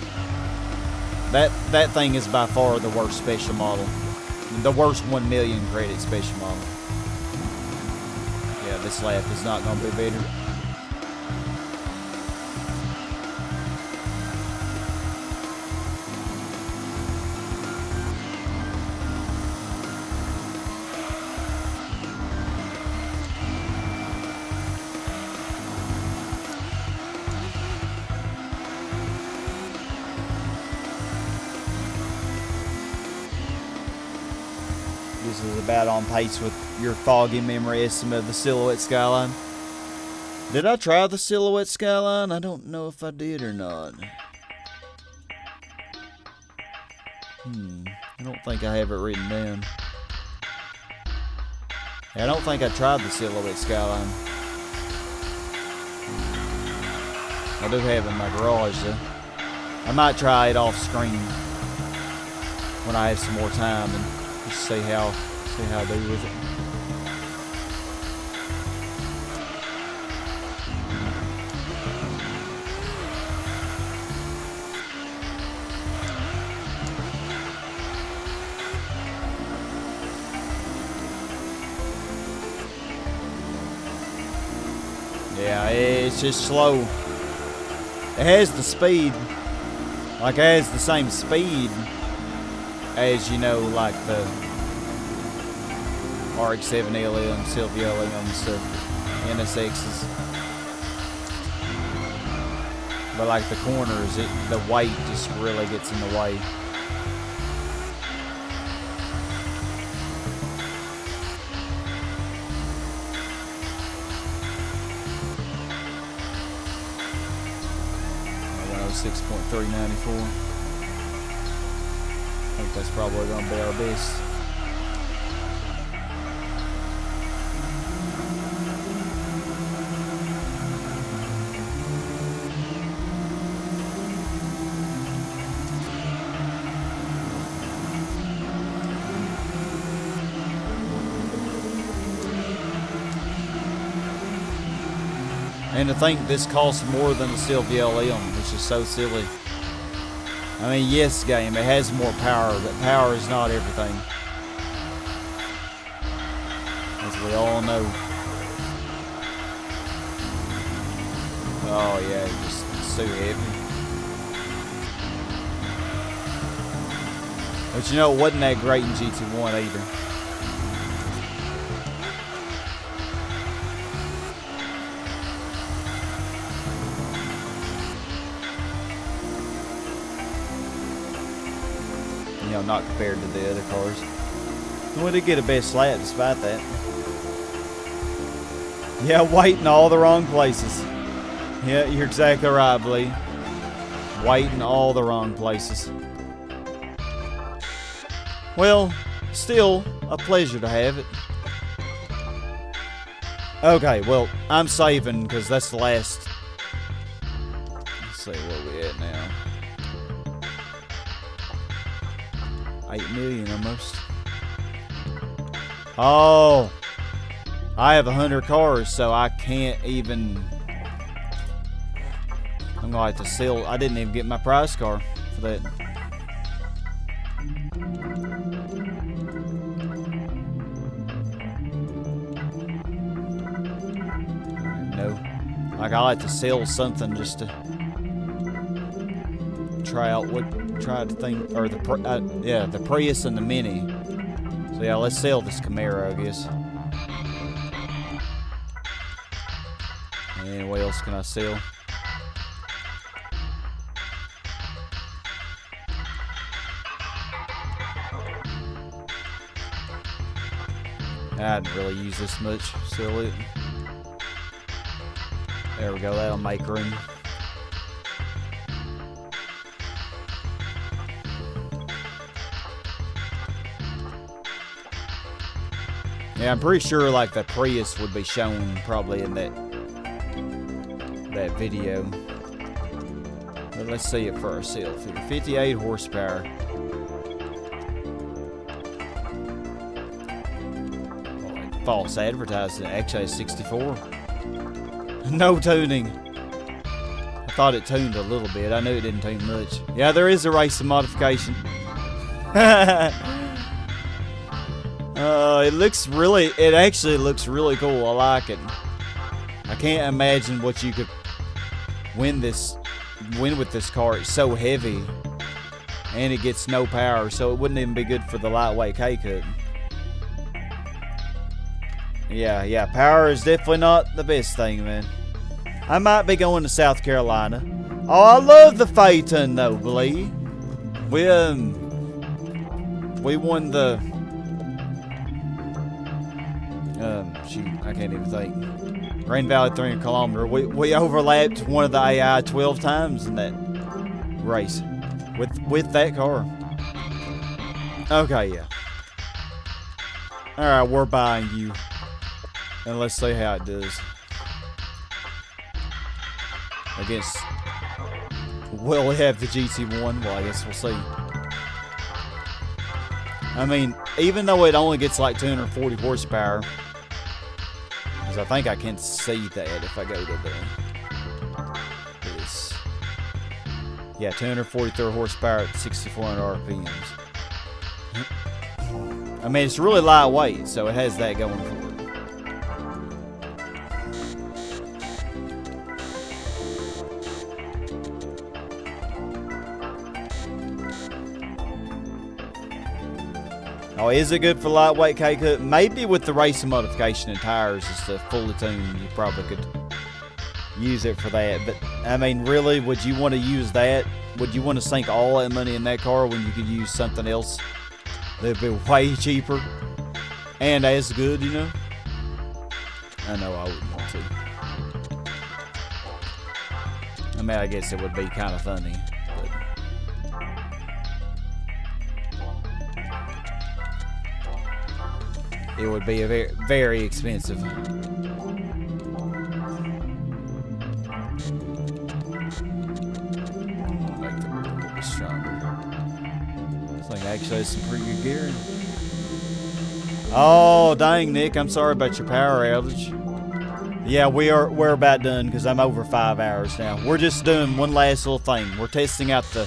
that thing is by far the worst special model, the worst 1 million credit special model. Yeah, this lap is not going to be better. This is about on pace with your foggy memory estimate of the Silhouette Skyline. Did I try the Silhouette Skyline? I don't know if I did or not. I don't think I have it written down. I don't think I tried the Silhouette Skyline. I do have it in my garage though. I might try it off screen when I have some more time and just see how I do with it. Yeah, it's just slow. It has the speed, like it has the same speed as, you know, like the RX-7 LM, Silvia LMs, the NSXs. But like the corners, the weight just really gets in the way. Oh, 6.394. I think that's probably going to be our best. And to think this costs more than the Silvia LM, which is so silly. I mean, yes, game, it has more power, but power is not everything. As we all know. Oh yeah, it's so heavy. But you know, it wasn't that great in GT1 either. You know, not compared to the other cars. We did get a best lap despite that. Yeah, waiting all the wrong places. Yeah, you're exactly right, Blee. Waiting all the wrong places. Well, still a pleasure to have it. Okay, well, I'm saving because that's the last. Let's see where we at now. 8 million almost. Oh, I have 100 cars, so I can't even. I'm gonna have to sell. I didn't even get my prize car for that. No, like I like to sell something just to try out try to think, or the Prius and the Mini. So yeah, let's sell this Camaro, I guess. And what else can I sell? I didn't really use this much, sell it. There we go, that'll make room. Yeah, I'm pretty sure like the Prius would be shown probably in that video. But let's see it for ourselves here. 58 horsepower. False advertising. Actually, it's 64. No tuning. I thought it tuned a little bit. I knew it didn't tune much. Yeah, there is a racing modification. It actually looks really cool. I like it. I can't imagine what you could win with this car. It's so heavy, and it gets no power, so it wouldn't even be good for the lightweight K-Cut. Yeah, power is definitely not the best thing, man. I might be going to South Carolina. Oh, I love the Phaeton, though, Blee. We won the... shoot, I can't even think. Grand Valley 300 kilometer. We overlapped one of the AI 12 times in that race with that car. Okay, yeah. Alright, we're buying you. And let's see how it does. Against... Will we have the GT1? Well, I guess we'll see. I mean, even though it only gets like 240 horsepower, because I think I can see that if I go to this. Yeah, 243 horsepower at 6,400 RPMs. I mean, it's really lightweight, so it has that going for it. Oh, is it good for lightweight K-Cut? Maybe with the racing modification and tires, it's a fully tuned, you probably could use it for that. But, I mean, really, would you want to use that? Would you want to sink all that money in that car when you could use something else that'd be way cheaper and as good, you know? I know I wouldn't want to. I mean, I guess it would be kind of funny. It would be a very, very expensive. Make the wheel a little bit stronger. This thing actually has some pretty good gearing. Oh, dang, Nick. I'm sorry about your power outage. Yeah, we're about done because I'm over 5 hours now. We're just doing one last little thing. We're testing out the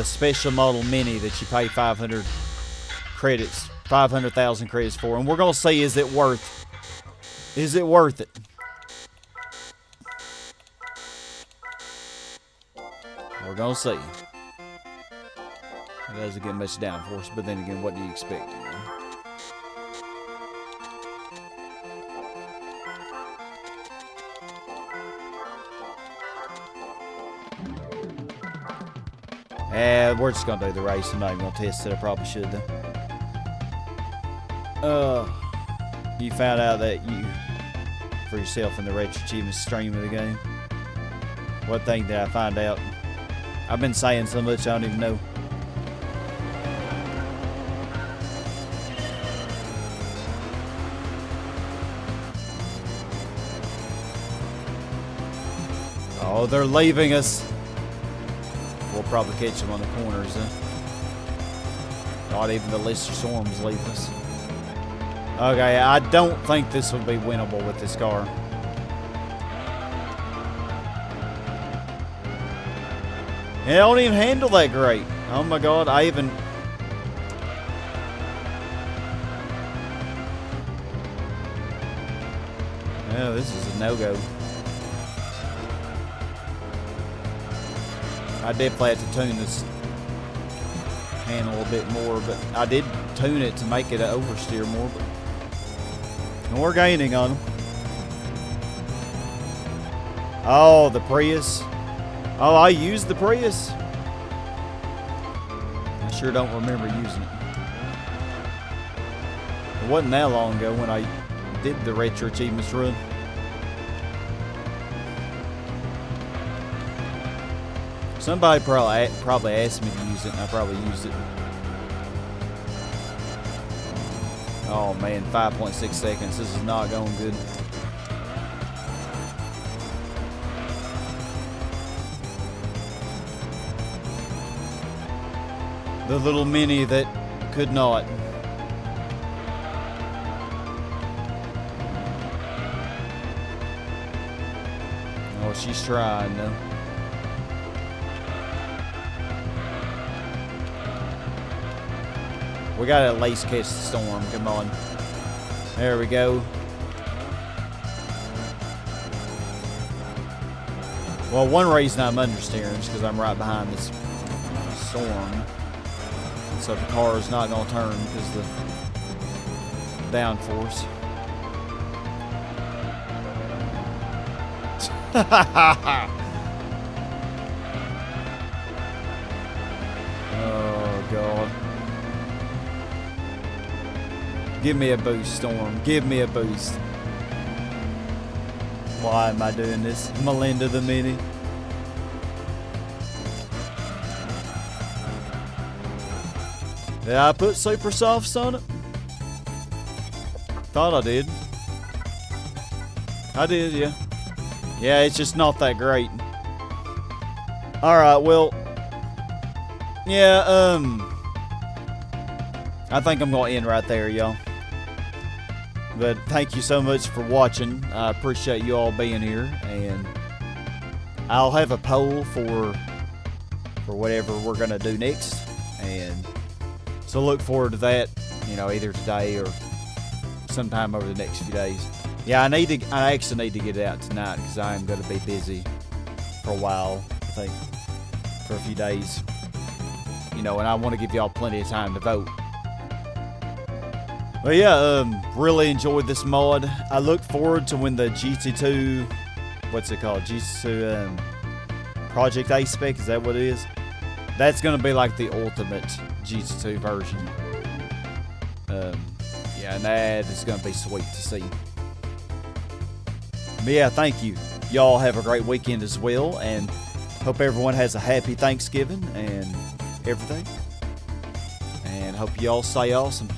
special model Mini that you pay 500,000 credits for, and we're gonna see, is it worth it? We're gonna see. It doesn't get much downforce, but then again, what do you expect? You know? We're just gonna do the race. I'm not even gonna test it. I probably should though. You found out that you for yourself in the Retro Achievements stream of the game. What thing did I find out? I've been saying so much I don't even know. Oh, they're leaving us. We'll probably catch them on the corners, huh? Not even the Lister Storms leave us. Okay, I don't think this will be winnable with this car. It don't even handle that great. Oh my god, I even... Yeah, this is a no-go. I definitely have to tune this handle a bit more, but I did tune it to make it oversteer more, but we're gaining on them. Oh, the Prius. Oh, I used the Prius. I sure don't remember using it. It wasn't that long ago when I did the Retro Achievements run. Somebody probably asked me to use it, and I probably used it. Oh man, 5.6 seconds. This is not going good. The little Mini that could not. Oh, she's trying though. We gotta at least catch the storm. Come on. There we go. Well, one reason I'm understeering is because I'm right behind this storm. So the car is not going to turn because of the downforce. Oh, God. Give me a boost, Storm. Give me a boost. Why am I doing this? Melinda the Mini. Did I put super softs on it? Thought I did. I did, yeah. Yeah, it's just not that great. Alright, well. Yeah, I think I'm going to end right there, y'all. But thank you so much for watching. I appreciate you all being here. And I'll have a poll for whatever we're going to do next. And so look forward to that, you know, either today or sometime over the next few days. Yeah, I actually need to get it out tonight because I am going to be busy for a while, I think, for a few days. You know, and I want to give y'all plenty of time to vote. But yeah, really enjoyed this mod. I look forward to when the GT2, what's it called? GT2 Project A spec, is that what it is? That's going to be like the ultimate GT2 version. Yeah, and that is going to be sweet to see. But yeah, thank you. Y'all have a great weekend as well, and hope everyone has a happy Thanksgiving and everything. And hope y'all stay awesome.